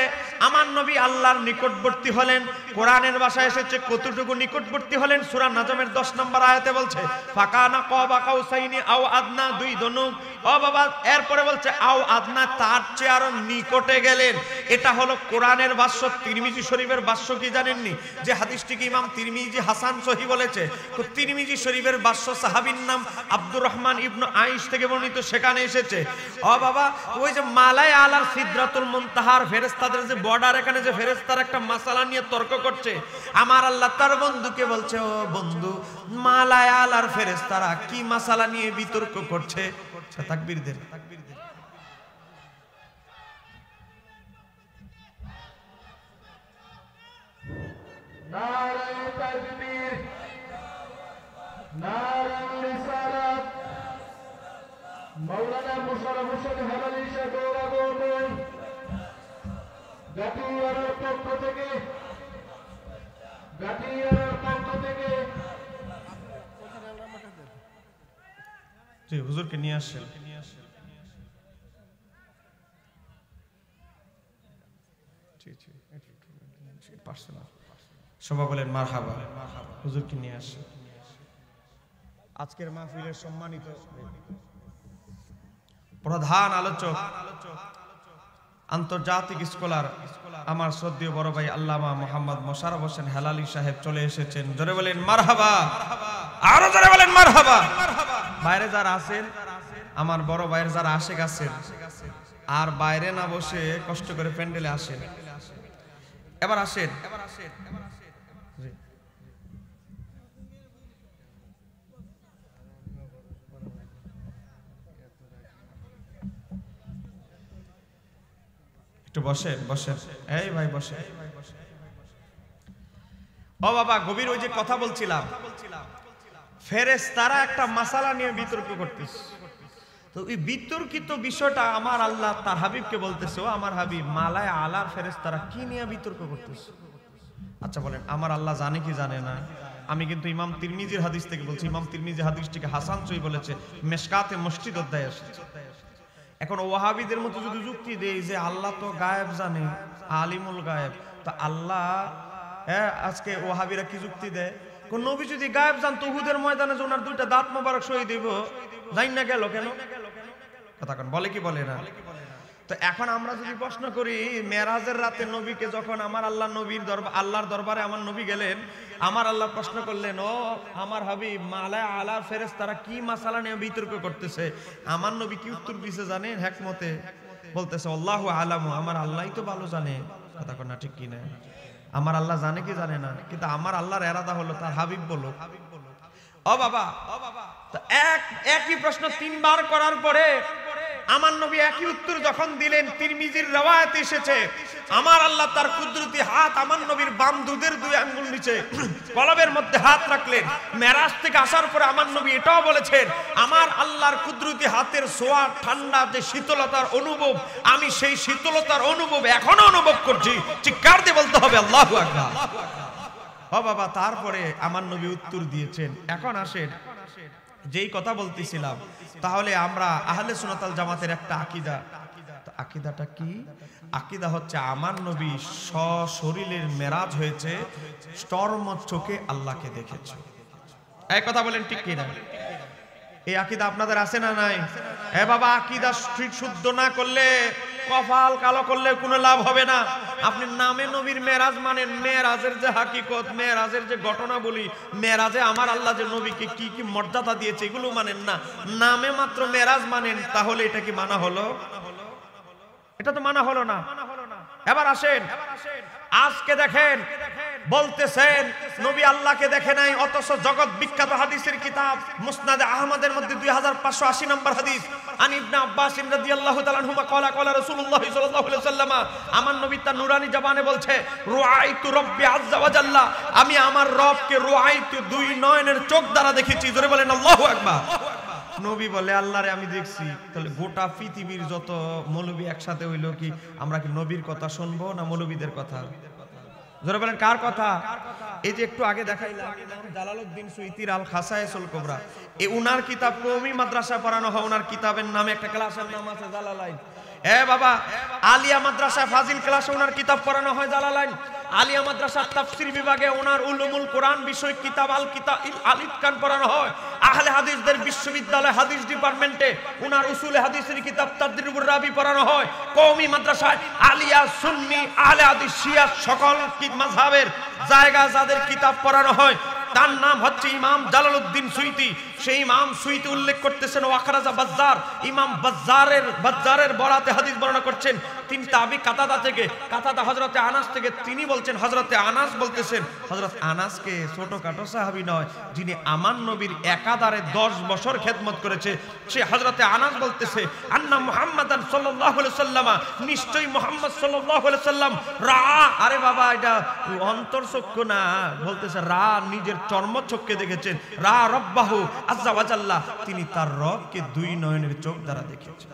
আমার নবী আল্লাহর নিকটবর্তী হলেন। কোরআনের ভাষায় এসেছে কতটুকু নিকটবর্তী হলেন? সূরা নাজমের 10 নম্বর আয়াতে বলছে ফাকানা কাবা কাউসাইনি আও আদনা, দুই ধনুক। ও বাবা, এরপরে বলছে আও আদনা, তার চেয়ে আরো নিকটে গেলেন। এটা হলো কোরআনের ভাষ্য। তিরমিজি শরীফের ভাষ্য কি জানেননি? যে হাদিসটিকে ইমাম তিরমিজি হাসান সহিহ বলেছে, তো তিরমিজি শরীফের ভাষ্য সাহাবীর নাম আব্দুর রহমান ইবনে আইশ থেকে বর্ণিত, সেখানে এসেছে ও বাবা ওই যে মালায় আলার সিদরাতুল মুনতাহার ফেরেশতাদের যে বর্ডার, এখানে যে ফেরেশতারা একটা মাসালা নিয়ে তর্ক করছে, আমার আল্লাহ তার বন্ধুকে বলছে ও বন্ধু, মালায় আলার ফেরেশতারা কি মাসালা নিয়ে বিতর্ক করছে? তাকবীর দেন। নারে তাকবীর, নারে রিসালাত। মাওলানা মুশাররফ হোসেন হেলালি সাহেব দৌড়াগোড়াই গাটিয়ারের পক্ষ থেকে, গাটিয়ারের পক্ষ থেকে জি হুজুরকে নিয়ে আসেন। সবাই বলেন মারহাবা। হুজুরকে নিয়ে আসেন। আজকের মাহফিলের সম্মানিত প্রধান আলোচক, আন্তর্জাতিক স্কলার, আমার শ্রদ্ধেয় বড় ভাই আল্লামা মোহাম্মদ মোশাররফ হোসেন হেলালি সাহেব চলে এসেছেন। জোরে বলেন মারহাবা, আরো জোরে বলেন মারহাবা। বাইরে যারা আছেন, আমার বড় ভাইয়ের যারা আশেক আছেন, আর বাইরে না বসে কষ্ট করে প্যান্ডেলে আসেন। এবার আসেন। একটু বসেন, বসেন। এই ভাই বসেন। ও বাবা, গভীর ওই যে কথা বলছিলাম, ফেরেশতারা একটা মাসালা নিয়ে বিতর্ক করতেছে। তো এই বিতর্কিত বিষয়টা আমার আল্লাহ তার হাবিবকে বলতেছে, ও আমার হাবিব, মালায় আলার ফেরেশতারা কি নিয়ে বিতর্ক করতেছে? আচ্ছা বলেন, আমার আল্লাহ জানে কি জানে না? আমি কিন্তু ইমাম তিরমিজির হাদিস থেকে বলছি। ইমাম তিরমিজি হাদিসটিকে হাসান সহিহ বলেছে, মেশকাতে মসজিদ অধ্যায়ে এসেছে। এখন ওয়াহাবিদের মতো যদি যুক্তি দেই যে আল্লাহ তো গায়েব জানে, আলিমুল গায়েব, তো আল্লাহ আজকে ওয়াহাবিরা কি যুক্তি দেয়? কোন নবী যদি গায়েব জানতো, উহুদের ময়দানে যে ওনার দুইটা দাঁত মোবারক সই দিব, জানি না গেল কেন? কথা কোন বলে কি বলে না? তো এখন আমরা যদি প্রশ্ন করি, মেরাজের রাতে নবীকে যখন আমার আল্লাহ নবীর দরবার, আল্লাহর দরবারে আমার নবী গেলেন, আমার আল্লাহ প্রশ্ন করলেন, ও আমার হাবিব, মালায় আলা ফেরেশতারা কি মাসালা নিয়ে বিতর্ক করতেছে? আমার নবী কি উত্তর দিয়েছে জানেন? হিকমতে বলতেছে আল্লাহু আলামু, আমার আল্লাহই তো ভালো জানে। কথা কোন না ঠিক কি না? আমার আল্লাহ জানে কি জানে না, কিন্তু আমার আল্লাহর ইরাদা হলো তার হাবিব বলো। ও বাবা, তো একই প্রশ্ন তিনবার করার পরে আমার নবী একই উত্তর যখন দিলেন, তিরমিজির রওয়ায়াতে এসেছে আমার আল্লাহ তার কুদরতি হাত আমার নবীর বাম দুধের দুই আঙ্গুল নিচে কলবের মধ্যে হাত রাখলেন। মেরাজ থেকে আসার পরে আমার নবী এটাও বলেছেন, আমার আল্লাহর কুদরতি হাতের ছোঁয়া, ঠান্ডা যে শীতলতার অনুভব, আমি সেই শীতলতার অনুভব এখনো অনুভব করছি। চিৎকার দিয়ে বলতে হবে আল্লাহু আকবার। ও বাবা, তারপরে আমার নবী উত্তর দিয়েছেন। এখন আসেন, যেই কথা বলতেছিলাম, তাহলে আমরা আহলে সুন্নাত ওয়াল জামাতের একটা আকীদা। তো আকীদাটা কি? আকীদা হচ্ছে আমার নবী সশরীরের মেরাজ হয়েছে, চোখে আল্লাহকে দেখেছে। এই কথা বলেন ঠিক কি না? এই আকীদা আপনাদের আছে না নাই? এ বাবা, আকীদা শুদ্ধ না করলে, কপাল কালো করলে কোনো লাভ হবে না। আপনি নামে নবীর মেরাজ মানেন, মেরাজের যে হাকিকত, মেরাজের যে ঘটনা বলি, মেরাজে আমার আল্লাহ যে নবীকে কি কি মর্যাদা দিয়েছে এগুলো মানেন না, নামে মাত্র মেরাজ মানেন, তাহলে এটা কি মানা হলো? এটা তো মানা হলো না। এবার আসেন, আজকে দেখেন বলতেছেন নবী আল্লাহকে দেখে নাই, অথচ জগৎ বিখ্যাত হাদিসের কিতাব মুসনাদে আহমদের মধ্যে 2580 নম্বর হাদিস, আন ইবনে আব্বাস রাদিয়াল্লাহু তাআলা আনহুমা ক্বালা ক্বালা রাসূলুল্লাহ সাল্লাল্লাহু আলাইহি ওয়াসাল্লাম, আমার নবী তার নুরানি জবানে বলছে, রুআইতু রাব্বি আযজা ওয়া জাল্লা, আমি আমার রবকে রুআইতু, দুই নয়নের চোখ দ্বারা দেখেছি। জোরে বলেন আল্লাহু আকবার। নবী বলে, আল্লাহরে আমি দেখছি। তাহলে গোটা পৃথিবীর যত মৌলবী একসাথে হইলো কি আমরা কি নবীর কথা শুনবো না মৌলবীদের কথা? জোরে বলেন কার কথা? এই যে একটু আগে দেখাইলাম ইমাম জালালউদ্দিন সুয়ুতির আল খাসায়েসুল কুবরা, এই উনার কিতাব কওমি মাদ্রাসা পড়ানো হয়, উনার কিতাবের নামে একটা ক্লাসের নাম আছে জালালাইন। বাবা, আলিয়া মাদ্রাসায় ফাজিল ক্লাসে ওনার কিতাব পড়ানো হয় জালালাইন। আলিয়া মাদ্রাসার তাফসীর বিভাগে ওনার উলুমুল কোরআন বিষয় কিতাব আল ইতকান পড়ানো হয়। আহলে হাদিসদের বিশ্ববিদ্যালয় হাদিস ডিপার্টমেন্টে ওনার উসুলে হাদিসের কিতাব তাদরিবুর রাবি পড়ানো হয়। কওমি মাদ্রাসায় আলিয়া, সুন্নি, আহলে হাদিস, শিয়া সকল মাযহাবের জায়গা যাদের কিতাব পড়ানো হয় তার নাম হচ্ছে ইমাম জালালউদ্দিন সুয়ুতি। সেই ইমাম সুয়ুতি উল্লেখ করতেছেন ওয়াখরাজা বাজ্জার, ইমাম বাজ্জারের বরাতে হাদিস বর্ণনা করছেন। তিনি তাবি কাতাদা থেকে, কাতাদা হযরতে আনাস থেকে, তিনি বলছেন হযরতে আনাস বলতেছেন, হযরত আনাসকে ছোটখাটো সাহাবী নয়, যিনি আমার নবীর একাধারে 10 বছর খেদমত করেছে, সে হযরতে আনাস বলতেছে আন্না মুহাম্মাদান সাল্লাল্লাহু আলাইহি ওয়াসাল্লাম, নিশ্চয়ই মুহাম্মদ সাল্লাল্লাহু আলাইহি ওয়াসাল্লাম রা, আরে বাবা এটা অন্তরচক্ষু না, বলতেছে রা নিজের চর্মচক্ষে দেখেছেন, রা রব্বাহু আজ্জা ওয়া জাল্লা, তিনি তার রবকে 2 নয়নের চোখ দ্বারা দেখেছেন।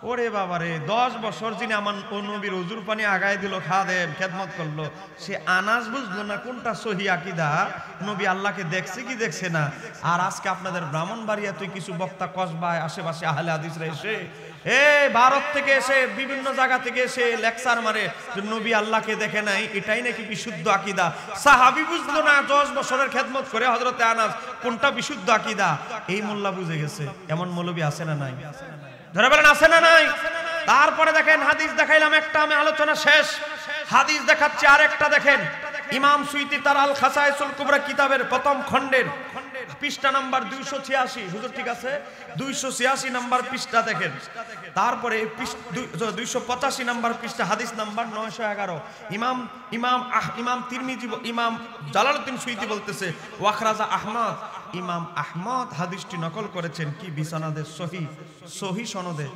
ওরে বাবারে, 10 বছর যিনি আমার নবীর ওযুর পানি আগায় দিল, খাদেম খেদমত করলো, সে আনাস বুঝলো না কোনটা সহি আকীদা, নবী আল্লাহকে দেখছে কি দেখছে না। আর আজকে আপনাদের ব্রাহ্মণবাড়িয়াতে কিছু বক্তা কসবায় আশেপাশে আহলে হাদিসরা এসে ভারত থেকে এসে বিভিন্ন জায়গা থেকে এসে লেকচার মারে নবী আল্লাহকে দেখে নাই, এটাই নাকি বিশুদ্ধ আকীদা। সাহাবী বুঝলো না 10 বছরের খেদমত করে হযরতে আনাস কোনটা বিশুদ্ধ আকীদা, এই মোল্লা বুঝে গেছে। এমন মৌলবী আছে না নাই? ধরে বলেন আছে না নাই? তারপরে দেখেন হাদিস দেখাইলাম একটা, আমি আলোচনা শেষ, হাদিস দেখাচ্ছি আরেকটা। দেখেন ইমাম সুয়ুতি তার আল খাসায়েসুল কুবরা কিতাবের প্রথম খণ্ডের পৃষ্ঠা নাম্বার 286, হুজুর ঠিক আছে, 286 নাম্বার পৃষ্ঠা দেখেন। তারপরে 285 নাম্বার পৃষ্ঠা হাদিস নাম্বার 911, ইমাম তিরমিজি, ইমাম জালালউদ্দিন সুয়ুতি বলতেছে ওয়াখরাজা আহমদ, ইমাম আহমদ হাদিসটি নকল করেছেন কি বিসনাদে সহি সনদে।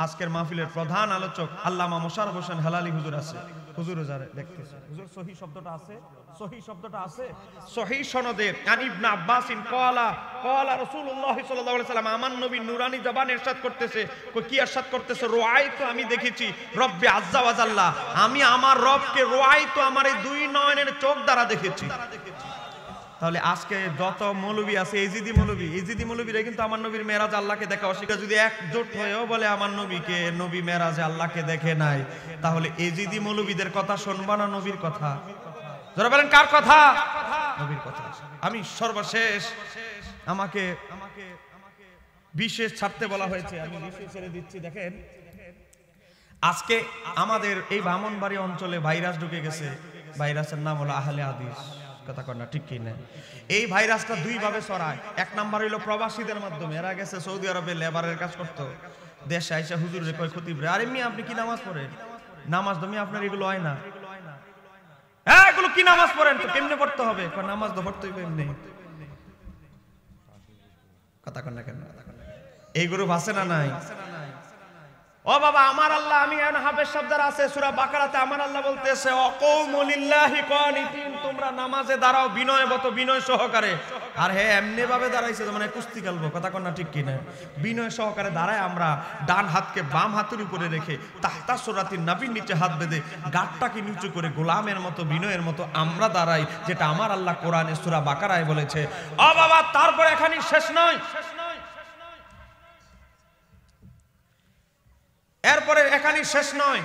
আজকের মাহফিলের প্রধান আলোচক আল্লামা মোশাররফ হোসেন হেলালি হুজুর আছে, হুজুরও যারা দেখতেছে, হুজুর সহি শব্দটা আছে, সহি শব্দটা আছে সহি সনদে। আন ইবনে আব্বাসিন ক্বালা রাসূলুল্লাহ সাল্লাল্লাহু আলাইহি ওয়াসাল্লাম, আমার নবী নুরানি জবানে ইরশাদ করতেছে, কি ইরশাদ করতেছে, রুআইতু, আমি দেখেছি, রব্বি আজ্জা ওয়া জাল্লা, আমি আমার রবকে রুআইতু, আমার এই 2 নয়নের চোখ দ্বারা দেখেছি। তাহলে আজকে যত মৌলবী আছে ইজিদি মৌলবীরা কিন্তু আমার নবীর মেরাজ আল্লাহকে দেখা অস্বীকার, যদি একজোট হয়েও বলে আমার নবীকে নবী মেরাজে আল্লাহকে দেখে নাই, তাহলে ইজিদি মৌলবীদের কথা শুনবা না নবীর কথা? যারা বলেন কার কথা? নবীর কথা। আমি সর্বশেষ, আমাকে বিশেষ ছাড়তে বলা হয়েছে, আমি বিশেষ ছেড়ে দিচ্ছি। দেখেন আজকে আমাদের এই ব্রাহ্মণবাড়ি অঞ্চলে ভাইরাস ঢুকে গেছে, ভাইরাসের নাম হলো আহলে হাদিস, কথা কর না ঠিক কি না? এই ভাইরাসটা 2 ভাবে ছড়ায়। 1 নাম্বার হইলো প্রবাসীদের মাধ্যমে, এরা গেছে সৌদি আরবে লেবারের কাজ করতো, দেশে আইসা হুজুরে কয় খতিব রে, আরে মিয়া আপনি কি নামাজ পড়েন? নামাজ তুমি আপনার এগুলো হয় না, হ্যাঁ এগুলো কি নামাজ পড়েন, তো কেমনে পড়তে হবে? নামাজ তো পড়তে হবে এমনি, কথা কর না কেন? এই গ্রুপ আছে না নাই? ও বাবা, আমার আল্লাহ, আমি হাফেজ শব্দের আছে সূরা বাকারাতে, আমার আল্লাহ বলতেছে অকৌমু লিল্লাহি কানিতিন, তোমরা নামাজে দাঁড়াও বিনয়বত, বিনয় সহকারে। আর হ্যাঁ এমনি ভাবে দাঁড়াইছে মানে কুস্তি খেলবো, কথা কর না ঠিক কি না? বিনয় সহকারে দাঁড়ায় আমরা ডান হাতকে বাম হাতের উপরে রেখে তাহতা সুরাতিন নাবির নিচে হাত বেঁধে গাঁটটাকে নিচু করে গোলামের মতো বিনয়ের মতো আমরা দাঁড়াই, যেটা আমার আল্লাহ কোরআনে সূরা বাকারায় বলেছে। ও বাবা, তারপর এখানে শেষ নয়, এরপরে এখানে শেষ নয়।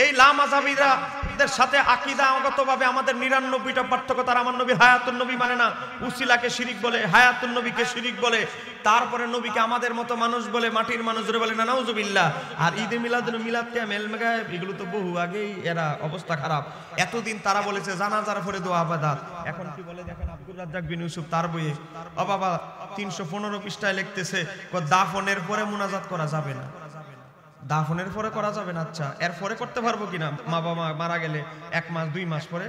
এই লামাযাবিদের সাথে আকীদাগতভাবে আমাদের ৯৯টা পার্থক্য। তার আমার নবী হায়াতুন নবী মানে না, উসিলাকে শিরিক বলে, হায়াতুন নবীকে শিরিক বলে, তারপরে নবীকে আমাদের মতো মানুষ বলে, মাটির মানুষ বলে না, নাউজুবিল্লাহ। আর ঈদে মিলাদকে মেলমেগায় এগুলো তো বহু আগেই এরা অবস্থা খারাপ। এতদিন তারা বলেছে জানাজার পরে দোয়া ইবাদত, এখন কি বলে দেখেন আব্দুর রাজ্জাক বিন ইউসুফ তার বইয়ে, ও বাবা 315 পৃষ্ঠায় লিখতেছে দাফনের পরে মুনাজাত করা যাবে না, দাফনের পরে করা যাবে না। আচ্ছা এর পরে করতে পারবো কিনা? মা বাবা মারা গেলে 1 মাস 2 মাস পরে,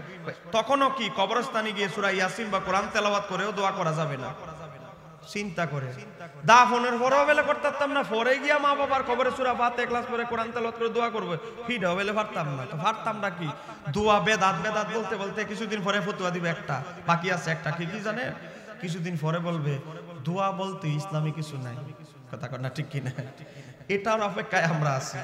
তখনও কি কবরস্থানে গিয়ে সূরা ইয়াসিন বা কোরআন তেলাওয়াত করেও দোয়া করা যাবে না? চিন্তা করে, দাফনের পরেও বেলে করতাম না, পরে গিয়া মা বাবার কবরে সূরা ফাতিহা ক্লাস করে কোরআন তেলাওয়াত করে দোয়া করবে, ফিডাও বেলে পারতাম না। তো পারতাম না কি? দোয়া বেদাত বলতে বলতে কিছুদিন পরে ফতোয়া দিবে একটা, বাকি আছে একটা, কি জানে? কিছুদিন পরে বলবে দোয়া বলতে ইসলামী কিছু নাই, কথা কর না ঠিক কি না? এটার অপেক্ষায় আমরা আছি।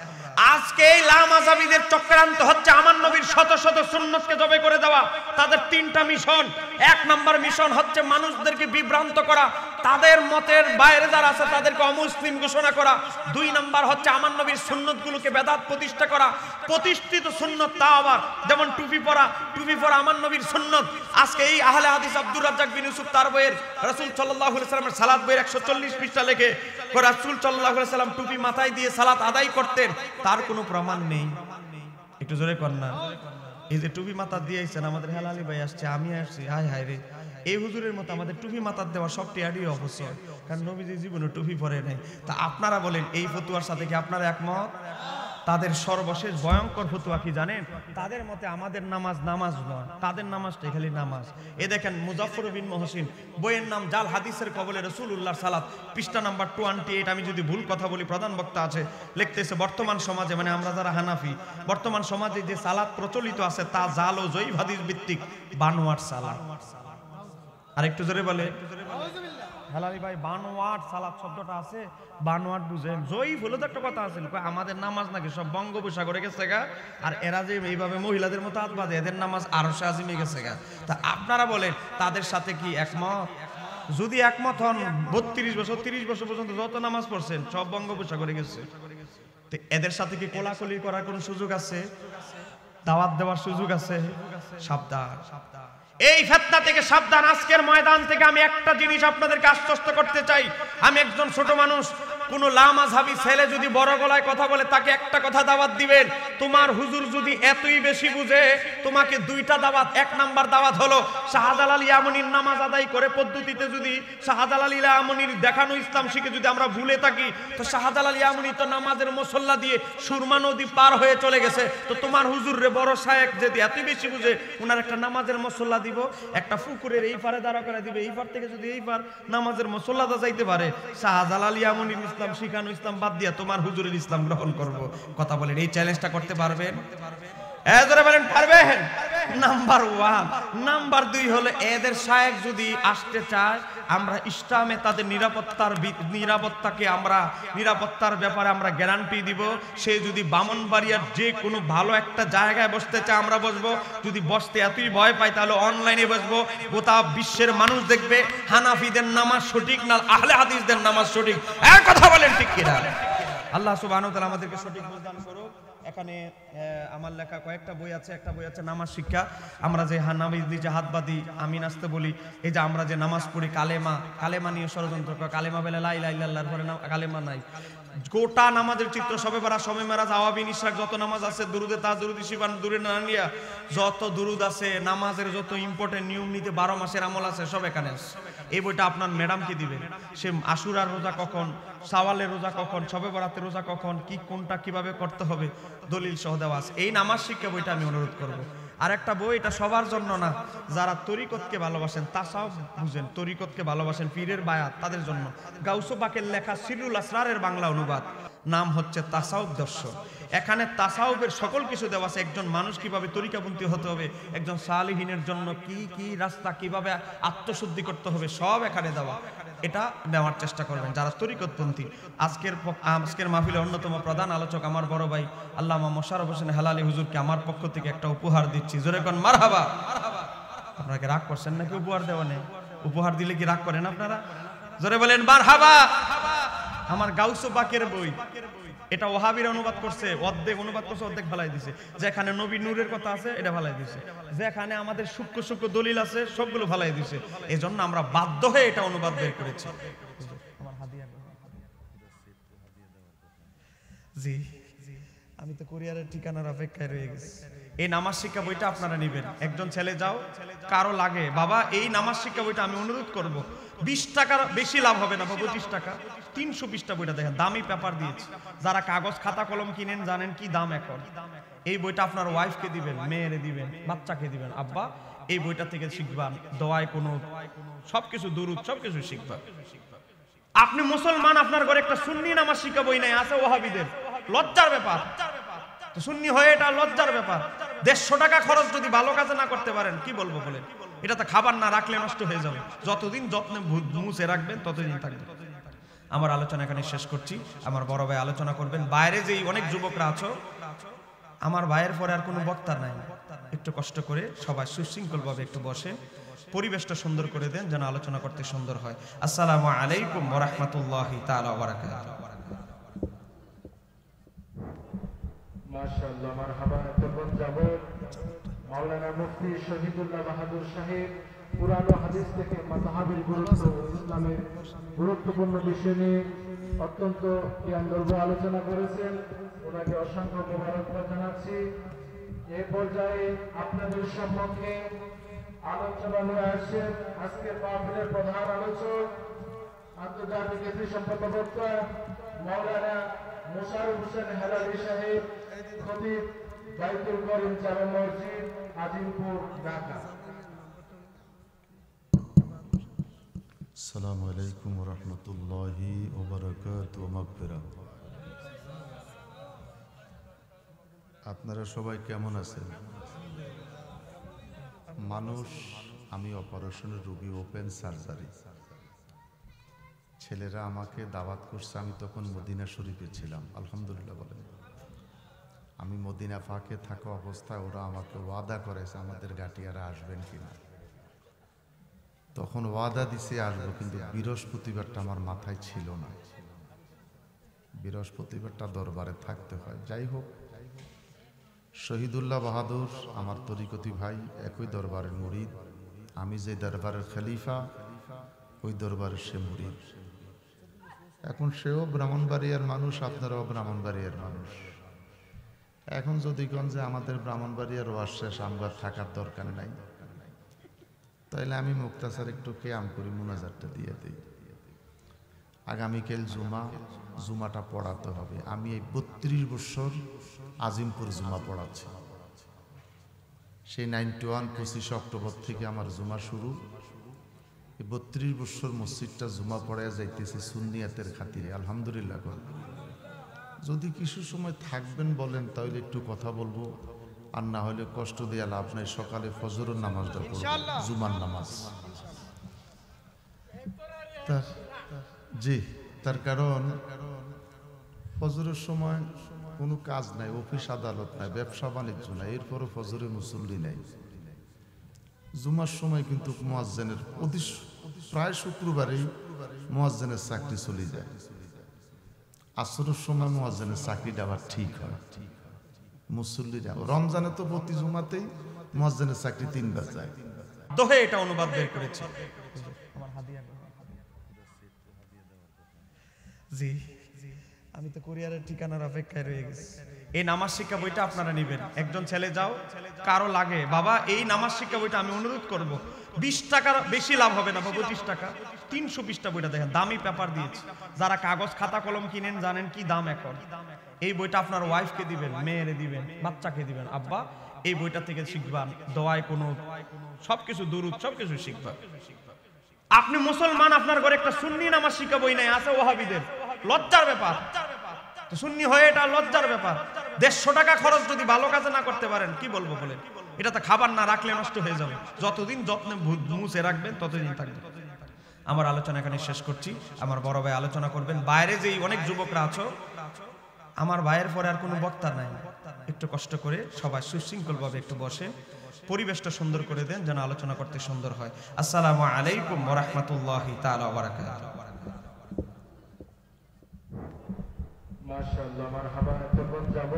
আজকে এই লামাযাবিদের চক্রান্ত হচ্ছে আমার নবীর শত শত সুন্নতকে জবে করে দেওয়া। তাদের 3টা মিশন। 1 নাম্বার মিশন হচ্ছে মানুষদেরকে বিভ্রান্ত করা, তাদের মতের বাইরে যারা আছে তাদেরকে অমুসলিম ঘোষণা করা। 2 নাম্বার হচ্ছে আমার নবীর সুন্নতগুলোকে বেদাত প্রতিষ্ঠা করা। প্রতিষ্ঠিত সুন্নত তা আবার যেমন টুপি পরা আমার নবীর সুন্নত। আজকে এই আহলে হাদিস আব্দুর রাজ্জাক বিন ইউসুফ তার বইয়ের রাসূল সাল্লাল্লাহু আলাইহি সাল্লামের সালাত বইয়ের 140 পৃষ্ঠা লেখে রাসূল সাল্লাল্লাহু আলাইহি সাল্লাম টুপি মাথায় দিয়ে সালাত আদায় করতেন, তার কোনো প্রমাণ নেই। একটু জোরে কর না। এই যে টুপি মাথা দিয়েছেন আমাদের হেলালি ভাই আসছে, আমি আসছি, হায় হায় রে, এই হুজুরের মতো আমাদের টুপি মাথার দেওয়া সবটি আডি অবসর, কারণ নবীজি জীবনে টুপি পরে নাই। তা আপনারা বলেন এই ফতুয়ার সাথে কি আপনারা একমত? তাদের সর্বশেষ ভয়ঙ্কর ফতুয়া কি জানেন? তাদের মতে আমাদের নামাজ নামাজ নয়, তাদের নামাজটাই খালি নামাজ। এ দেখেন মুজাফফর বিন মহসিন, বইয়ের নাম জাল হাদিসের কবলে রাসূলুল্লাহর সালাত, পৃষ্ঠা নাম্বার 28, আমি যদি ভুল কথা বলি প্রধান বক্তা আছে, লিখতেছে বর্তমান সমাজে, মানে আমরা যারা হানাফি, বর্তমান সমাজে যে সালাত প্রচলিত আছে তা জাল ও জয়ীফ হাদিস ভিত্তিক বানোয়াট সালাত। আর একটু জোরে বলে হেলালি ভাই, বানোয়াট সালাত শব্দটা আছে, বানোয়াট বুঝেন? জয়ীফ হলো তো একটা কথা আছে, আমাদের নামাজ নাকি সব বঙ্গোপসাগরে গেছে গা, আর এরা যে এইভাবে মহিলাদের মতো হাত বাঁধে, এদের নামাজ আরশে আজিমে গেছে গা। তা আপনারা বলেন তাদের সাথে কি একমত? যদি একমত হন, 32 বছর 30 বছর পর্যন্ত যত নামাজ পড়ছেন সব বঙ্গোপসাগরে গেছে, তো এদের সাথে কি কোলাকুলি করার কোন সুযোগ আছে? দাওয়াত দেওয়ার সুযোগ আছে? সাবধান, এই ফিতনা থেকে সাবধান। আজকের ময়দান থেকে আমি একটা জিনিস আপনাদেরকে আশ্বস্ত করতে চাই, আমি একজন ছোট মানুষ, কোন লামাযহাবী ছেলে যদি বড় গলায় কথা বলে তাকে একটা কথা দাওয়াত দিবেন, তোমার হুজুর যদি এতই বেশি বুঝে তোমাকে 2টা দাওয়াত। 1 নাম্বার দাওয়াত হলো শাহজালাল ইয়ামানির নামাজ আদায় করে পদ্ধতিতে যদি শাহজালাল ইয়ামানির দেখানো ইসলাম শিখে যদি আমরা ভুলে থাকি, তো শাহজালাল ইয়ামানি তো নামাজের মুসল্লা দিয়ে সুরমা নদী পার হয়ে চলে গেছে, তো তোমার হুজুর রে বড় শায়েখ যদি এতই বেশি বুঝে, ওনার একটা নামাজের মুসল্লা দিব, একটা পুকুরের এই পারে দাঁড়া করে দিবে, এই পার থেকে যদি এই পার নামাজের মুসল্লাটা যাইতে পারে, শাহজালাল ইয়ামানির ইসলাম শিখানো ইসলাম বাদ দিয়া তোমার হুজুরের ইসলাম গ্রহণ করব। কথা বলেন, এই চ্যালেঞ্জটা করতে পারবেন? এজরে বলেন পারবেন? নাম্বার 1। নাম্বার 2 হলো এদের শায়েখ যদি আসতে চায়, আমরা ইসলামে তাদের নিরাপত্তার ব্যাপারে আমরা গ্যারান্টি দিব। সে যদি ব্রাহ্মণবাড়িয়ার যে কোনো ভালো একটা জায়গায় বসতে চায় আমরা বসবো, যদি বসতে এতই ভয় পাই তাহলে অনলাইনে বসবো, গোটা বিশ্বের মানুষ দেখবে হানাফিদের নামাজ সঠিক না আহলে হাদিসদের নামাজ সঠিক। এক কথা বলেন ঠিক কিনা? আল্লাহ সুবহানাহু ওয়া তাআলা আমাদেরকে সঠিক বুঝ দান করুক। এখানে আমার লেখা কয়েকটা বই আছে, একটা বই আছে নামাজ শিক্ষা। আমরা যে নামাজ নিজে হাত বাঁধি, আমি নাচতে বলি, এই যে আমরা যে নামাজ পড়ি কালেমা নিয়ে ষড়যন্ত্র, কালেমা বলে লা ইলাহা ইল্লাল্লাহর পরে কালেমা নাই, গোটা নামাজের চিত্র, সবে বরা, সবে মেরাজ, আওয়াবিন, ইশরাক, যত নামাজ আছে, দুরুদে তাজ, দুরুদ শিবান, দুরে নানিয়া, যত দুরুদ আছে, নামাজের যত ইম্পর্টেন্ট নিয়ম নীতি 12 মাসের আমল আছে সব এখানে আছে। এই বইটা আপনার ম্যাডামকে দিবেন, সে আশুরার রোজা কখন, শাওয়ালের রোজা কখন, সবে বরাতের রোজা কখন, কি কোনটা কিভাবে করতে হবে দলিল সহ দেওয়া আছে। এই নামাজ শিক্ষা বইটা আমি অনুরোধ করব। আর একটা বই, এটা সবার জন্য না, যারা তরিকতকে ভালোবাসেন, তাসাউফ বুঝেন, তরিকতকে ভালোবাসেন, পীরের বায়াত, তাদের জন্য গাউস পাকের লেখা সিরুল আসরারের বাংলা অনুবাদ, নাম হচ্ছে তাসাউফ দর্শন। এখানে তাসাউফের সকল কিছু দেওয়া আছে, একজন মানুষ কিভাবে তরিকাপন্থী হতে হবে, একজন সালিহিনের জন্য কি কি রাস্তা, কিভাবে আত্মশুদ্ধি করতে হবে, সব এখানে দেওয়া। এটা নেওয়ার চেষ্টা করবেন যারা তরিকতপন্থী। আজকের মাহফিলে অন্যতম প্রধান আলোচক আমার বড় ভাই আল্লামা মোশাররফ হোসেন হেলালি হুজুরকে আমার পক্ষ থেকে একটা উপহার দিচ্ছি। জোরে কোন মারহাবা। আপনারা কি রাগ করছেন নাকি উপহার দেওয়া নেই? উপহার দিলে কি রাগ করেন আপনারা? জোরে বলেন মারহাবা। আমার গাউস পাকের বই, এটা ওহাবির অনুবাদ করছে, অর্ধেক অনুবাদ করছে, অর্ধেক ভালাই দিছে। যেখানে নবী নূরের কথা আছে এটা ভালাই দিছে, যেখানে আমাদের সূক্ষ্ম সূক্ষ্ম দলিল আছে সবগুলো ভালাই দিছে। এজন্য আমরা বাধ্য হয়ে এটা অনুবাদ বের করেছি। জি, আমি তো কুরিয়ারের ঠিকানার অপেক্ষায় রয়ে গেছি। এই নামাজ শিক্ষা বইটা আপনারা নেবেন। একজন ছেলে যাও, কারো লাগে বাবা এই নামাজ শিক্ষা বইটা, আমি অনুরোধ করব 20 টাকার বেশি লাভ হবে না, 25 টাকা, 300 পৃষ্ঠা বইটা দেখেন, দামি পেপার দিয়েছি। যারা কাগজ খাতা কলম কিনেন জানেন কি দাম এখন। এই বইটা আপনার ওয়াইফকে দিবেন, মেয়েরে দিবেন, বাচ্চাকে দিবেন, আব্বা এই বইটা থেকে শিখবা, দোয়ায় কোনো সবকিছু দুরুদ সবকিছু শিখবা। আপনি মুসলমান, আপনার ঘরে একটা সুন্নি নামাজ শিক্ষা বই নাই, আছে ওহাবিদের, লজ্জার ব্যাপার। সুন্নি হয়ে এটা লজ্জার ব্যাপার। 150 টাকা খরচ যদি ভালো কাজে না করতে পারেন কি বলবো বলেন? এটা তো খাবার না রাখলে নষ্ট হয়ে যাবে, যতদিন যত্নে মুছে রাখবেন ততদিন থাকবে। আমার আলোচনা এখানে শেষ করছি। আমার বড় ভাই আলোচনা করবেন। বাইরে যেই অনেক যুবকরা আছো, আমার ভাইয়ের পরে আর কোনো বক্তা নাই, একটু কষ্ট করে সবাই সুশৃঙ্খল ভাবে একটু বসে, পরিবেশটা সুন্দর করে দেন যেন আলোচনা করতে সুন্দর হয়। আসসালামু আলাইকুম ওয়া রাহমাতুল্লাহি তাআলা ওয়া বারাকাতুহু। মাশাআল্লাহ, মারহাবা। তখন যাব মাওলানা মুফতি শহীদুল্লাহ বাহাদুর সাহেব পুরানো হাদিস থেকে মাযহাবের গুরুত্ব, ইসলামের গুরুত্বপূর্ণ বিষয় নিয়ে অত্যন্ত জ্ঞানগর্ভ আলোচনা করেছেন। ওনাকে অসংখ্য মোবারকবাদ জানাচ্ছি। এই পর্যায়ে আপনাদের সম্মুখে আলোচনা নিয়ে আসছেন আজকের মাহফিলের প্রধান আলোচক, আন্তর্জাতিক ইসলামী সম্পর্ক বক্তা মাওলানা মোশাররফ হোসেন হেলালি সাহেব, খতিব বাইতুল করিম জামে মসজিদ, আজিমপুর, ঢাকা। আসসালামু আলাইকুম ওয়া রাহমাতুল্লাহি ওয়া বারাকাতুহু ওয়া মাগফিরাত। আপনারা সবাই কেমন আছেন? মানুষ, আমি অপারেশনের রোগী, ওপেন সার্জারি। ছেলেরা আমাকে দাওয়াত করছে, আমি তখন মদিনা শরীফে ছিলাম। আলহামদুলিল্লাহ বলেন। আমি মদিনা ফাঁকে থাকা অবস্থায় ওরা আমাকে ওয়াদা করেছে আমাদের গাটিয়ারা আসবেন কিনা। তখন ওয়াদা দিছে আসবো, কিন্তু বৃহস্পতিবারটা আমার মাথায় ছিল না। বৃহস্পতিবারটা দরবারে থাকতে হয়। যাই হোক, শহীদুল্লাহ বাহাদুর আমার তরিকতি ভাই, একই দরবারের মুরিদ। আমি যে দরবারের খলিফা, ওই দরবারের সে মুরিদ। এখন সেও ব্রাহ্মণবাড়িয়ার মানুষ, আপনারাও ব্রাহ্মণবাড়িয়ার মানুষ। এখন যদি কোন যে আমাদের ব্রাহ্মণবাড়িয়ার ওয়াজ শেষ, আমার থাকার দরকার নাই, তাইলে আমি মুক্তাসার একটু কেয়াম করি, মুনাজারটা দিয়ে দিই। আগামীকাল জুমাটা পড়াতে হবে। আমি এই 32 বছর আজিমপুর জুমা পড়াচ্ছি। সেই 91 25 অক্টোবর থেকে আমার জুমা শুরু। এই 32 বছর মসজিদটা জুমা পড়ায় যাইতেছি সুন্নিয়াতের খাতিরে। আলহামদুলিল্লাহ। যদি কিছু সময় থাকবেন বলেন তাহলে একটু কথা বলবো, আর না হলে কষ্ট দেয়া লাভ নাই। সকালে ফজরের নামাজটা পড়ব, জুমার নামাজ। তার কারণ ফজরের সময় কোনো কাজ নাই, অফিস আদালত নাই, ব্যবসা বাণিজ্য নাই, এরপরও ফজরে মুসল্লি নাই। জুমার সময় কিন্তু মুয়াজ্জিনের প্রায় শুক্রবারেই মুয়াজ্জিনের চাকরি চলে যায়। আসরের সময় মুয়াজ্জিনের চাকরিটা আবার ঠিক হয়। মুসল্লিরা রমজানে তো প্রতি জুমাতেই মুয়াজ্জিনের চাকরি 3 বার যায়। দোহে এটা অনুবাদ বের করেছে। জি, আমি তো কুরিয়ারের ঠিকানার অপেক্ষায় রয়ে গেছি। এই নামাজ শিক্ষা বইটা আপনারা নেবেন। একজন ছেলে যাও, কারো লাগে বাবা এই নামাজ শিক্ষা বইটা, আমি অনুরোধ করব 20 টাকার বেশি লাভ হবে না, 25 টাকা 300 পৃষ্ঠা বইটা দেখেন, দামি পেপার দিয়েছি। যারা কাগজ খাতা কলম কিনেন জানেন কি দাম এখন। এই বইটা আপনার ওয়াইফকে দিবেন, মেয়েরে দিবেন, বাচ্চাকে দিবেন। আব্বা এই বইটা থেকে শিখবা, দোয়ায় কোনো সবকিছু দুরূদ সবকিছু শিখবা। আপনি মুসলমান, আপনার ঘরে একটা সুন্নি নামাজ শিক্ষা বই নাই, আছে ওয়াহাবিদের। লজ্জার ব্যাপার। সুন্নি হয়ে এটা লজ্জার ব্যাপার। 150 টাকা খরচ যদি ভালো কাজে না করতে পারেন কি বলবো বলেন? এটা তো খাবার না রাখলে নষ্ট হয়ে যাবে। যতদিন যত্নে মুছে রাখবেন ততদিন থাকবে। আমার আলোচনা এখানে শেষ করছি। আমার বড় ভাই আলোচনা করবেন। বাইরে যেই অনেক যুবকরা আছো, আমার ভাইয়ের পরে আর কোনো বক্তা নাই। একটু কষ্ট করে সবাই সুশৃঙ্খল ভাবে একটু বসে পরিবেশটা সুন্দর করে দেন যেন আলোচনা করতে সুন্দর হয়। আসসালামু আলাইকুম ওয়া রাহমাতুল্লাহি তাআলা ওয়া বারাকাতুহু। মাশাআল্লাহ, মারহাবা। তখন যাব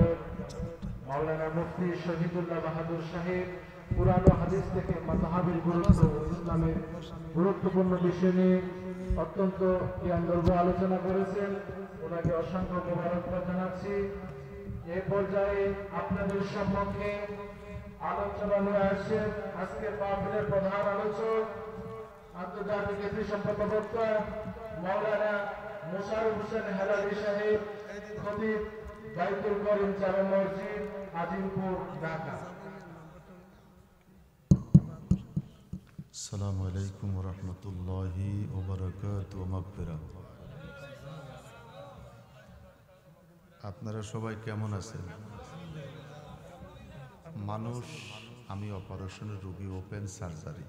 মাওলানা মুফতি শহীদুল্লাহ বাহাদুর সাহেব পুরানো হাদিস থেকে মাযহাবের গুরুত্ব, ইসলামের গুরুত্বপূর্ণ বিষয় নিয়ে অত্যন্ত জ্ঞানগর্ভ আলোচনা করেছেন। ওনাকে অসংখ্য মোবারকবাদ জানাচ্ছি। এই পর্যায়ে আপনাদের সম্মুখে আলোচনা নিয়ে আসছেন আজকের মাহফিলের প্রধান আলোচক, আন্তর্জাতিক ইসলামী সম্পর্ক বক্তা মাওলানা মোশাররফ হোসেন হেলালি সাহেব, খতিব বাইতুল করিম জামে মসজিদ, আজিমপুর, ঢাকা। আসসালামু আলাইকুম ওয়া রাহমাতুল্লাহি ওয়া বারাকাতুহু ওয়া মাগফিরাত। আপনারা সবাই কেমন আছেন? মানুষ, আমি অপারেশনের রোগী, ওপেন সার্জারি।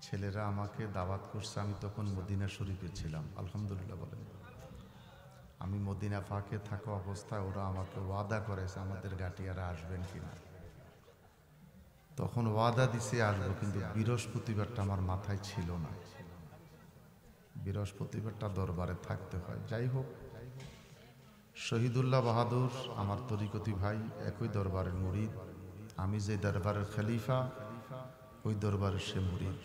ছেলেরা আমাকে দাওয়াত করছে, আমি তখন মদিনা শরীফে ছিলাম। আলহামদুলিল্লাহ বলেন। আমি মদিনা ফাঁকে থাকা অবস্থায় ওরা আমাকে ওয়াদা করেছে আমাদের গাটিয়ারা আসবেন কিনা। তখন ওয়াদা দিছে আসবো, কিন্তু বৃহস্পতিবারটা আমার মাথায় ছিল না। বৃহস্পতিবারটা দরবারে থাকতে হয়। যাই হোক, শহীদুল্লাহ বাহাদুর আমার তরিকতি ভাই, একই দরবারের মুরিদ। আমি যে দরবারের খলিফা, ওই দরবারের সে মুরিদ।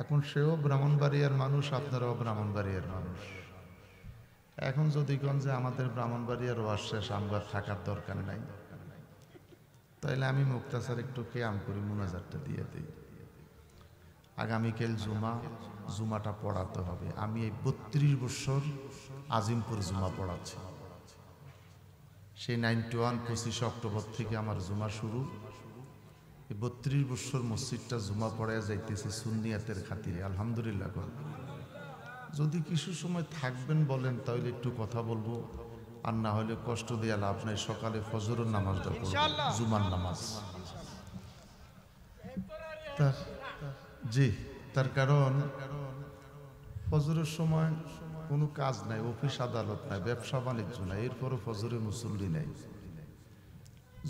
এখন সেও ব্রাহ্মণবাড়িয়ার মানুষ, আপনারাও ব্রাহ্মণবাড়িয়ার মানুষ। এখন যদি কোন যে আমাদের ব্রাহ্মণবাড়িয়ার ওয়াজ শেষ, আমরা থাকার দরকার নাই, তাইলে আমি মুক্তাসার একটু কেয়াম করি, মুনাজারটা দিয়ে দিই। আগামীকাল জুমাটা পড়াতে হবে। আমি এই 32 বছর আজিমপুর জুমা পড়াচ্ছি। সেই 91 25 অক্টোবর থেকে আমার জুমা শুরু। এই 32 বছর মসজিদটা জুমা পড়ায় যাইতেছে সুন্নিয়াতের খাতিরে। আলহামদুলিল্লাহ। যদি কিছু সময় থাকবেন বলেন, তাহলে একটু কথা বলবো, আর না হলে কষ্ট দিয়ে লাভ নাই। সকালে ফজরের নামাজটা পড়বো, জুমার নামাজ। জি, তার কারণ ফজরের সময় কোনো কাজ নাই, অফিস আদালত নাই, ব্যবসা বাণিজ্য নাই, এরপরও ফজরে মুসল্লি নাই।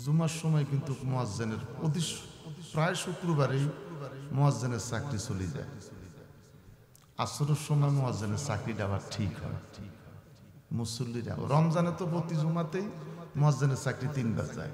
জুমার সময় কিন্তু মুয়াজ্জিনের প্রায় শুক্রবারেই মুয়াজ্জিনের চাকরি চলে যায়। আসরের সময় মুয়াজ্জিনের চাকরিটা আবার ঠিক হয়, মুসল্লিরা। রমজানে তো প্রতি জুমাতেই মুয়াজ্জিনের চাকরি 3 বার যায়।